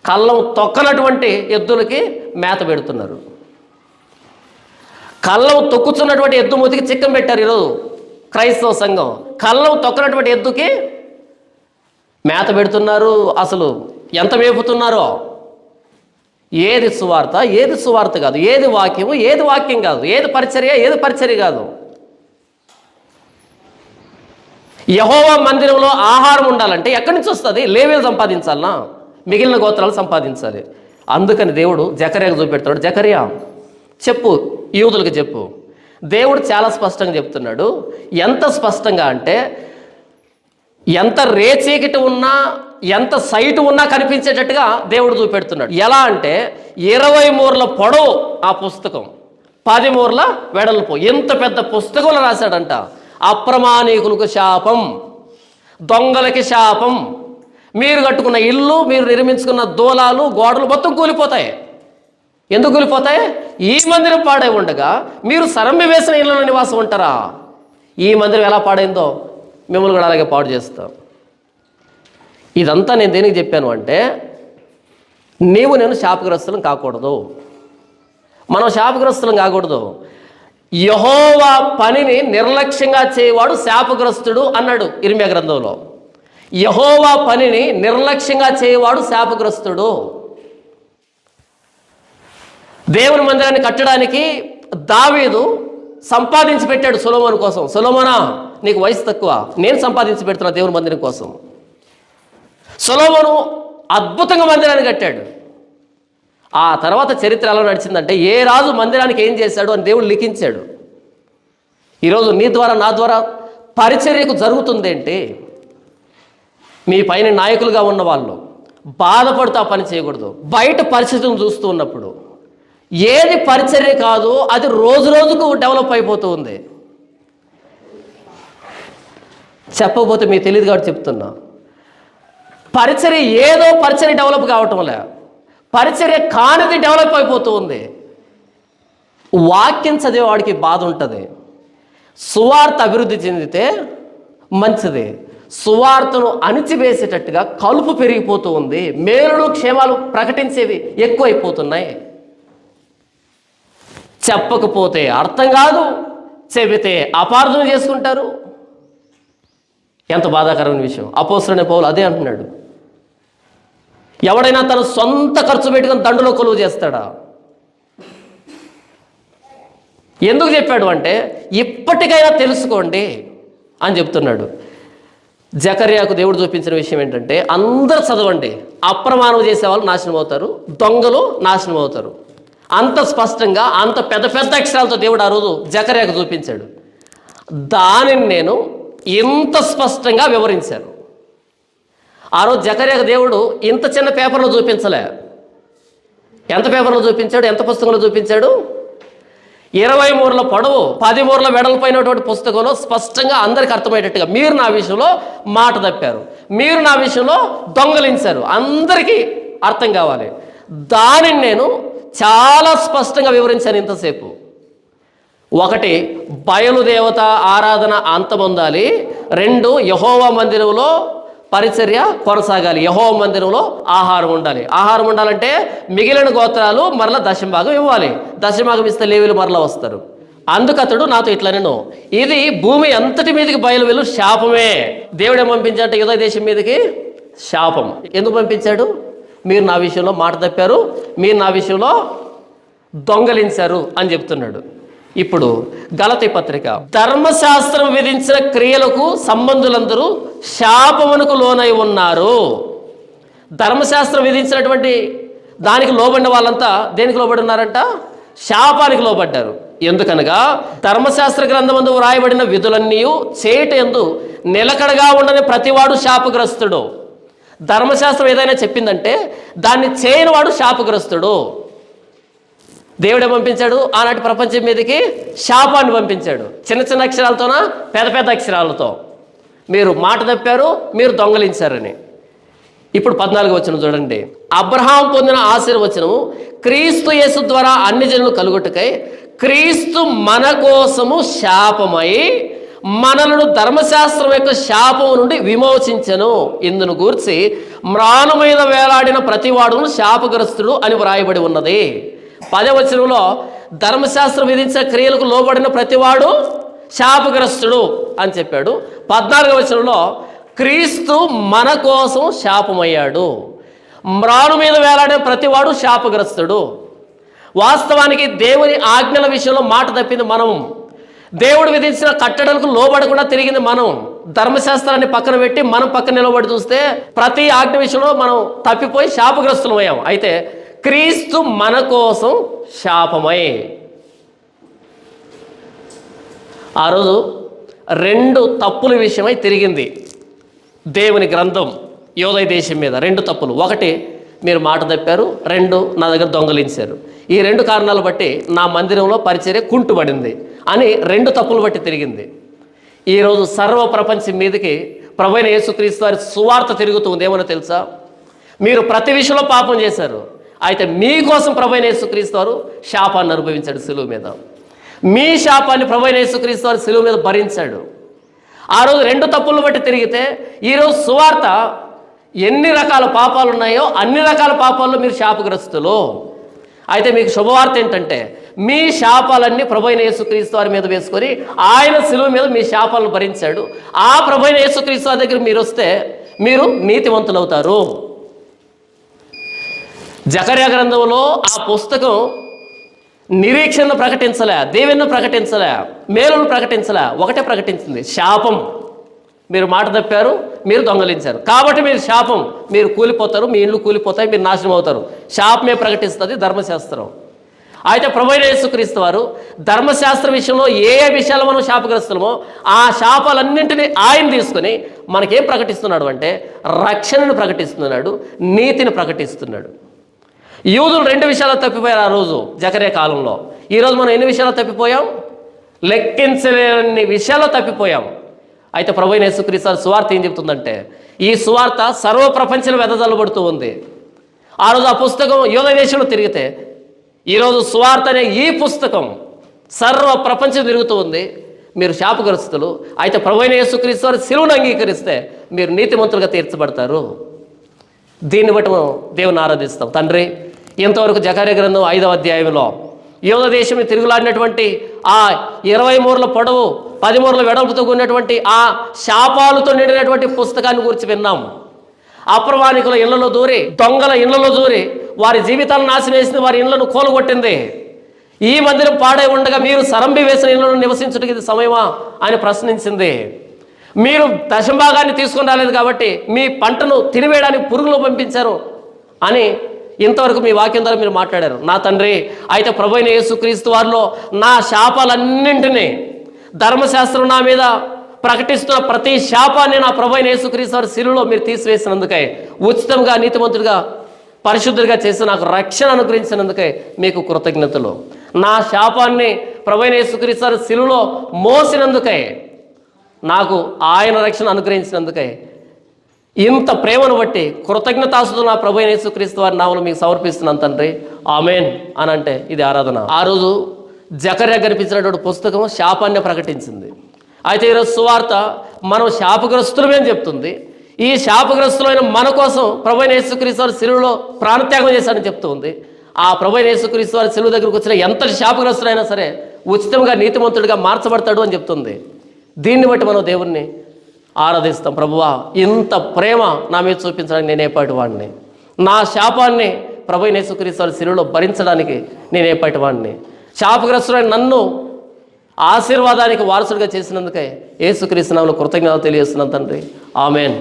కళ్ళం తొక్కనటువంటి ఎద్దులకి మేత పెడుతున్నారు. కళ్ళం తొక్కుతున్నటువంటి ఎద్దు మూతికి చిక్కం పెట్టారు ఈరోజు క్రైస్తవ సంఘం. కళ్ళం తొక్కనటువంటి ఎద్దుకి మేత పెడుతున్నారు. అసలు ఎంత మేపుతున్నారో. ఏది సువార్త, ఏది సువార్త కాదు, ఏది వాక్యము, ఏది వాక్యం కాదు, ఏది పరిచర్య, ఏది పరిచర్య కాదు. యెహోవా మందిరంలో ఆహారం ఉండాలంటే ఎక్కడి నుంచి వస్తుంది? లేవీయులు సంపాదించాలనా? మిగిలిన గోత్రాలు సంపాదించాలి. అందుకని దేవుడు జకర్యాకు చూపెడతాడు, జకర్యా చెప్పు, యూదులకు చెప్పు. దేవుడు చాలా స్పష్టంగా చెప్తున్నాడు. ఎంత స్పష్టంగా అంటే, ఎంత రేచీకటి ఉన్నా, ఎంత సైటు ఉన్నా కనిపించేటట్టుగా దేవుడు చూపెడుతున్నాడు. ఎలా అంటే 20 మూరల పొడవు ఆ పుస్తకం, 10 మూరల వెడల్పు, ఎంత పెద్ద పుస్తకంలో రాశాడంట. అప్రమాణికులకు శాపం, దొంగలకి శాపం, మీరు కట్టుకున్న ఇల్లు, మీరు నిర్మించుకున్న దూలాలు, గోడలు మొత్తం కూలిపోతాయి. ఎందుకు కూలిపోతాయి? ఈ మందిరం పాడై ఉండగా మీరు సరమ్మి వేసిన ఇళ్ళలో నివాసం ఉంటారా? ఈ మందిరం ఎలా పాడైందో మిమ్మల్ని కూడా అలాగే పాడు చేస్తాం. ఇదంతా నేను దేనికి చెప్పాను అంటే, నేను శాపగ్రస్తులం కాకూడదు. మనం శాపగ్రస్తులం కాకూడదు. యెహోవా పనిని నిర్లక్ష్యంగా చేయవాడు శాపగ్రస్తుడు అన్నాడు ఇర్మీయా గ్రంథంలో. యెహోవా పనిని నిర్లక్ష్యంగా చేయవాడు శాపగ్రస్తుడు. దేవుని మందిరాన్ని కట్టడానికి దావీదు సంపాదించి పెట్టాడు సొలొమోను కోసం. సొలొమోనా, నీకు వయసు తక్కువ, నేను సంపాదించి పెడుతున్నా దేవుని మందిరం కోసం. సొలొమోను అద్భుతంగా మందిరాన్ని కట్టాడు. ఆ తర్వాత చరిత్ర ఎలా నడిచిందంటే, ఏ రాజు మందిరానికి ఏం చేశాడు అని దేవుడు లిఖించాడు. ఈరోజు నీ ద్వారా నా ద్వారా పరిచర్యకు జరుగుతుందేంటి? మీ పైన నాయకులుగా ఉన్న వాళ్ళు బాధపడుతూ ఆ పని చేయకూడదు. బయట పరిస్థితులను చూస్తూ ఉన్నప్పుడు ఏది పరిచర్య కాదు, అది రోజు రోజుకు డెవలప్ అయిపోతూ ఉంది. చెప్పకపోతే మీకు తెలియదు కాబట్టి చెప్తున్నా. పరిచర్య ఏదో పరిచర్య డెవలప్ కావటం లే, పరిచర్య కానిది డెవలప్ అయిపోతూ ఉంది. వాక్యం చదివేవాడికి బాధ ఉంటుంది. సువార్త అభివృద్ధి చెందితే మంచిది. సువార్తను అణిచివేసేటట్టుగా కలుపు పెరిగిపోతూ ఉంది. మేలులు క్షేమాలు ప్రకటించేవి ఎక్కువైపోతున్నాయి. చెప్పకపోతే అర్థం కాదు, చెబితే అపార్థం చేసుకుంటారు. ఎంత బాధాకరమైన విషయం. అపోస్తలుడైన పౌలు అదే అంటున్నాడు. ఎవడైనా తన సొంత ఖర్చు పెట్టుకుని దండులో కొలువు చేస్తాడా? ఎందుకు చెప్పాడు అంటే, ఇప్పటికైనా తెలుసుకోండి అని చెప్తున్నాడు. జకర్యాకు దేవుడు చూపించిన విషయం ఏంటంటే, అందరూ చదవండి, అప్రమాణం చేసే వాళ్ళు నాశనం అవుతారు, దొంగలు నాశనం అవుతారు. అంత స్పష్టంగా అంత పెద్ద పెద్ద అక్షరాలతో దేవుడు ఆ రోజు జకర్యాకు చూపించాడు. దానిని నేను ఇంత స్పష్టంగా వివరించాను. ఆ రోజు జకర్యాకు దేవుడు ఇంత చిన్న పేపర్లో చూపించలే. ఎంత పేపర్లో చూపించాడు? ఎంత పుస్తకంలో చూపించాడు? 20 మూరల పొడవు 10 మూరల వెడల్పోయినటువంటి పుస్తకంలో స్పష్టంగా అందరికి అర్థమయ్యేటట్టుగా, మీరు నా విషయంలో మాట తప్పారు, మీరు నా విషయంలో దొంగలించారు, అందరికీ అర్థం కావాలి. దానిని నేను చాలా స్పష్టంగా వివరించాను ఇంతసేపు. 1, బయలుదేవత ఆరాధన అంతమొందాలి. 2, యెహోవా మందిరంలో పరిచర్య కొనసాగాలి. యెహోవా మందిరంలో ఆహారం ఉండాలి. ఆహారం ఉండాలంటే మిగిలిన గోత్రాలు మరలా దశమభాగం ఇవ్వాలి. దశమభాగం ఇస్తే లేవీలు మరలా వస్తారు. అందుకతడు నాతో ఇట్లా, నేను ఇది భూమి అంతటి మీదకి బయలు వెళ్ళు శాపమే. దేవుడే పంపించాడంటే యూదా దేశం మీదకి శాపం. ఎందుకు పంపించాడు? మీరు నా విషయంలో మాట తప్పారు, మీరు నా విషయంలో దొంగలించారు అని చెప్తున్నాడు. ఇప్పుడు గలతీ పత్రిక, ధర్మశాస్త్రం విధించిన క్రియలకు సంబంధులందరూ శాపమునకు లోనై ఉన్నారు. ధర్మశాస్త్రం విధించినటువంటి దానికి లోబడిన వాళ్ళంతా దేనికి లోబడి ఉన్నారంట? శాపానికి లోబడ్డారు. ఎందుకనగా ధర్మశాస్త్ర గ్రంథమందు వ్రాయబడిన విధులన్నీ చేయుట యందు నిలకడగా ఉండని ప్రతివాడు శాపగ్రస్తుడు. ధర్మశాస్త్రం ఏదైనా చెప్పిందంటే దాన్ని చేయని వాడు శాపగ్రస్తుడు. దేవుడే పంపించాడు ఆనాటి ప్రపంచం మీదకి శాపాన్ని పంపించాడు. చిన్న చిన్న అక్షరాలతోనా, పెద్ద పెద్ద అక్షరాలతో. మీరు మాట తప్పారు, మీరు దొంగలించారని. ఇప్పుడు 14వ వచనం చూడండి. అబ్రహాం పొందిన ఆశీర్వచనము క్రీస్తు యేసు ద్వారా అన్ని జనులు కలుగుటకై క్రీస్తు మన కోసము శాపమై మనలను ధర్మశాస్త్రం యొక్క శాపము నుండి విమోచించెను. ఇందును గూర్చి మ్రాను మీద వేలాడిన ప్రతివాడును శాపగ్రస్తుడు అని వ్రాయబడి ఉన్నది. 10వ వచనంలో ధర్మశాస్త్రం విధించిన క్రియలకు లోబడిన ప్రతివాడు శాపగ్రస్తుడు అని చెప్పాడు. 14వ వచనంలో క్రీస్తు మన కోసం శాపమయ్యాడు. మ్రాను మీద వేలాడిన ప్రతివాడు శాపగ్రస్తుడు. వాస్తవానికి దేవుని ఆజ్ఞల విషయంలో మాట తప్పింది మనం. దేవుడు విధించిన కట్టడలకు లోబడకుండా తిరిగింది మనం. ధర్మశాస్త్రాన్ని పక్కన పెట్టి మనం పక్కన నిలబడి చూస్తే ప్రతి ఆజ్ఞ విషయంలో మనం తప్పిపోయి శాపగ్రస్తులం అయ్యాం. అయితే క్రీస్తు మన కోసం శాపమై, ఆ రోజు 2 తప్పుల విషయమై తిరిగింది దేవుని గ్రంథం యోధా దేశం మీద. 2 తప్పులు. 1, మీరు మాట తప్పారు. 2, నా దగ్గర దొంగలించారు. ఈ 2 కారణాలు బట్టి నా మందిరంలో పరిచర్య కుంటుబడింది అని 2 తప్పులు బట్టి తిరిగింది. ఈరోజు సర్వ ప్రపంచం మీదకి ప్రభువైన యేసుక్రీస్తు వారి సువార్త తిరుగుతుంది. ఏమన్నా తెలుసా? మీరు ప్రతి విషయంలో పాపం చేశారు, అయితే మీకోసం ప్రభువైన యేసుక్రీస్తు వారు శాపాన్ని అనుభవించాడు సిలువ మీద. మీ శాపాన్ని ప్రభువైన యేసుక్రీస్తు వారు సిలువ మీద భరించాడు. ఆ రోజు 2 తప్పులను బట్టి తిరిగితే ఈరోజు సువార్త ఎన్ని రకాల పాపాలు ఉన్నాయో అన్ని రకాల పాపాల్లో మీరు శాపగ్రస్తులు. అయితే మీకు శుభవార్త ఏంటంటే మీ శాపాలన్నీ ప్రభువైన యేసుక్రీస్తు వారి మీద వేసుకొని ఆయన సిలువ మీద మీ శాపాలను భరించాడు. ఆ ప్రభువైన యేసుక్రీస్తు వారి దగ్గర మీరు వస్తే మీరు నీతివంతులు అవుతారు. జకర్యా గ్రంథంలో ఆ పుస్తకం నిరీక్షణను ప్రకటించలే, దేవుని ప్రకటించలే, మేలును ప్రకటించలే, ఒకటే ప్రకటించింది, శాపం. మీరు మాట తప్పారు, మీరు దొంగలించారు కాబట్టి మీరు శాపం, మీరు కూలిపోతారు, మీ ఇళ్ళు కూలిపోతాయి, మీరు నాశనం అవుతారు. శాపమే ప్రకటిస్తుంది ధర్మశాస్త్రం. అయితే ప్రభువైన యేసుక్రీస్తు వారు ధర్మశాస్త్ర విషయంలో ఏ విషయాలు మనం శాపగ్రస్తులమో ఆ శాపాలన్నింటినీ ఆయన తీసుకొని మనకేం ప్రకటిస్తున్నాడు అంటే రక్షణను ప్రకటిస్తున్నాడు, నీతిని ప్రకటిస్తున్నాడు. యూదులు 2 విషయాలు తప్పిపోయారు ఆ రోజు జకర్యా కాలంలో. ఈరోజు మనం ఎన్ని విషయాలు తప్పిపోయాం? లెక్కించలేని విషయాల్లో తప్పిపోయాం. అయితే ప్రభువైన యేసుక్రీస్తు వారి సువార్త ఏం చెప్తుందంటే ఈ సువార్త సర్వ ప్రపంచంలో వెదజల్లబడుతూ ఉంది. ఆ రోజు ఆ పుస్తకం యూద దేశంలో తిరిగితే ఈరోజు సువార్త అనే ఈ పుస్తకం సర్వ ప్రపంచం తిరుగుతూ ఉంది. మీరు శాపగ్రస్తులు. అయితే ప్రభువైన యేసుక్రీస్తు వారి సిలువను అంగీకరిస్తే మీరు నీతిమంతులుగా తీర్చబడతారు. దీన్ని బట్టి మనం దేవుని ఆరాధిస్తాం. తండ్రి, ఇంతవరకు జకర్యా గ్రంథం 5వ అధ్యాయంలో యూద దేశం తిరుగులాడినటువంటి ఆ 20 మూరల పొడవు 10 మూరల వెడల్పుతో కూడినటువంటి ఆ శాపాలతో నిండినటువంటి పుస్తకాన్ని గురించి విన్నాం. అప్రమాణికుల ఇళ్లలో దూరి, దొంగల ఇళ్లలో దూరి వారి జీవితాలను నాశనం వేసింది, వారి ఇళ్లను కోలుగొట్టింది. ఈ మందిరం పాడై ఉండగా మీరు సరంబి వేసిన ఇళ్లలో నివసించడానికి ఇది సమయమా అని ప్రశ్నించింది. మీరు దశంభాగాన్ని తీసుకొని రాలేదు కాబట్టి మీ పంటను తినివేయడానికి పురుగులు పంపించారు అని ఇంతవరకు మీ వాక్యం ద్వారా మీరు మాట్లాడారు. నా తండ్రి, అయితే ప్రభువైన యేసుక్రీస్తు వారిలో నా శాపాలన్నింటినీ ధర్మశాస్త్రం నా మీద ప్రకటిస్తున్న ప్రతి శాపాన్ని నా ప్రభువైన యేసుక్రీస్తు వారి శిలువలో మీరు తీసివేసినందుకై, ఉచితంగా నీతిమంతుడిగా పరిశుద్ధుడిగా చేసి నాకు రక్షణ అనుగ్రహించినందుకై మీకు కృతజ్ఞతలు. నా శాపాన్ని ప్రభువైన యేసుక్రీస్తు వారి శిలువలో మోసినందుకై, నాకు ఆయన రక్షణ అనుగ్రహించినందుకై, ఇంత ప్రేమను బట్టి కృతజ్ఞతాస్తుతులు నా ప్రభువైన యేసుక్రీస్తు వారి నామములో మీకు సమర్పిస్తున్నాను తండ్రి, ఆమేన్ అని అంటే ఇది ఆరాధన. ఆ రోజు జకర్యా కనిపించినటువంటి పుస్తకం శాపాన్ని ప్రకటించింది. అయితే ఈరోజు సువార్త మనం శాపగ్రస్తులమే అని చెప్తుంది. ఈ శాపగ్రస్తులైన మన కోసం ప్రభువైన యేసుక్రీస్తు వారి శిలువలో ప్రాణత్యాగం చేశాడని చెప్తుంది. ఆ ప్రభువైన యేసుక్రీస్తు వారి శిలువ దగ్గరకు వచ్చిన ఎంతటి శాపగ్రస్తులైనా సరే ఉచితంగా నీతిమంతుడిగా మార్చబడతాడు అని చెప్తుంది. దీన్ని బట్టి మనం దేవుణ్ణి ఆరాధిస్తాం. ప్రభువా, ఇంత ప్రేమ నా మీద చూపించడానికి నేనేపాటి వాడిని, నా శాపాన్ని ప్రభువైన యేసుక్రీస్తు వారి శిలువలో భరించడానికి నేనేపాటి వాడిని, శాపగ్రస్తుడైన నన్ను ఆశీర్వాదానికి వారసుడిగా చేసినందుకే యేసుక్రీస్తు నామములో కృతజ్ఞతలు తెలియజేస్తున్నాను తండ్రి, ఆమేన్.